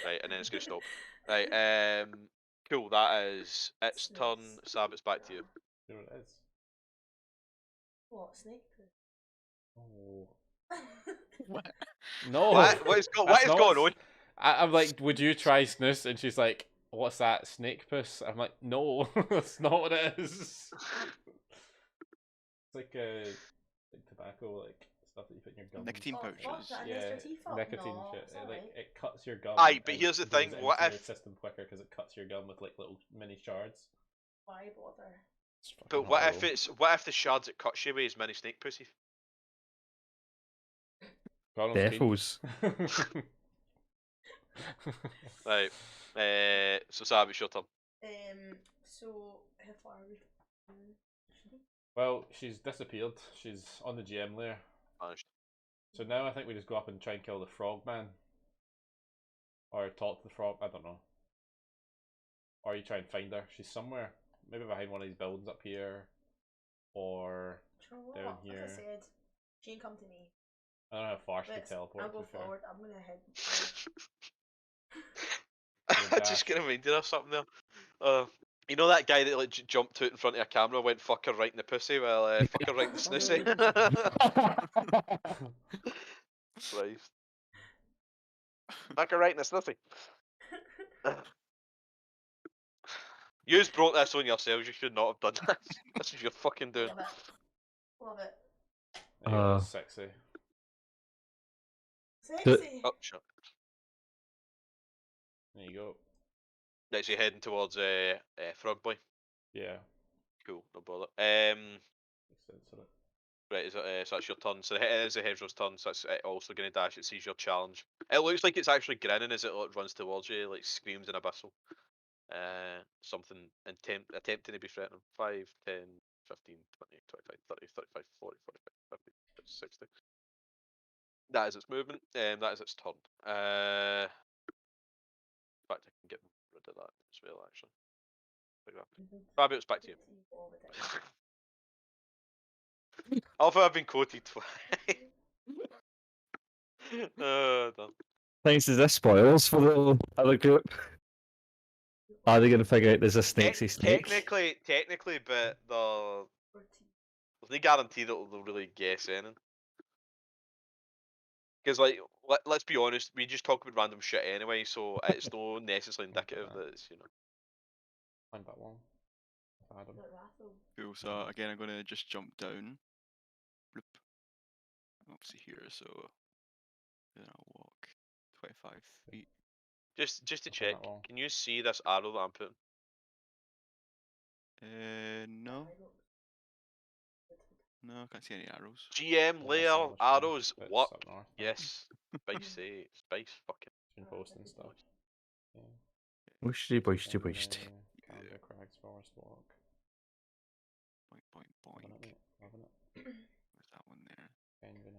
Right, and then it's gonna stop. Right, cool. That is its turn. Sab, it's back to you. You know what it is? What, snake poo? Oh. What? No. What is going on? I'm like, would you try snooze? And she's like, what's that? Snake puss? I'm like, no, that's not what it is. It's like tobacco, like stuff that you put in your gum. Nicotine Oh, pouches. fuck, that Yeah, makes your teeth up. nicotine No, shit. it's It, like alright. it cuts your gum. Aye, but and here's the goes thing, what into your if- system quicker because it cuts your gum with like little mini shards. Why bother? It's fucking But what horrible. if the shards it cuts you with is mini snake pussy? Ronald's pink. Devils. Right. So Sab, it's your turn. So how far are we? Well, she's disappeared. She's on the GM layer. Vanished. So now I think we just go up and try and kill the frog man. Or talk to the frog, I don't know. Or you try and find her. She's somewhere. Maybe behind one of these buildings up here. Or You know what? down Like I here. said, she ain't come to me. I don't know how far she could Let's, teleport. I'll go to be fair. forward. I'm gonna head. I just dash. gonna remind you of something there. You know that guy that like jumped out in front of a camera, went fuck her right in the pussy, well fuck her right in the snoozy. Christ. Fuck her right in the snoozy. You've brought this on yourselves, you should not have done this. This is your fucking doing. Love it. Love it. There you go, that's sexy. Sexy. Oh shit. There you go. Right, so you're heading towards Frog Boy. Yeah. Cool, no bother. Makes sense, doesn't it? Right, so that's your turn. So it is the hedgehog's turn, so it's also going to dash. It sees your challenge. It looks like it's actually grinning as it runs towards you, like screams in abyssal. Something attempting to be threatening. 5, 10, 15, 20, 25, 30, 35, 40, 45, 50, 60. That is its movement. That is its turn. In fact, I can get rid of that as well, actually. Like that. Fabio, it's back to you. Although I've been quoted twice. Done. Thanks, is this spoilers for the other group? Are they going to figure out there's a snakesy snake? Technically, but there's no guarantee that they'll really guess anything. Because, like, let's be honest, we just talk about random shit anyway, so it's not necessarily indicative that it's, you know. I'm that long. Adam. Cool, so again I'm gonna just jump down. Bloop. Obviously here, so then I'll walk 25 feet. Just to Nothing check, that long. can you see this arrow that I'm putting? No. No, I can't see any arrows. GM Yeah, layer so much arrows bits work. up north, man. Yes. Spicy. Spice fucking. Been posting stuff. Yeah. Boosty, boosty, boosty. Calendar Crags Forest Walk. Boink, boink, Loving it, boink. mate. Loving it. There's that one there. Benjamin.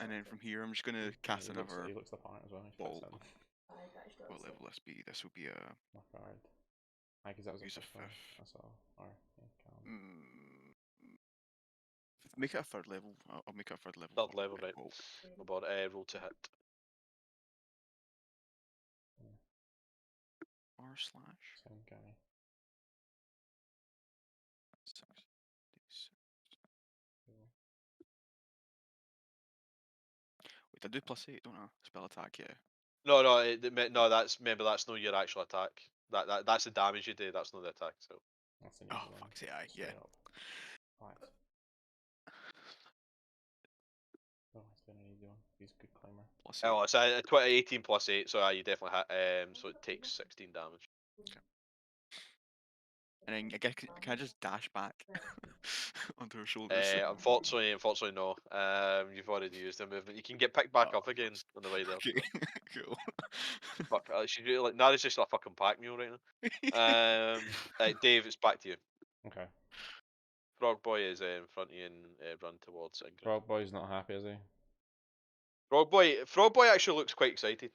And then from here, I'm just gonna cast another. He looks the part as well. He ball. fits in. What level will this be? This will be a. My card. I because that was a Use a fifth one. fifth. That's all. Or yeah, calendar. Make it a third level. I'll make it a third level. Third level, right. Oh, About roll to hit. R slash. Same guy. 6, Wait, I do +8, don't I? Spell attack, yeah. No, remember that's not your actual attack. That's the damage you do. That's not the attack. So That's the Oh, usual one. fuck's sake, aye, yeah. Straight up. Right. Oh, it's been an easy one. He's a good climber. +8. oh, it's a 18 plus 8. So you definitely hit. So it takes 16 damage. and then can I just dash back onto her shoulders? Unfortunately, no. You've already used the movement. You can get picked back Oh. up again on the way there. Okay, cool. Fuck, she's really like Nara's just a fucking pack mule right now. Dave, it's back to you. Okay. Frog Boy is in front of you and run towards Ingrid. Frog Boy's not happy, is he? Frog Boy actually looks quite excited.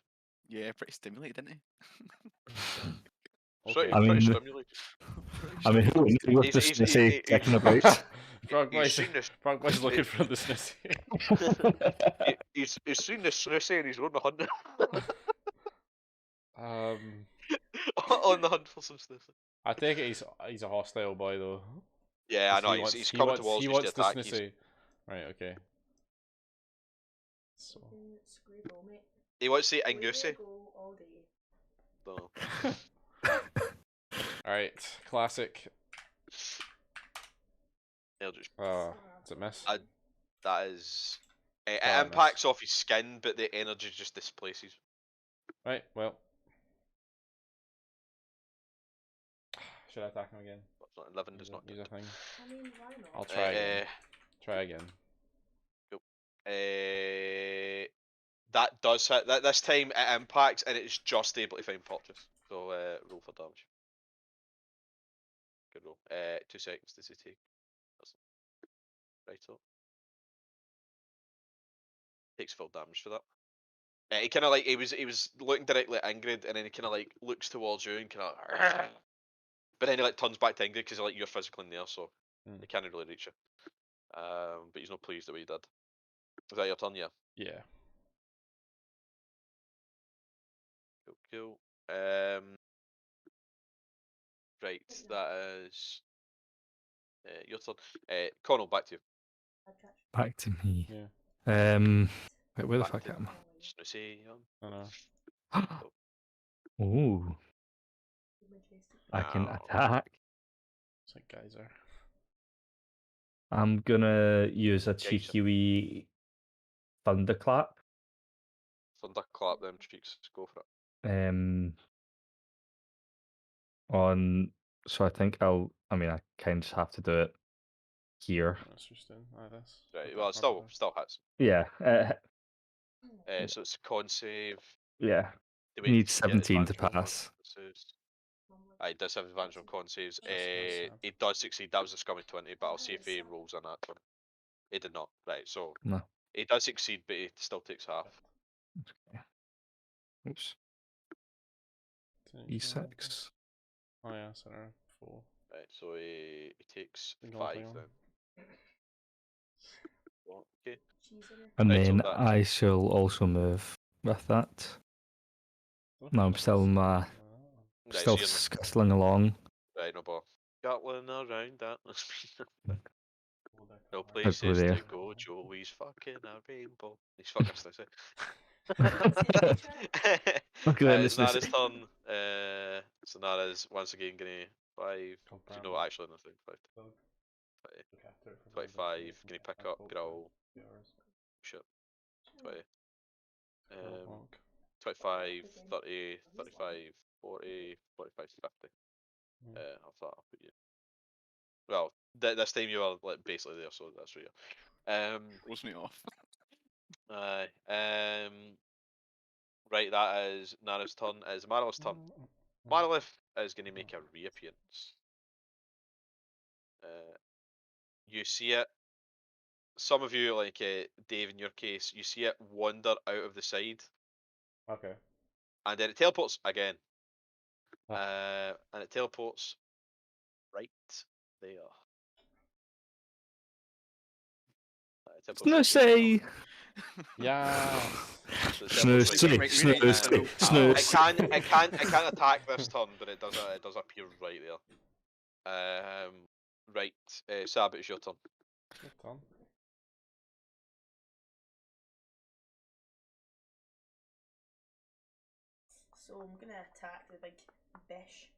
Yeah, pretty stimulated, didn't he? Okay. Pretty stimulated. Who was He's- just he's- going to say he- kicking about? Frog He's Boy's, seen this. Frog Boy's looking for the snoozy. He's seen this snoozy and he's on the hunt. On the hunt for some snoozy. I take it he's a hostile boy though. Yeah, I 'Cause know. he wants- He's he coming wants- towards he you wants to the attack. He's, snoozy. Right. Okay. So. Screwball, mate. he wants to say Angusi. Go all day. So. All right. Classic. Eldritch. Does it miss? That is. It Fair impacts off his skin, but the energy just displaces. Right. Well. Should I attack him again? 11 does not. Use a thing. I mean, why not? I'll try again. Try again. That does hit. This time it impacts and it's just able to find Fortress. So roll for damage. Good roll. 2 seconds does he take? Right up. Takes full damage for that. He kind of like he was looking directly at Ingrid and then he kind of like looks towards you and kind of. But then he like turns back to Ingrid because like you're physically in there, so he can't really reach you. But he's not pleased the way he did. Is that your turn? Yeah. Yeah. Cool. Right, that is your turn. Connell, back to you. Back to me. Yeah. Wait, where the Back fuck to am Snoozy. I know. I? Ooh, I can Ow. attack. It's like geyser. I'm gonna use a Geyser. cheeky wee thunderclap. Thunderclap them cheeks. Go for it. So I think I mean I kind of just have to do it here. That's just in. This. Right. Well, it still hits. Yeah, So it's a con save. yeah. Do we Need get 17 to advantage on con pass. saves? He does have advantage on con saves. That's sad. He does succeed. That was a scummy 20, but I'll see if he rolls on that one. He did not. Right. So No. he does succeed, but he still takes half. Oops. Didn't you know? E6. Oh yeah, center 4. Right. So he takes Think I'll 5 play on. then. Okay. And Right, so then that- I shall also move with that. No, I'm still in my Right, still so you're scuttling along. right, no bother. Gatling around that. No Over places there. to go. Joey's fucking a rainbow. He's fucking Snoozy. Look at that, It's Nara's Snoozy. turn. So Nara's once again gonna 5. You know what? Actually, nothing. 25. Can you pick up? Growl. Shit. 20. 25, 30, 35, 40, 45, 50. I'll start up with you. Well, this time you are like basically there, so that's right. Throws me off. Right, that is Nara's turn. It's Marilith's turn. Marilith is going to make a reappearance. You see it. Some of you, like Dave in your case, you see it wander out of the side, Okay. and then it teleports again. Ah. And it teleports right there. Snoozy! Yeah. Snoozy, It snoozy. can't attack this turn, but it does appear right there. Right, Sab, it's your turn. Good turn. So I'm gonna attack the big bish.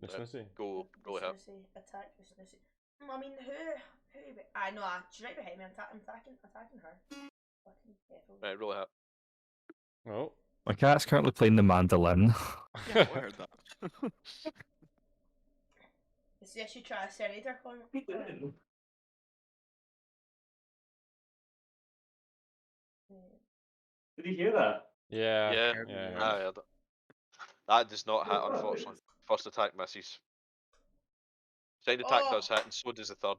The snoozy. Go The ahead. Snoozy. Attack the Snoozy. I mean, who? I know. She's right behind me. I'm attacking her. Fucking careful. Right, roll ahead. Oh. My cat's currently playing the mandolin. Yeah, I heard that. So I should try a Senator corner. Did you hear that? Yeah. Yeah. Yeah. I heard it. That does not hit, unfortunately. First attack misses. Second attack does hit, and so does the third.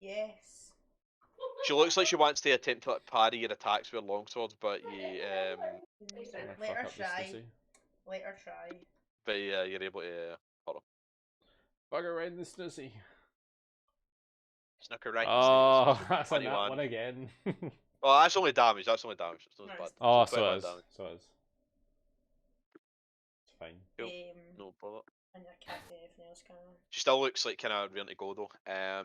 Yes. She looks like she wants to attempt to like, parry your attacks with her longswords, but Let her Fuck up the try. Stussy. Let her try. but you're able to hit her. Bugger right in the Stussy. Snuck her right. Oh, that's a 21. nat one again. Oh, that's only damage. That's only damage. It's not as bad. Oh, It's only so 21 it is. damage. So it is. It's fine. Cool. No. No bother. And I can't do anything else, can I? She still looks like kind of ready to go though.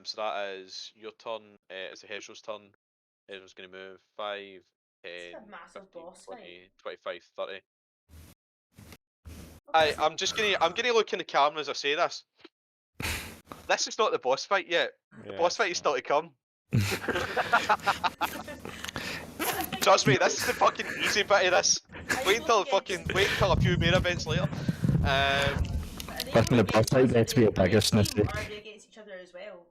So that is your turn. It's the Hedgehog's turn. Hedgehog's going to move 5, 10, It's a massive 15, boss 20, fight. 25, 30. Okay. I'm gonna look in the camera as I say this. This is not the boss fight yet. The Yeah, boss fight is it's still to come. Trust me, this is the fucking easy bit of this. Wait until a few main events later. That's when the boss fight gets to be a bigger Sniffy. Are they against each other as well?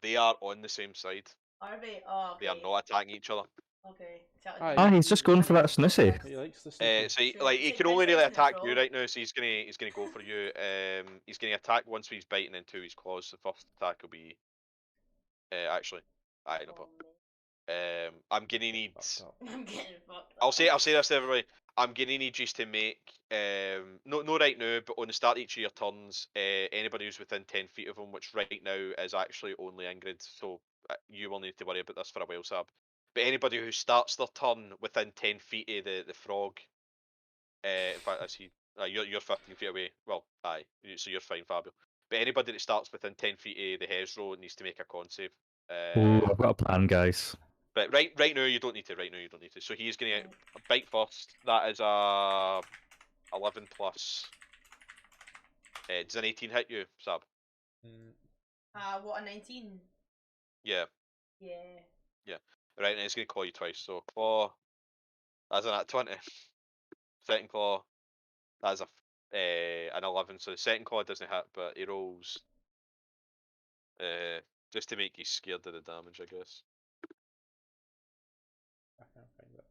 They are on the same side. Are they? Oh, okay. They are not attacking each other. Okay. Ah, he's just going for that Snussy. He likes the Stussy. So he, Sure. like he So can only Chris really isn't a attack you frog? right now. So he's gonna go for you. He's gonna attack once he's biting into his claws. The first attack will be. Actually, I know. I'm gonna need. Fucked up. I'm getting fucked. I'll say this to everybody. I'm gonna need you to make no right now, but on the start of each of your turns, anybody who's within 10 feet of him, which right now is actually only Ingrid, so you will need to worry about this for a while, Sab. But anybody who starts their turn within 10 feet of the frog, in fact, I see you're 15 feet away. Well, aye, so you're fine, Fabio. But anybody that starts within 10 feet of the hedgerow needs to make a con save. Ooh, I've got a plan, guys. But right now you don't need to. Right now you don't need to. So he's gonna bite first. That is a 11 plus. Does an 18 hit you, Sab? What, a 19? Yeah. Yeah. Right, and he's gonna claw you twice. So claw. That's an at 20. Second claw. That's an 11. So the second claw doesn't hit, but he rolls. Just to make you scared of the damage, I guess. I can't find it.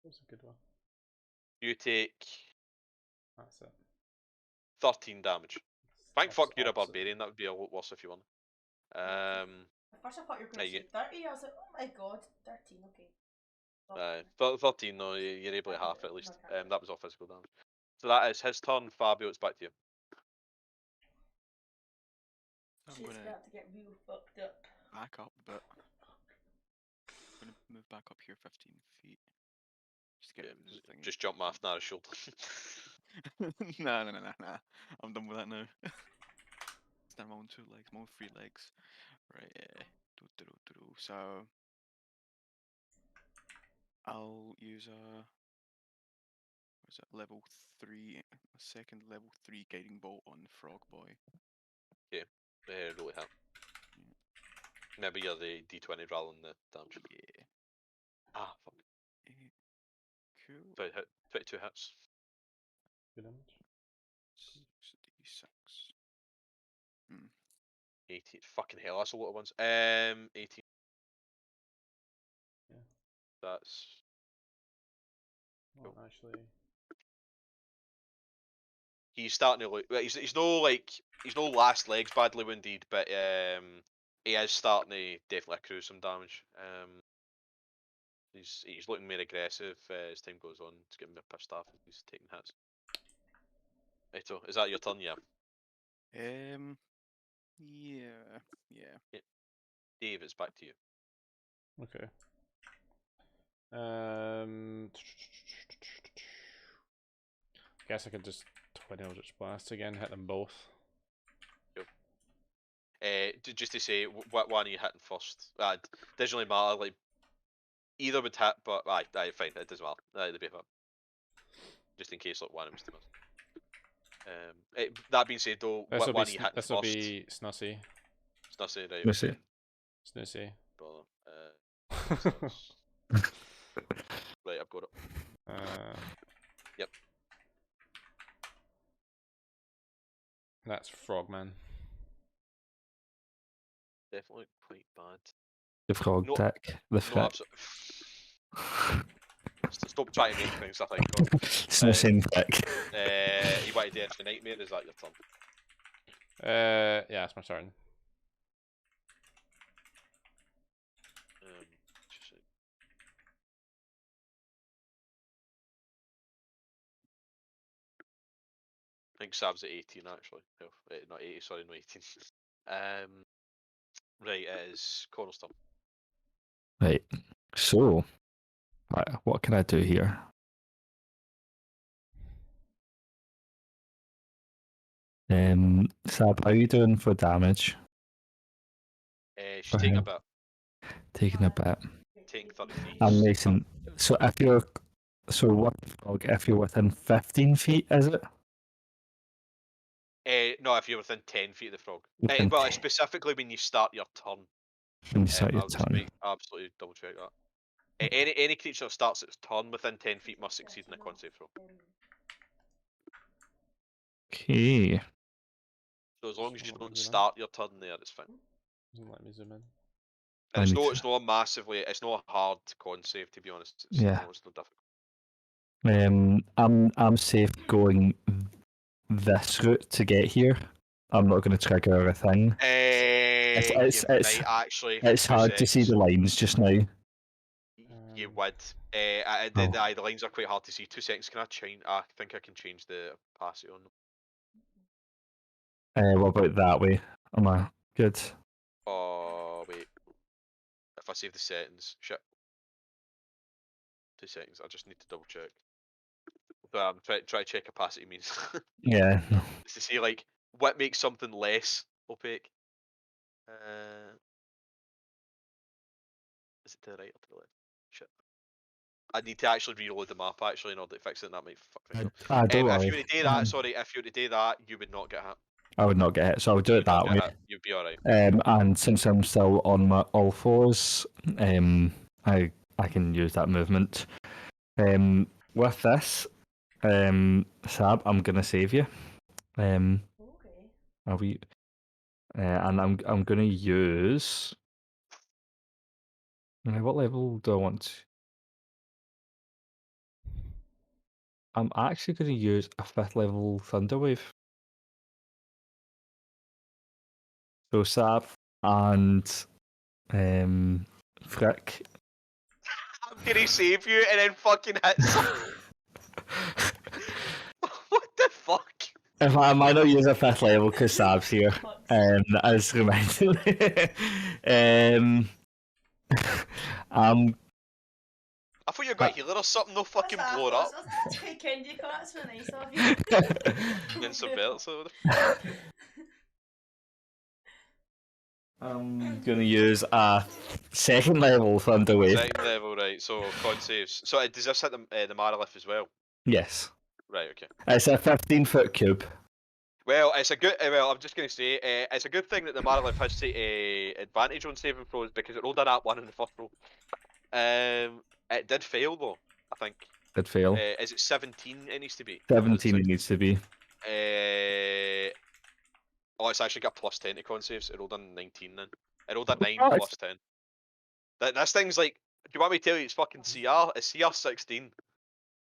That was a good one. You take That's it. 13 damage. Thank fuck you're a Opposite. barbarian. That would be a lot worse if you won. At first I thought you were going to There you say 30. I was like, oh my god, 13, okay. 13, no, you're able to half it at least. Okay. That was all physical damage. So that is his turn. Fabio, it's back to you. I'm Shit's gonna about to get real fucked up. back up a bit. I'm gonna move back up here 15 feet. Just to get rid of this thing. Just jump off Nara's shoulder. Nah. I'm done with that now. Stand on 2 legs, I'm on 3 legs. Right, yeah. So I'll use a level 3, a second level 3 guiding bolt on Frog Boy. Really hit. Maybe you're the D20 rather than the damage. Yeah. Ah, fuck. Cool. 22 hits. Good damage. 6d6. 18. Fucking hell, that's a lot of ones. 18. Yeah. That's. Well, actually. He's starting to look. He's no last legs badly wounded, but he is starting to definitely accrue some damage. He's looking more aggressive as time goes on. It's getting me pissed off if he's taking hits. Eto, is that your turn? Yeah. Yeah. Dave, it's back to you. Okay. Guess I could just twin Eldritch Blast again, hit them both. Just to say, what one are you hitting first? Doesn't really matter. Like either would hit, but aye, fine. It doesn't matter. The paper. Just in case, like one of them was too much. That being said, though, what one are you hitting This first? will be Snussy. Snussy, right? Snussy. Snussy. Right, I've got it. Uh, Yep. That's Frogman. Definitely quite bad. The frog No, tick. The no, frick. absolutely. Stop trying to make things I think of. It's not saying frick. You want to do Edge of Nightmare? Is that your turn? Yeah, it's my turn. Just a- I think Sav's at 18 actually. No, not 80. Sorry, no 18. Right, it is Cornerstone. Right. So, right, what can I do here? Sab, how are you doing for damage? She's taking a him. bit. Taking a bit. Taking 33. I'm Mason. So if you're, what frog? If you're within 15 feet, is it? No, if you're within 10 feet of the frog. Within Well, 10. specifically when you start your turn. When you start your I'll just turn. make absolutely double check that. Any creature that starts its turn within 10 feet must succeed in a con save throw. Okay. So as long as you Doesn't let me don't zoom in. start your turn there, it's fine. Doesn't let me zoom in. And I it's need no, to- it's not massively, it's not a hard con save to be honest. It's Yeah. no, it's not difficult. I'm safe going this route to get here. I'm not going to trigger a thing. You might actually. It's two hard to see seconds. the lines just now. You would. The lines are quite hard to see. 2 seconds. Can I change? I think I can change the opacity on them. What about that way? Am I good? Oh wait. If I save the settings, shit. 2 seconds. I just need to double check. But I'm try to check opacity means. Yeah. Just to see like what makes something less opaque. Is it to the right or to the left? Shit. I need to actually reload the map actually in order to fix it, and that might fuck things up. Don't If worry. you were to do that, sorry, if you were to do that, you would not get hit. I would not get hit, so I would do You it would not that get way. hit. You'd be alright. And since I'm still on my all fours, I can use that movement. With this, Sab, I'm gonna save you. Okay. Are we? And I'm gonna use. What level do I want? I'm actually gonna use a 5th level Thunderwave. So Sab and Frick. I'm gonna save you and then fucking hit someone. What the fuck? If I might not use a 5th level because Sab's here. As reminded. I'm I thought you were going to healer or something, no fucking That's blow it up. That's quite kind of you, Carl. That's so nice of you. Against some belts or I'm gonna use a 2nd level Thunderwave. Second level, right? So con saves. So does this hit the Marilith as well? Yes. Right. Okay. It's a 15-foot cube. Well, it's a good. Well, I'm just gonna say it's a good thing that the Marilith has advantage on saving throws because it rolled a nat 1 in the first roll. It did fail though. I think. Did fail. Is it 17? It needs to be. 17 it needs to be. Oh, it's actually got plus 10 to con saves. It rolled a 19 then. It rolled a 9 Oh, plus 10. This thing's like. Do you want me to tell you it's fucking CR? It's CR 16.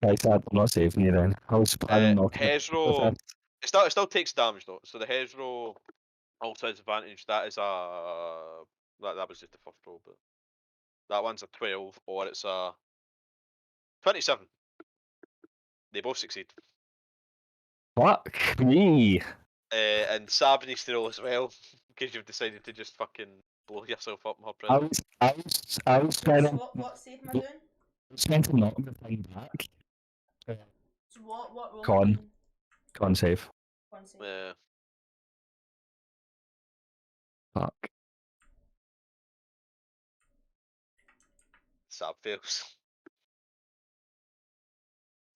Right, so I'm not saving you then. I was planning on Hezro. It still takes damage though. So the Hezro also has advantage. That is a. That was just the first roll, but. That one's a 12 or it's a 27. They both succeed. Fuck me. And Sab needs to roll as well because you've decided to just fucking blow yourself up in her I presence. was trying to. What save am I doing? I was trying to knock the thing back. So what roll? Con. am I doing? Con save. Con save. Fuck. Sab fails.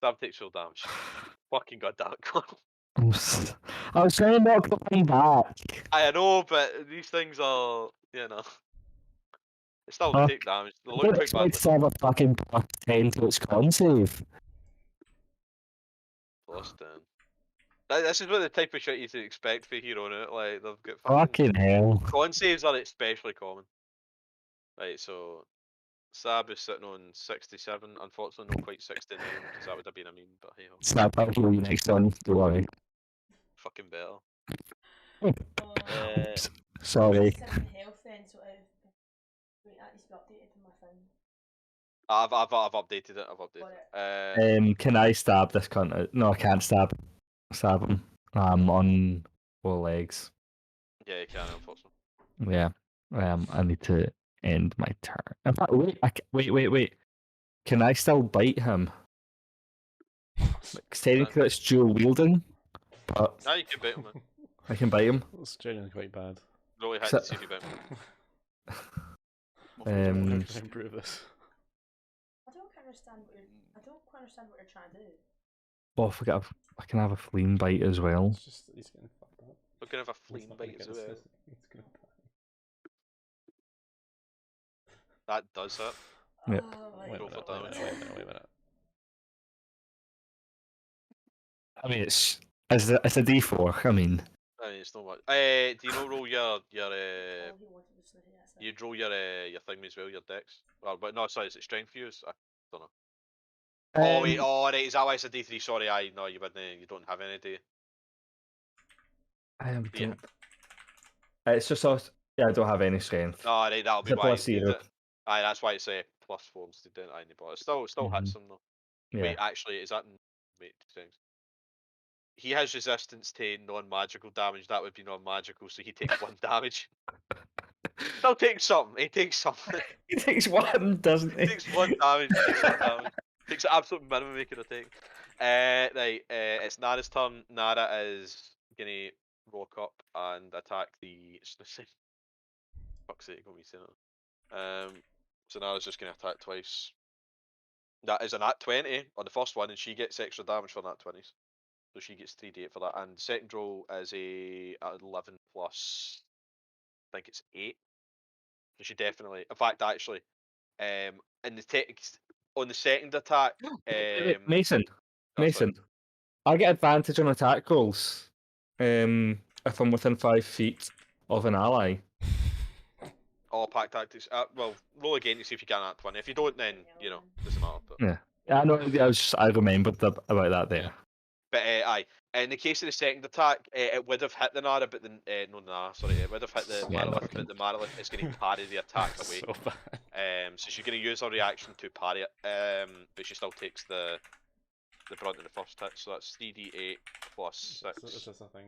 Sab takes full damage. Fucking goddamn it. I was trying to knock the thing back. I know, but these things are, they still Fuck. take damage. They I look don't quite expect badly. to have a fucking plus 10 to its con save. Plus 10. This is what the type of shit you should expect for Hero now. Like they've got Fucking hell. con saves are especially common. Right, so Sab is sitting on 67. Unfortunately, not quite 69 because that would have been a meme. But hey, ho, Snap out for you next on. Don't worry. fucking better. Oh, Oops. Sorry. 7 health then, so wait, that needs to be updated to my thing. I've updated it. I've updated Got it. Can I stab this cunt out? No, I can't stab him. I'm on 4 legs. Yeah, you can, unfortunately. Yeah. I need to end my turn. In fact, wait. Wait. Can I still bite him? Like, technically, it's dual wielding, but Now you can bite him, man. I can bite him. It's genuinely quite bad. Really hard So- to see if you bite him. How can Um, I improve this? I don't quite understand what you're trying to do. Oh, I forget. I can have a fleeing bite as well. It's just he's getting fucked up. We're gonna have a He's fleeing not gonna bite get as this. well. He's gonna die. That does hurt. Yeah. Oh, Wait a Roll minute, for wait a damage. minute, wait a minute. I mean, it's a D4. I mean, I mean, it's not much. Do you know roll your all he wanted was to hit us. you roll your thing as well, your dex? Well, but no, sorry, is it strength for you? I don't know. Oh wait, oh right, is that why it's a D3? Sorry, no, you wouldn't. You don't have any, do you? I Yeah. don't. It's just us. Yeah, I don't have any strength. No, right, that'll be It's a why. plus 0. Aye, that's why it's +4 instead of any, but it still hits them though. Yeah. Wait, actually, is that wait 2 seconds? He has resistance to non-magical damage. That would be non-magical, so he takes 1 damage. Still takes something. He takes something. He takes 1, doesn't he? He takes 1 damage. Takes 1 damage. Takes the absolute minimum he could have taken. Right. It's Nara's turn. Nara is gonna walk up and attack the. Fuck's sake, what me saying that? So Nara's just gonna attack twice. That is a nat 20 on the first one, and she gets extra damage for nat 20s. So she gets 3d8 for that. And the second roll is a 11 plus. I think it's 8. So she definitely. In fact, actually, in the text on the second attack, Wait, Mason. oh, sorry. I get advantage on attack rolls. If I'm within 5 feet of an ally. All pack tactics. Well, roll again to see if you get that 20. If you don't, then doesn't matter. But Yeah, I know. I remembered about that there. but aye. In the case of the second attack, it would have hit the Nara, but it would have hit the Yeah, no, Marilith, but the Marilith is going to parry the attack away. So bad. So she's going to use her reaction to parry it. But she still takes the brunt of the first hit. So that's 3d8 plus 6. Is this a thing?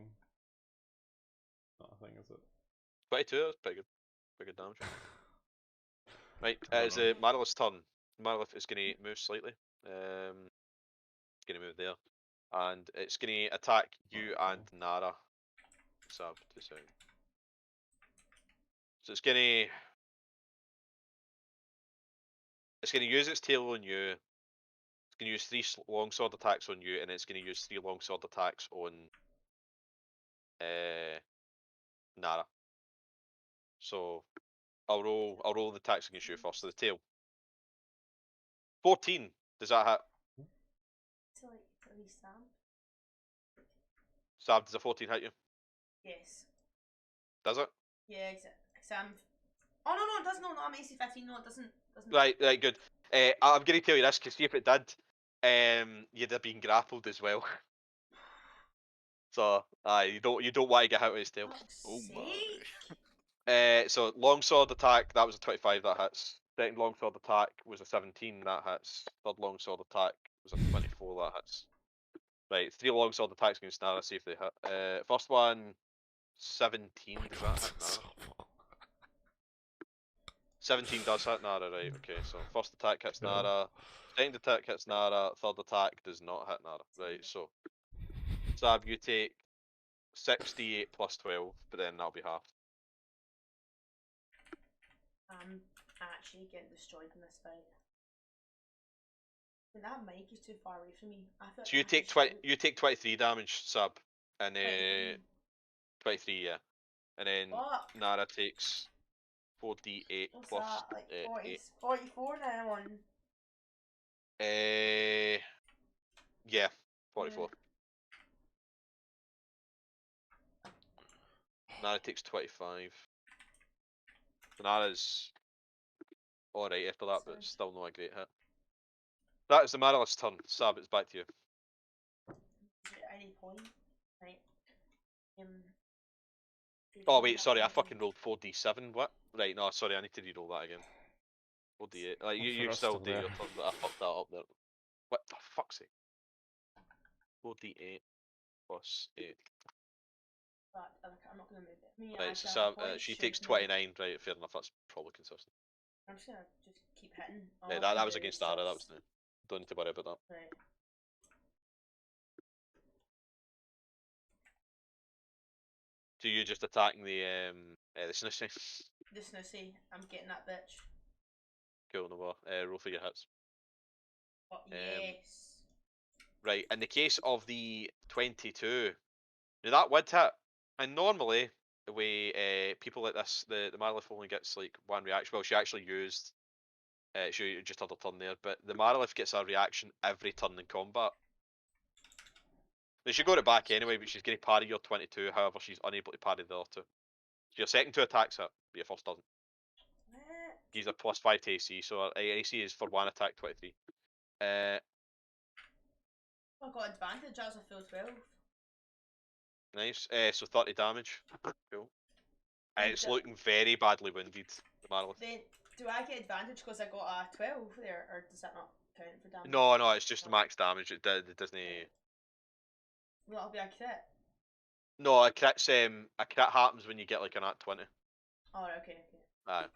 Not a thing, is it? 22. That's pretty good. Pretty good damage. Right, I don't it's know. Marilith's turn. Marilith is going to move slightly. It's going to move there. And it's going to attack you and Nara. So, 2 seconds. So it's going to use its tail on you. It's going to use 3 longsword attacks on you, and it's going to use 3 longsword attacks on Nara. So I'll roll the attacks against you first. So the tail. 14. Does that hit? To at least Sam. Sab, does a 14 hit you? Yes. Does it? Yeah, Sam. Oh no, it doesn't. No, I'm AC 15. No, it doesn't. Right, good. I'm going to tell you this because see if it did, you'd have been grappled as well. So, you don't want to get hit with his tail. Oh my. So longsword attack, that was a 25 that hits. Second longsword attack was a 17 that hits. Third longsword attack was a 24 that hits. Right, 3 longsword attacks against Nara, see if they hit. First one, 17. Does that hit Nara? 17 does hit Nara, right? Okay, so first attack hits Nara. Second attack hits Nara. Third attack does not hit Nara. Right, so Sab, you take 68 plus 12, but then that'll be half. I'm actually getting destroyed in this fight. But that mic is too far away from me. So you take 23 damage, Sab, and 23, yeah, and then Fuck. Nara takes 4d8 What's plus that? Like 40, 8. 44 now on. Yeah, 44. Nara takes 25. Nara's alright after that, but still not a great hit. That is the Marilith's turn. Sab, it's back to you. Any point? Right. Oh wait, sorry, I fucking rolled 4d7. What? Right, no, sorry, I need to re-roll that again. 4d8. Like, you forgot still still do there. your turn, but I fucked that up there. What the fuck's sake? 4d8 plus 8. But I'm not gonna move it. I mean, Right, so actually, Sab, probably she should takes move. 29. Right, fair enough. That's probably consistent. I'm just gonna keep hitting. All Yeah, I that can was do against is Dara. That was just- new. Don't need to worry about that. Right. So you just attacking the snitchy? The Snoosey, I'm getting that bitch. Cool, no more. Roll for your hits. But yes. Right, in the case of the 22, now that would hit, and normally the way people like this, the Marilith only gets like one reaction. Well, she actually used, she just had her turn there, but the Marilith gets a reaction every turn in combat. Now she got it back anyway, but she's going to parry your 22. However, she's unable to parry the other two. So your second two attacks hit, but your first doesn't. He's a +5 to AC, so our AC is for one attack 23. I got advantage as a full 12. Nice. So 30 damage. Cool. It's Yeah. looking very badly wounded, the Marilith. Then, do I get advantage because I got a 12 there, or does that not count for damage? No, no, it's just max damage. It doesn't. Well, that'll be a crit. No, a crit happens when you get like an at 20. Oh, okay. Aye.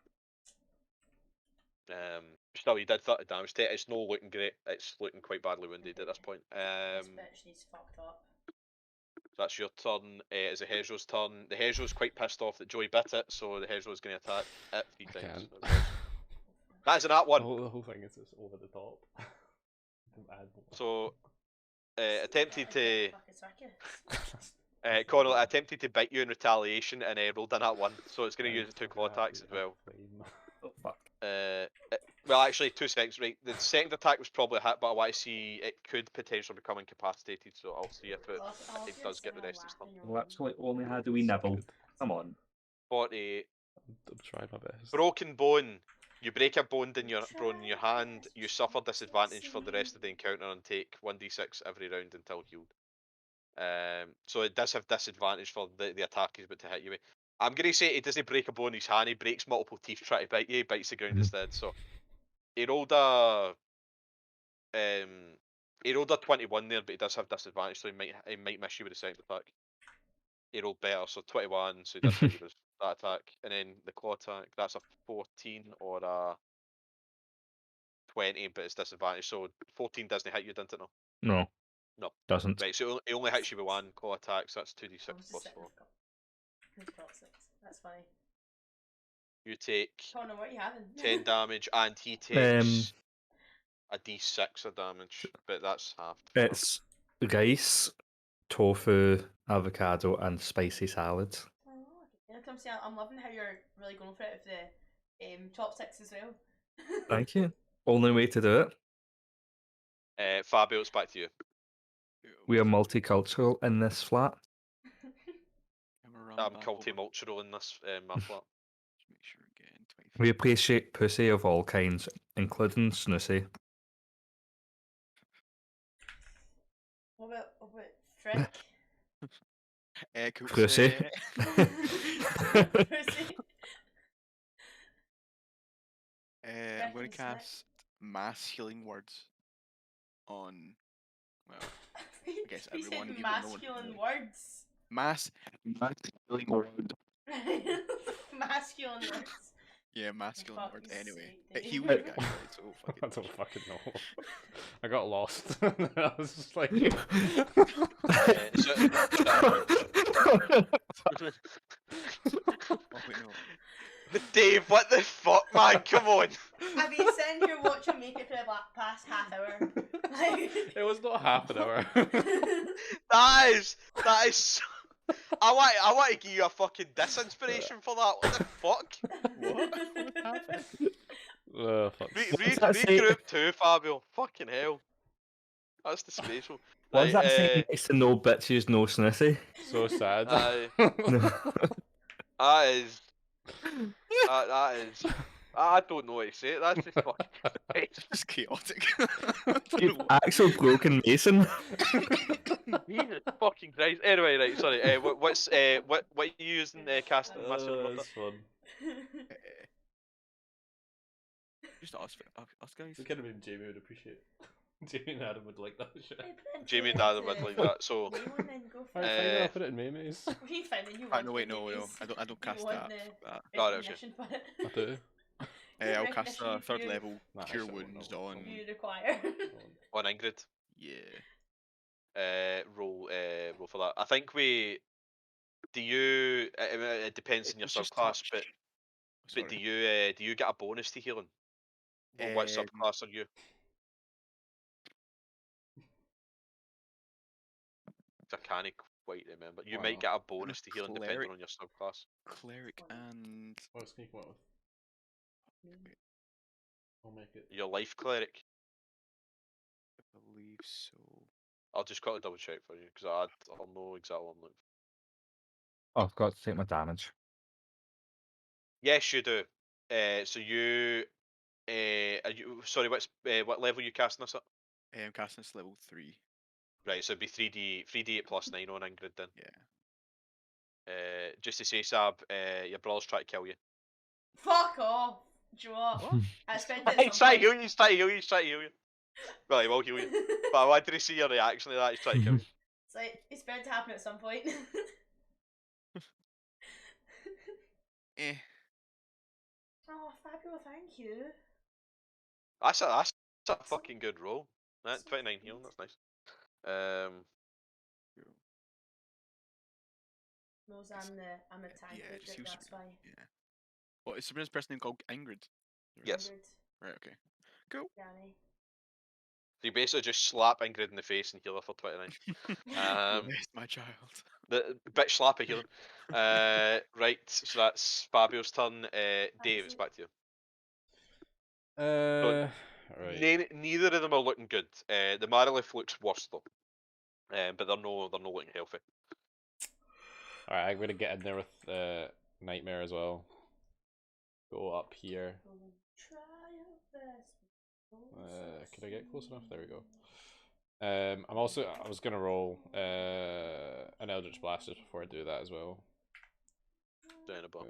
Still, you did 30 damage to it. It's no looking great. It's looking quite badly wounded at this point. This bitch needs fucked up. That's your turn. It's a Hedgehog's turn. The Hedgehog's quite pissed off that Joey bit it, so the Hedgehog's going to attack it 3 times. That is an at 1. The whole thing is just over the top. So, attempted to. Fucking Connell attempted to bite you in retaliation and rolled an at 1, so it's going to use the 2 claw attacks as well. Oh, fuck. Well, actually, 2 seconds. Right, the second attack was probably a hit, but I want to see it could potentially become incapacitated, so I'll see if it does get the rest of its turn. Well, actually, only had a wee nibble. Come on. 48. I'm trying my best. Broken bone. You break a bone in your hand. You suffer disadvantage for the rest of the encounter and take 1d6 every round until healed. So it does have disadvantage for the attack he's about to hit you with. I'm gonna say he doesn't break a bone in his hand. He breaks multiple teeth trying to bite you. He bites the ground instead. So he rolled a 21 there, but he does have disadvantage, so he might miss you with the second attack. He rolled better, so 21, so he does hit you with that attack. And then the claw attack, that's a 14 or a 20, but it's disadvantage. So 14 doesn't hit you, didn't it? No. No. Doesn't. Right, so it only hits you with 1 claw attack, so that's 2d6 plus 4. That's funny. You take Connor, what are you having? 10 damage, and he takes a d6 of damage, but that's half. It's rice, tofu, avocado, and spicy salad. I'm loving how you're really going for it with the chopsticks as well. Thank you. Only way to do it. Fabio, it's back to you. We are multicultural in this flat. I'm multicultural in this my flat. Make sure again. 25. We appreciate pussy of all kinds, including Snoosey. What about Frick? Pussy. Pussy. I'm going to Frickin' cast mass healing words on, well, I guess You everyone. said even though no one- masculine words. Mass healing word. Masculine words. Yeah, masculine word. fuck's Anyway, sake, it dude. healed you guys, right? So I fucking. don't fucking know. I got lost. I was just like. Oh wait, no. Dave, what the fuck, man? Come on. I've been sitting here watching make it for the past half hour. It was not half an hour. That is. So... I want to give you a fucking disinspiration for that. What the fuck? What happened? Fuck. Regroup too, Fabio. Fucking hell. That's disgraceful. What does Right, that say next to no bitches, no Snoosey? So sad. Aye. That is. That is. I don't know what to say. That's just fucking. It's Just chaotic. I don't You've know. actual broken Mason. Jesus fucking Christ. Anyway, right. Sorry. What are you using? Casting master. That's fun. Eh, Just us guys. The kind of name Jamie would appreciate. Jamie and Adam would like that shit. Jamie and Adam would like that. So. Alright, fine, then I'll put it in Maymay's. What are you finding? You Ah, want no, wait, no, babies. I don't You cast want that. the that. Oh, right, okay. recognition for it. I do. I'll cast recognition a third you- level Nah, cure actually, I won't wounds know. on. You require. On Ingrid. Yeah. Roll for that. I think we. Do you? It depends on your It's just subclass, touch. but Sorry. do you get a bonus to healing? What subclass are you? 'Cause I can't quite remember. You Why might not? get a bonus to healing Cleric. depending on your subclass. Cleric and What else can you come up with? I'll make it. Your life cleric. I believe so. I'll just quickly double check for you because I'll know exactly what I'm looking for. Oh, I've got to take my damage. Yes, you do. So you. Are you sorry? What level are you casting this at? I'm casting this level 3. Right, so it'd be 3d8 plus 9 on Ingrid then. Yeah. Just to say, Sab, your brother's trying to kill you. Fuck off. Do you know what? What? I spent He's it trying to heal you, he's trying to heal you, he's trying to heal you. Well, he will heal you. But I wanted to see your reaction to that, he's trying to kill you. It's like, it's bound to happen at some point. Eh. Oh, Fabio, thank you. That's a fucking good roll. That 29 healing, that's nice. Knows I'm the tank Yeah, with just it, heal that's why. Sabrina. Yeah. What is Sabrina's person name called Ingrid? Yes. Right. Okay. Danny. So you basically just slap Ingrid in the face and heal her for 29. Yes, my child. The bitch slap of healing. Right, so that's Fabio's turn. Dave, it's back to you. Right. Neither of them are looking good. The Marilith looks worse though. But they're no looking healthy. Alright, I'm gonna get in there with Nightmare as well. Go up here. Try your best. Could I get close enough? There we go. I was gonna roll an Eldritch Blast just before I do that as well. Down above.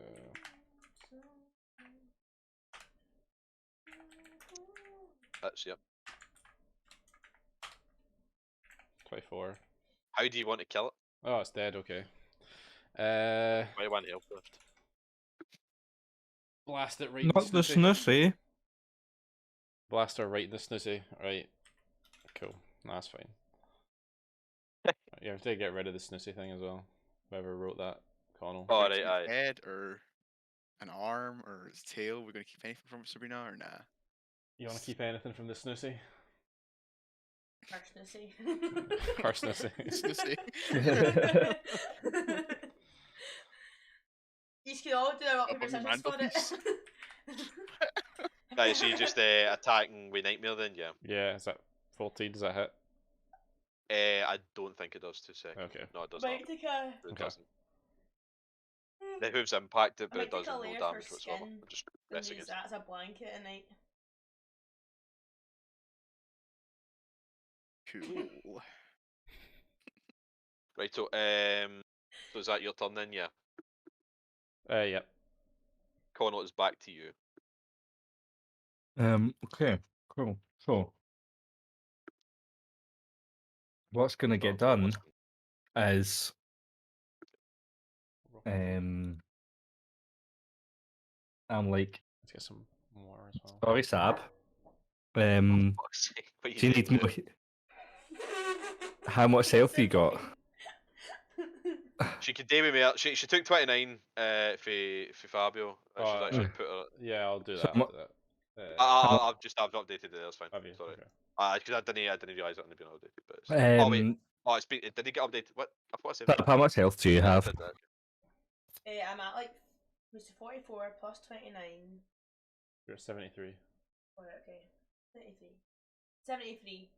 That's yep. 24. How do you want to kill it? Oh, it's dead. Okay. 21 health left. Blast it right. Not in the snooty. snoozy. Blast her right in the snoozy. Right. Cool. No, that's fine. You have to get rid of the snoozy thing as well. Whoever wrote that, Connell. Oh, We're gonna right, keep aye. his head or an arm or his tail. We're gonna keep anything from Sabrina or nah? You want to keep anything from the snoozy? Harshnessy. Harshnessy. Snoozy. You should all do a rock, paper, Among scissors for mantelpiece. it. Right, so you just attacking with Nightmare then, yeah? Yeah, is that 14? Does that hit? I don't think it does 2 seconds. Okay. No, it does not. Might take a. It Okay. doesn't. The hooves impacted, I but it might take does a no layer damage for whatsoever. skin It just and rests use against that as a blanket at night. Cool. Right, so is that your turn then? Yeah. Yep. Connell, it's back to you. Okay, cool. So, what's gonna get Oh, done what's- is I'm like, Let's get some more as well. sorry, Sab. Fuck's sake, what Do you doing need more? How much health you got? She could do with me. She took 29 for Fabio. And she's Oh, actually put her. Yeah, I'll do So that mu- after that. I've updated it. That's fine. Have you? Sorry. Okay. Because I didn't realise it hadn't been updated. But oh wait. Oh, it's been. Did it get updated? What? I thought I said. Sab, how much health do you Yeah, I have? did that. I'm at like, was it 44 plus 29? You're at 73. Oh, okay. 73. 73.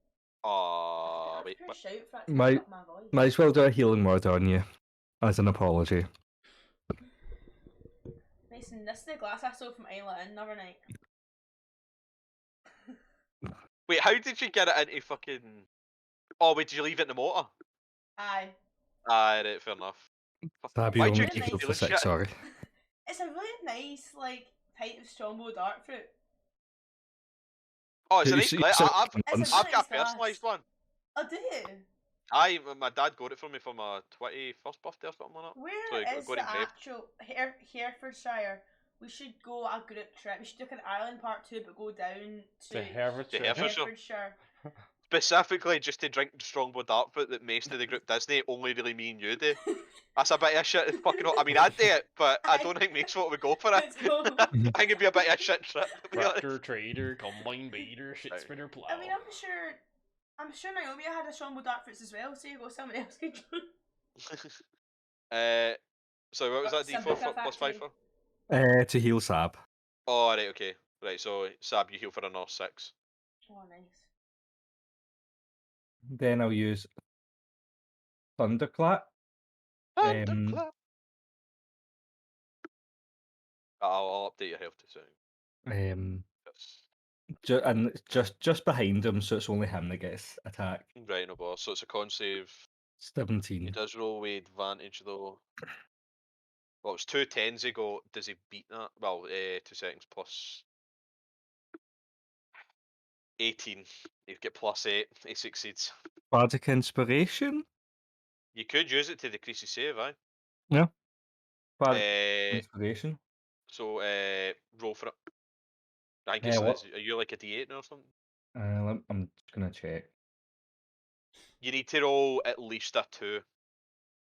Oh, wait. Pure What? shout for that to My- pick up my voice. Might as well do a healing word on you as an apology. Mason, this is the glass I stole from Isla Inn the other night. Wait, how did you get it into fucking? Oh wait, did you leave it in the motor? Aye. Aye, right, fair enough. Fab, you Why'd only you really healed feel for the 6, shit? sorry. It's a really nice, like, type of strongbow dark fruit. Oh, it's a You nice s- you glass. said I've It's a once. really I've got a nice personalised glass. one. Oh, do you? Aye, my dad got it for me for my 21st birthday or something like that. Where So I is got the it engraved. actual Herefordshire? We should go a group trip. We should do an Ireland part 2, but go down to To Herefordshire. Herefordshire. Herefordshire. Specifically just to drink Strongbow Darkfoot that most of the group Disney, only really me and you do. That's a bit of shit. It's fucking. I mean, I'd do it, but I don't think Maxwell would go for it. Let's go. I think it'd be a bit of a shit trip. To be honest. Tractor, trader, combine beater, shit spinner plow. I mean, I'm sure Naomi had a strongbow dark fruits as well. So you go, someone else could. So what was that D4 Symbiote for, plus 5 factory. for? To heal Sab. Oh, right, okay. Right, so Sab, you heal for a North 6. Oh, nice. Then I'll use Thunderclap. Thunderclap. I'll update your health to soon. Yes. And just behind him, so it's only him that gets attacked. Right, no boss. So it's a con save. 17. He does roll with advantage though. Well, it's 2 10s ago. Does he beat that? Well, 2 seconds plus 18. He'd get plus 8. He succeeds. Bardic Inspiration? You could use it to decrease his save, aye? Yeah. Bardic Uh, Inspiration. so roll for it. I think What? are you like a D8 now or something? I'm just gonna check. You need to roll at least a 2.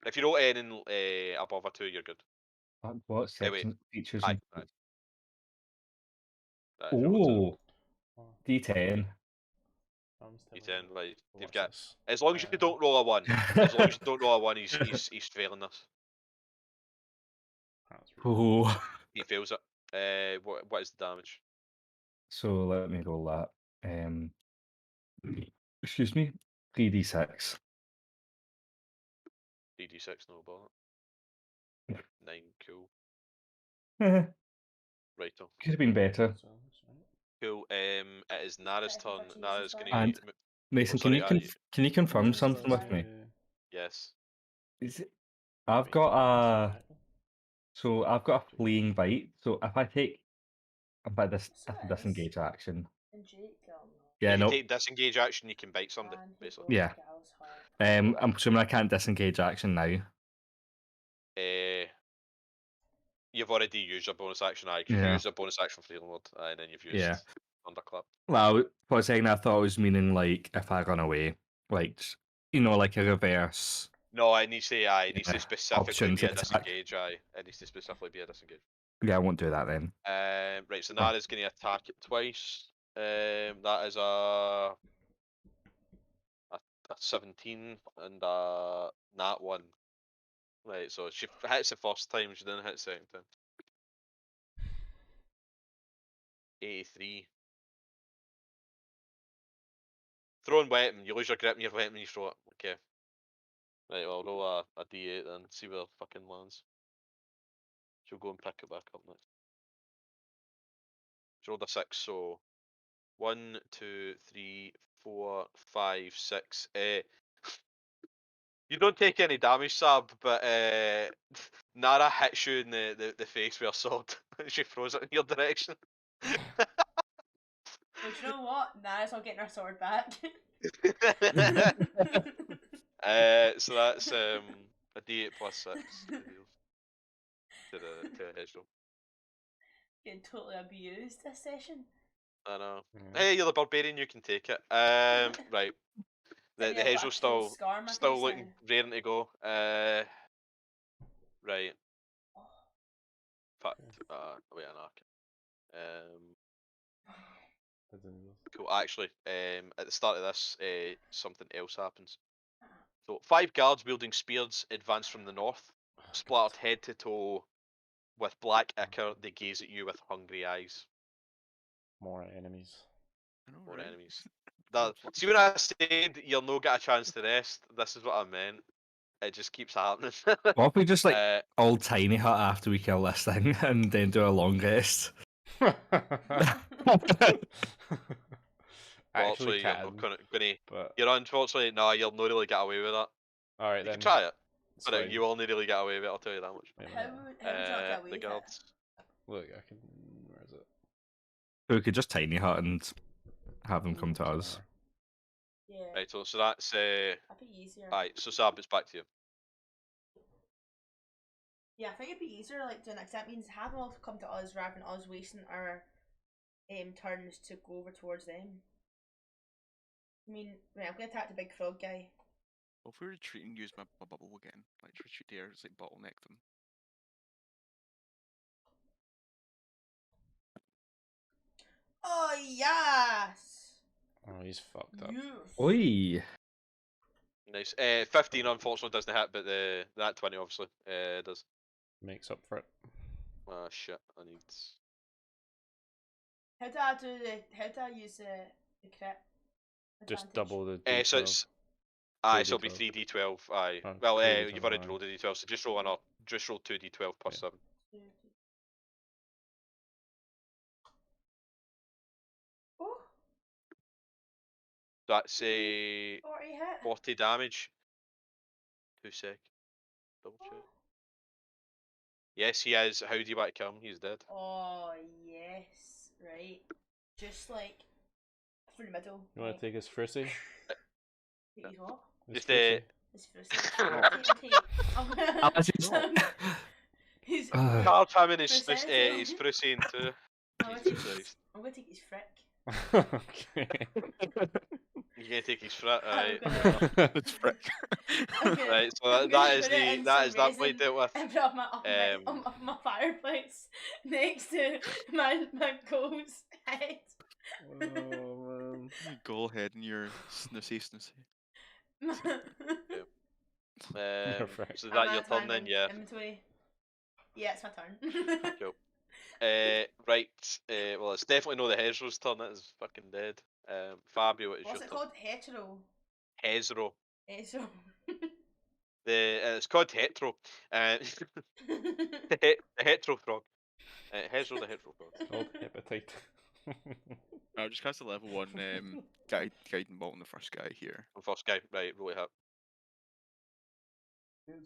If you roll anything above a 2, you're good. What Wait. section features Aye, and aye. If you roll a 2, Oh, D10. D10, like you've What's got. this? As long as you don't roll a 1. As long as you don't roll a 1, he's failing this. That's really Oh. He fails it. What is the damage? So let me roll that. Excuse me. 3d6. 3d6, no bother. 9, cool. Could Righto. have been better. Cool. It is Nara's turn. Jesus, Nara's sorry. gonna. And Mason, sorry, can you confirm something with me? Yes. Is it, I've got a fleeing bite. So if I take that's So a it is. disengage action. And Jake, Yeah, If you no. take disengage action, you can bite somebody. Man, he Basically. broke Yeah. the gal's heart. I'm assuming I can't disengage action now. You've already used your bonus action. You've Yeah. used a bonus action for healing word, and then you've used Yeah. Thunderclap. Well, for a second I thought it was meaning like if I run away, like like a reverse. No, it needs to. It needs Yeah, to specifically option be to a attack. disengage. It needs to specifically be a disengage. Yeah, I won't do that then. Right, so Nara's going to attack it twice. That is a 17 and a nat 1. Right, so she hits the first time, she didn't hit the second time. 83. Throwing weapon, you lose your grip and your weapon, you throw it. Okay. Right, well, I'll roll a d8 then, see where it fucking lands. She'll go and pick it back up next. She rolled a 6, so 1, 2, 3, 4, 5, 6. You don't take any damage, Sab, but Nara hits you in the face with a sword. She throws it in your direction. Well, do you know what? Nara's not getting her sword back. So that's a d8 plus 6 to the hedgehog. Getting totally abused this session. I know. Yeah. Hey, you're the barbarian, you can take it. Right. The Maybe I've got a hedgehog's cool scar on my still face looking now. raring to go. Right. Fact, wait, an arc. Cool. Actually, at the start of this, something else happens. So 5 guards wielding spears advance from the north, splattered head to toe with black ichor. They gaze at you with hungry eyes. More enemies. I know, More right? enemies. See when I said you'll no get a chance to rest? This is what I meant. It just keeps happening. What if we just like Uh, all tiny hut after we kill this thing and then do a long rest? Actually, Unfortunately, you're can, not gonna. but You're unfortunately, no, you'll not really get away with that. all right You then. can try it, It's but fine. you will not really get away with it. I'll tell you that much. Wait a How minute. would you not get away The with guards. Look, I can. Where is it? We could just tiny hut and have them come to us. Somewhere. it? Yeah, Right, so that's that'd be easier. Alright, so Sab, it's back to you. Yeah, I think it'd be easier like doing that 'cause that means have them all come to us rather than us wasting our turns to go over towards them. I mean, right, I'm gonna attack the big frog guy. Well, if we retreat and use my bubble again, like retreat there, it's like bottleneck them. Oh yes! Oh, he's fucked up. Yes. Oi! Nice. 15 unfortunately doesn't hit, but that 20 obviously does. Makes up for it. Ah shit, I need. How do I use the crit? Just advantage? double the D12. So it's aye, so it'll be 2d12. 3d12. Aye. Oh, Well, 2d12, you've already aye. rolled a d12, so just roll one up. Just roll 2d12 plus Yeah. 7. Oh, That's a 40 hit. 40 damage. 2 sec. Double check. Yes, he is. How do you want to kill him? He's dead. Oh yes, right. Just like through the middle. You want like, to take his fruity? Wait, he's what? His Just fruity. His fruity. I'm gonna. He's. Carve him in his Percentage. fruity too. I'm gonna Jesus take Christ. I'm gonna take his frick. Okay. You're gonna take his frit, I'm right? gonna- It's frick. I'm gonna- Right, so I'm that gonna is put it in that some play resin dealt with. and put on my fireplace next to my coal's head. Oh man. Go ahead and your snoozy. Perfect. So I'm that gonna your turn then, find yeah. inventory. Yeah, it's my turn. Cool. Right. Well, it's definitely not the Hezro's turn. That is fucking dead. Fabio, it is What's your it turn. called? Hetero. Hezro. Hetero. It's called Hetero. The Hetero frog. Hezro the Hetero frog. It's called hepatite. I'll just cast a level 1 guiding bolt on the first guy here. And first guy, right? Roll it up. For the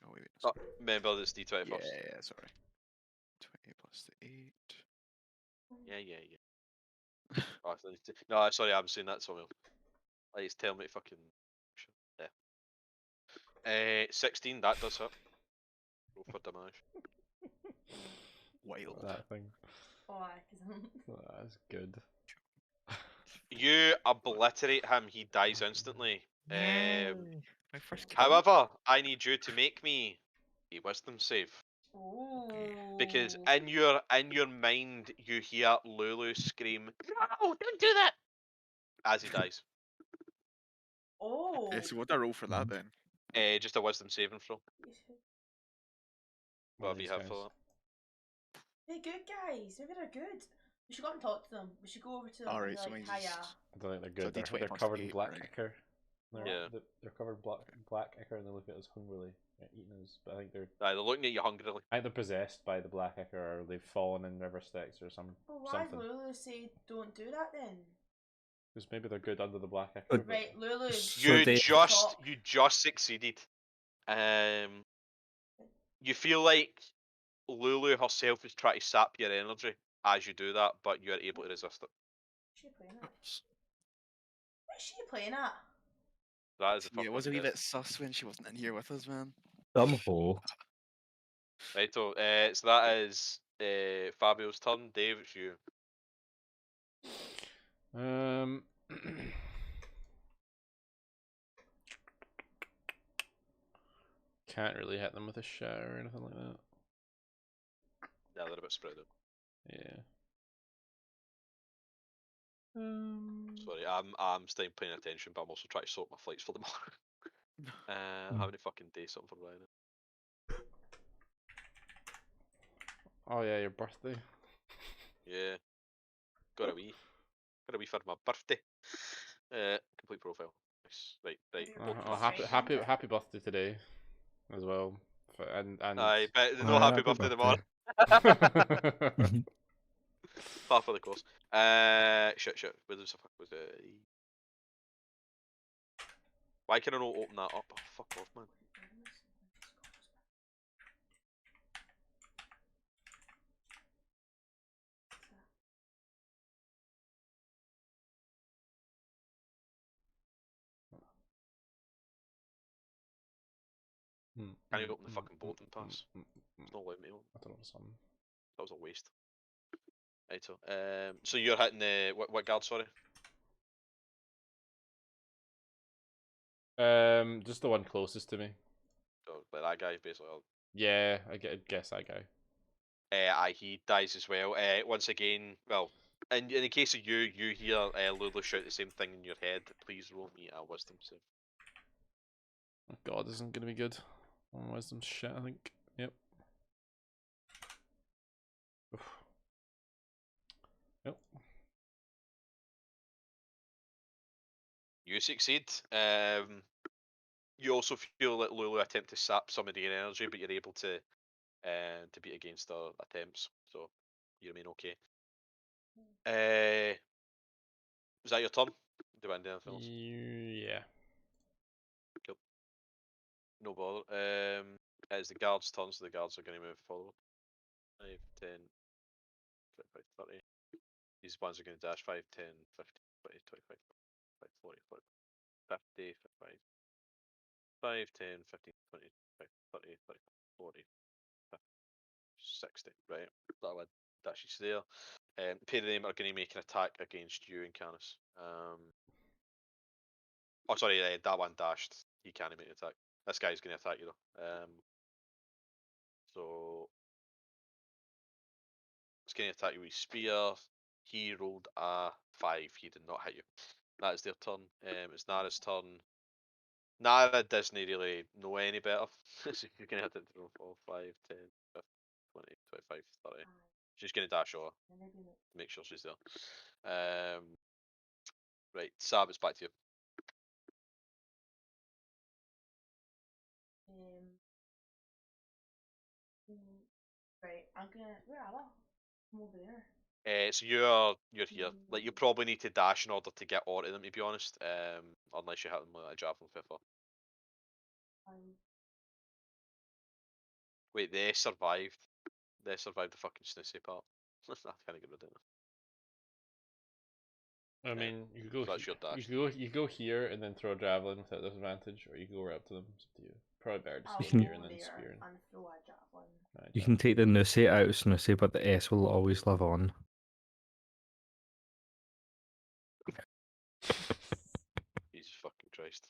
oh wait, Oh, remember this D20 yeah, first. yeah, sorry. 20 plus the 8. Yeah. Oh, no, sorry, I'm saying that somewhere. Like, it's telling me to fucking. Yeah. 16. That does hit. Roll for damage. Wild. That thing. Oh, That's good. You obliterate him. He dies instantly. My first kill. However, I need you to make me a wisdom save. Ooh. Because in your mind you hear Lulu scream, "No, don't do that!" as he dies. Oh. So what do I roll for that then? Just a wisdom saving throw. One of Whatever you these have guys. for that. They're good guys. Maybe they're good. We should go up and talk to them. We should go over to them and Alright, be so like, means hiya. I don't think they're So good. D20 They're plus covered in 8, black right? ichor. Yeah. They're covered black ichor and they look at us hungrily, eating us. But I think they're They're looking at you hungrily. possessed by the black ichor or they've fallen in river Styx or Well, why something. did Lulu say don't do that then? Because maybe they're good under the black ichor. but- Right, Lulu. So You they- just succeeded. You feel like Lulu herself is trying to sap your energy as you do that, but you are able to resist it. What's she playing at? What's she playing at? That is a Yeah, it fucking was a wee death. bit sus when she wasn't in here with us, man. Some hole. Righto, so that is Fabio's turn. Dave, it's you. Can't really hit them with a shot or anything like that. Yeah, they're a bit spread out. Yeah. Sorry, I'm still paying attention, but I'm also trying to sort my flights for tomorrow. Having to fucking do something for Ryan. Oh yeah, your birthday. Yeah. got a wee for my birthday. Complete profile. Nice. Right. Happy birthday today, as well. And Aye, but no happy birthday tomorrow. Par for the course. Shit. Where the fuck was it? Why can I not open that up? Oh, fuck off, man. Can you open the fucking boarding pass? It's not letting me open. I don't know something. That was a waste. Right, so you're hitting the what guard? Sorry. Just the one closest to me. Oh, like that guy, basically. Yeah, I guess that guy. Aye, he dies as well. Once again, well, in the case of you hear Lulu shout the same thing in your head. Please roll me a wisdom save. Oh God, this isn't gonna be good. On wisdom shit, I think. Yep. Oof. Yep. You succeed. You also feel that Lulu attempt to sap some of your energy, but you're able to beat against her attempts, so you remain okay. Was that your turn? Do I do anything else? Yeah. Cool. No bother. It's the guards' turn, so the guards are going to move forward. 5, 10, 25, 30. These ones are going to dash 5, 10, 15, 20, 25, 40, 50, 55, 5, 10, 15, 20, 30, 40, 60. Right, that one dashes there. Pair of them are going to make an attack against you and Canis. Oh, sorry, that one dashed. He can't make an attack. This guy's going to attack you though. So it's going to attack you with spear. He rolled a 5. He did not hit you. That is their turn. It's Nara's turn. Nara doesn't really know any better. So you're going to have to roll 4, 5, 10, 20, 25, 30. She's going to dash over to make sure she's there. Right, Sab, it's back to you. Right, I'm gonna. Where am I? I'm over there. So you're here. Like you probably need to dash in order to get onto them, to be honest. Unless you hit them with a javelin pepper. Wait, they survived. They survived the fucking snoozy part. I can't get rid of it. I mean, you could go. So that's your dash. You could go here and then throw a javelin without disadvantage, or you can go right up to them. It's up to you. Probably better to I'll stay go here and then there spear. and throw a javelin. You can take the Nussy out of Snussy, but the S will always live on. Jesus fucking Christ.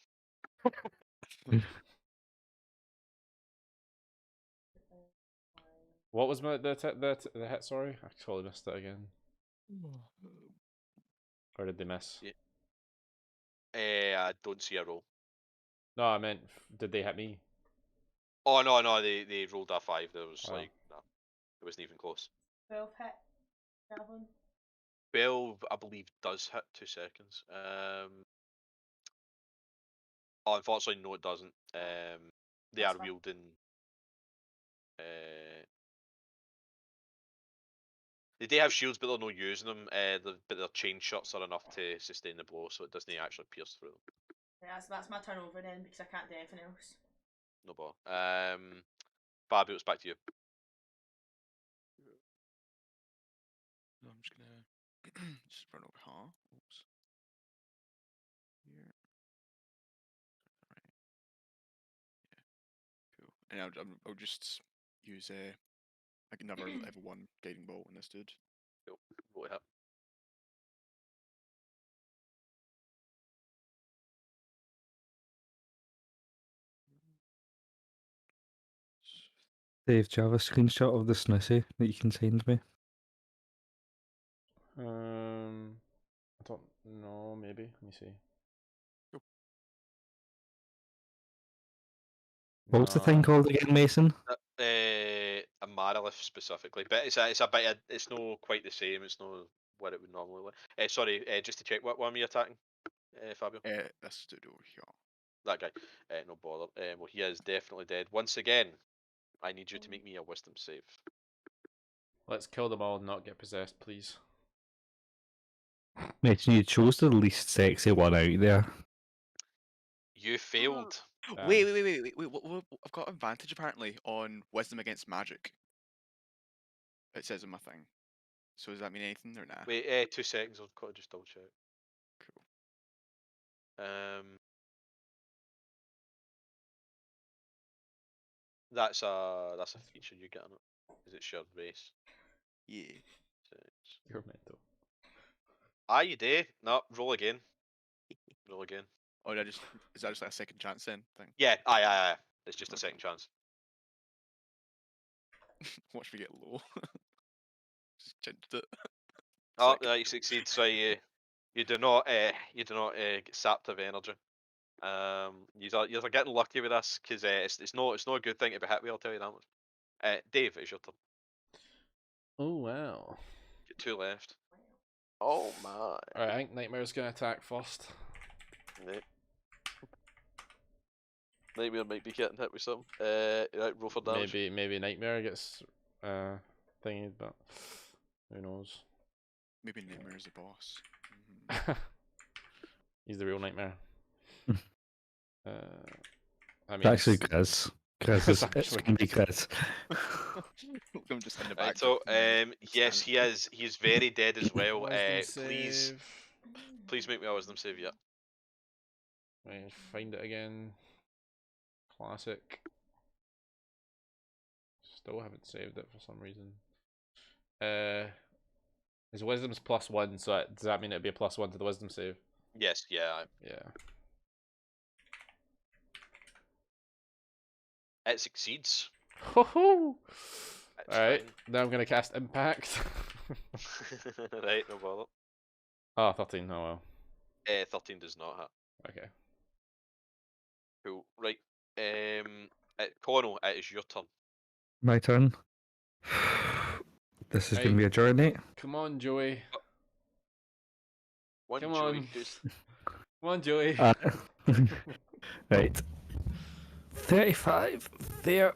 What was the hit? Sorry, I totally missed it again. Or did they miss? I don't see a roll. No, I meant did they hit me? Oh no, they rolled a 5. There was Wow. like no, it wasn't even close. 12 hit javelin. 12, I believe, does hit 2 seconds. Oh, unfortunately, no, it doesn't. They That's are fine. wielding. They do have shields, but they're not using them. But their chain shots are enough to sustain the blow, so it doesn't actually pierce through them. Yeah, that's my turnover then because I can't do anything else. No bother. Fabio, it's back to you. No, I'm just gonna just run over. Huh? Oops. Here. Right. Yeah. Cool. And I'll just use like another level 1 guiding bolt on this dude. Cool. Roll it hit. Dave, do you have a screenshot of the Snussy that you can send me? I don't know. Maybe. Let me see. What was the thing called again, Mason? A Marilith specifically, but it's a bit. It's not quite the same. It's no. where it would normally live. Sorry, just to check, what one are you attacking, Fabio? This dude over here. That guy. No bother. Well, he is definitely dead. Once again, I need you to make me a wisdom save. Let's kill them all and not get possessed, please. Mate, you chose the least sexy one out there. You failed. Wait. I've got advantage apparently on wisdom against magic. It says in my thing. So does that mean anything or nah? Wait, 2 seconds. I've got to just double check. Cool. That's a feature you get on it. Is it shared race? Yeah. You're mental. You do. No, roll again. Roll again. Or is that just like a second chance then thing? Yeah, aye. It's just a second chance. Watch me get low. Just changed it. Oh, Sick. you succeed. So you do not get sapped of energy. You're getting lucky with this because it's not a good thing to be hit with. I'll tell you that much. Dave, it's your turn. Oh wow. Get 2 left. Oh my. Alright, I think Nightmare's gonna attack first. Right. Nightmare might be getting hit with something. Right, roll for damage. Maybe Nightmare gets thingy, but who knows? Maybe Nightmare is the boss. Mm-hmm. He's the real Nightmare. I mean, It's actually Chris. Chris is It's it's actually gonna be Chris. I'm just in the Right, back. so yes, he is. He's very dead as well. Wisdom Please save. make me a wisdom save. Yeah. Right, find it again. Classic. Still haven't saved it for some reason. His wisdom's +1, so does that mean it'd be a +1 to the wisdom save? Yes. Yeah. Yeah. It succeeds. Ho-ho! It's Alright, now I'm gonna cast Impact. fine. Right, no bother. Oh, 13, oh well. 13 does not hit. Okay. Cool. Right. Connell, it is your turn. My turn. This is Right. gonna be a journey. Come on, Joey. One Come Joey on. goes. Come on, Joey. Right. 35 there.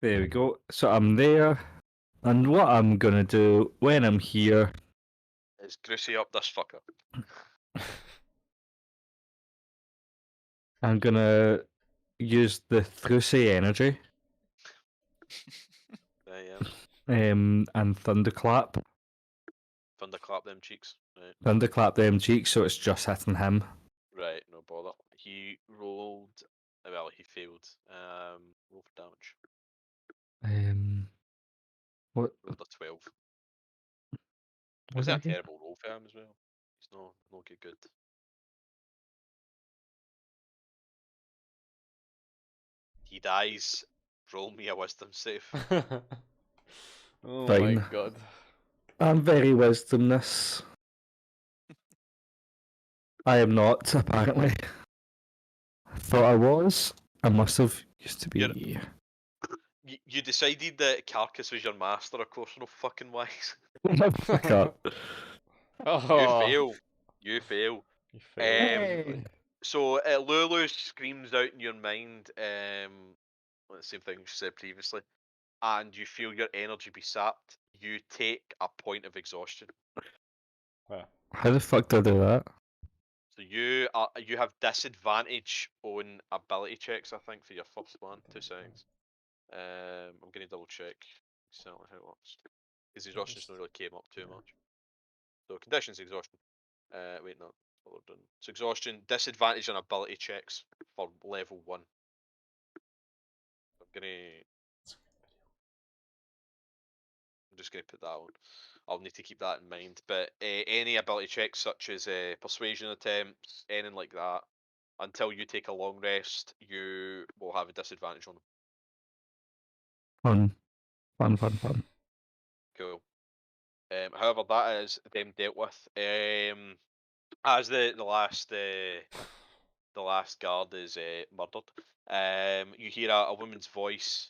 There we go. So I'm there. And what I'm gonna do when I'm here, Is Grussy up this fucker? I'm gonna use the Thrusy energy and thunderclap. Thunderclap them cheeks. Right. Thunderclap them cheeks so it's just hitting him. Right, no bother. He rolled. Well, he failed. Roll for damage. What Rolled a 12. was Was that that a again? terrible roll for him as well? He's no good. He dies. Roll me a wisdom save. Oh Fine. my god. I'm very wisdomless. I am not, apparently. I thought I was. I must have used to be. You're- You decided that Carcass was your master, of course, no fucking wise. Fuck up. Oh, You fail. you failed. Hey. So Lulu screams out in your mind, well, the same thing she said previously, and you feel your energy be sapped. You take a point of exhaustion. How the fuck did I do that? So you have disadvantage on ability checks, I think, for your first one. 2 seconds. I'm gonna double check exactly how it works. Because exhaustion's not really came up too much. So conditions exhaustion. Wait, no. What we're doing. So exhaustion, disadvantage on ability checks for level 1. I'm just gonna put that on. I'll need to keep that in mind. But any ability checks such as persuasion attempts, anything like that, until you take a long rest, you will have a disadvantage on them. Fun. Cool. However, that is them dealt with. As the last guard is murdered, you hear a woman's voice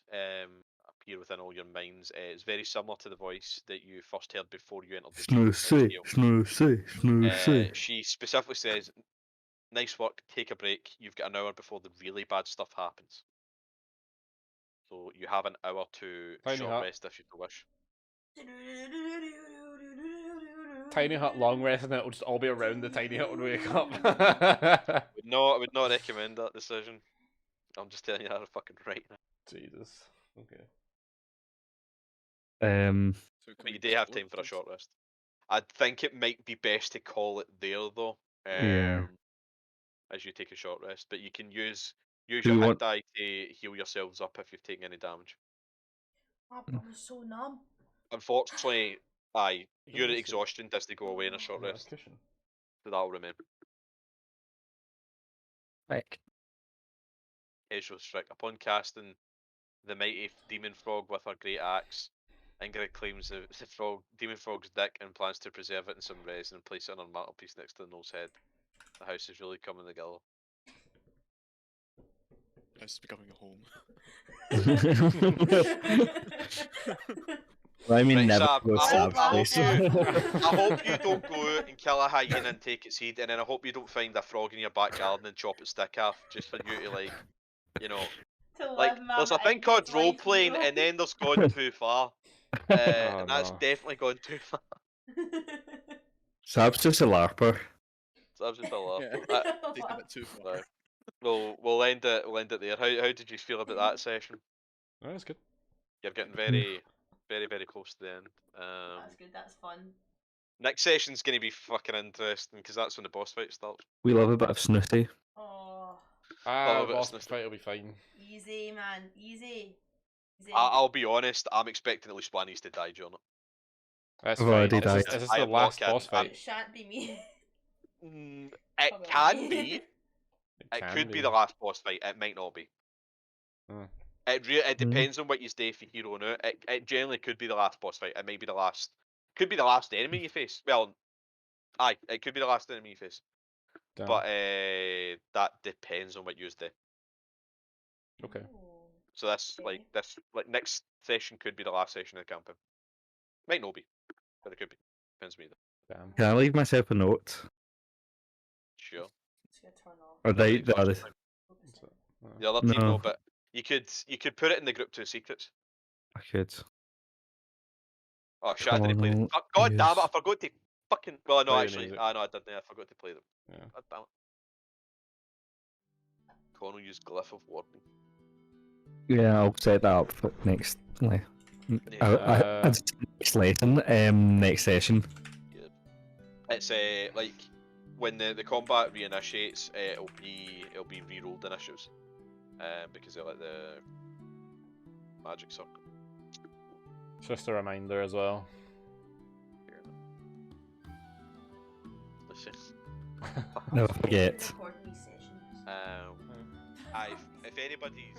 hear within all your minds. It's very similar to the voice that you first heard before you entered the Snoozy, jail. snoozy, snoozy. She specifically says, "Nice work. Take a break. You've got an hour before the really bad stuff happens. So you have an hour to Tiny short hut. rest if you wish." Tiny hut long rest, and it'll just all be around the tiny hut when we wake up. I would not recommend that decision. I'm just telling you that fucking right now. Jesus. Okay. So can But we you do have split time for a it? short rest. I think it might be best to call it there though. Yeah. As you take a short rest, but you can use Do your we hit want- die to heal yourselves up if you've taken any damage. I'm so numb. Unfortunately, your Don't exhaustion does to go away in a short Is that a rest, cushion? so that'll remain. Like, Ezra Strick. Upon casting the mighty demon frog with her great axe, Ingrid claims the demon frog's dick and plans to preserve it in some resin and place it on her mantelpiece next to the Knoll's head. The house is really coming together. This is becoming a home. well, I mean, Right, never Sab, go Sab's place. I hope you don't go out and kill a hyena and take its head, and then I hope you don't find a frog in your back garden and chop its dick off just for you to To like live my there's a thing Ingrid's called role life, playing, hero. and then there's gone too far, and that's no. definitely gone too far. Sab's just a larper. So that's just a laugh. Yeah. Take a bit too far. Right. We'll end it. We'll end it there. How did you feel about that session? No, that's good. You're getting very, very, very close to the end. That's good, that's fun. Next session's gonna be fucking interesting because that's when the boss fight starts. We love a bit of snooty. Oh, Love a bit of Boss snooty. fight will be fine. easy, man, easy. Easy. I'll be honest. I'm expecting at least one needs to die during it. That's I've fine. already Is died. this I the am not last kidding. boss fight? It shan't be me. It Probably. can be. It can could be the last boss fight. It might not be. Hmm. It depends on what you do for hero now. It generally could be the last boss fight. It may be the last. Could be the last enemy you face. Well, it could be the last enemy you face. Damn. But that depends on what you do. Okay. Ooh. So that's Okay. next session could be the last session of the campaign. Might not be, but it could be. Depends on me though. Damn. Can I leave myself a note? Sure. It's gonna turn off. Or Not the other? exhaustion time. The other team No. no, but you could put it in the group 2 secrets. I could. Oh shit! I didn't play them. Chrono God damn it! I use- forgot to fucking. Well, no, Play the actually, music. no, I didn't. I forgot to play them. Yeah. God damn it. Connor used Glyph of Warning. Yeah, I'll set that up for next. Like, next lesson. Next session. It's like when the combat reinitiates, it'll be re-rolled initiatives, because of like the magic circle. Just a reminder as well. Listen, Never forget. Recording these sessions. if anybody's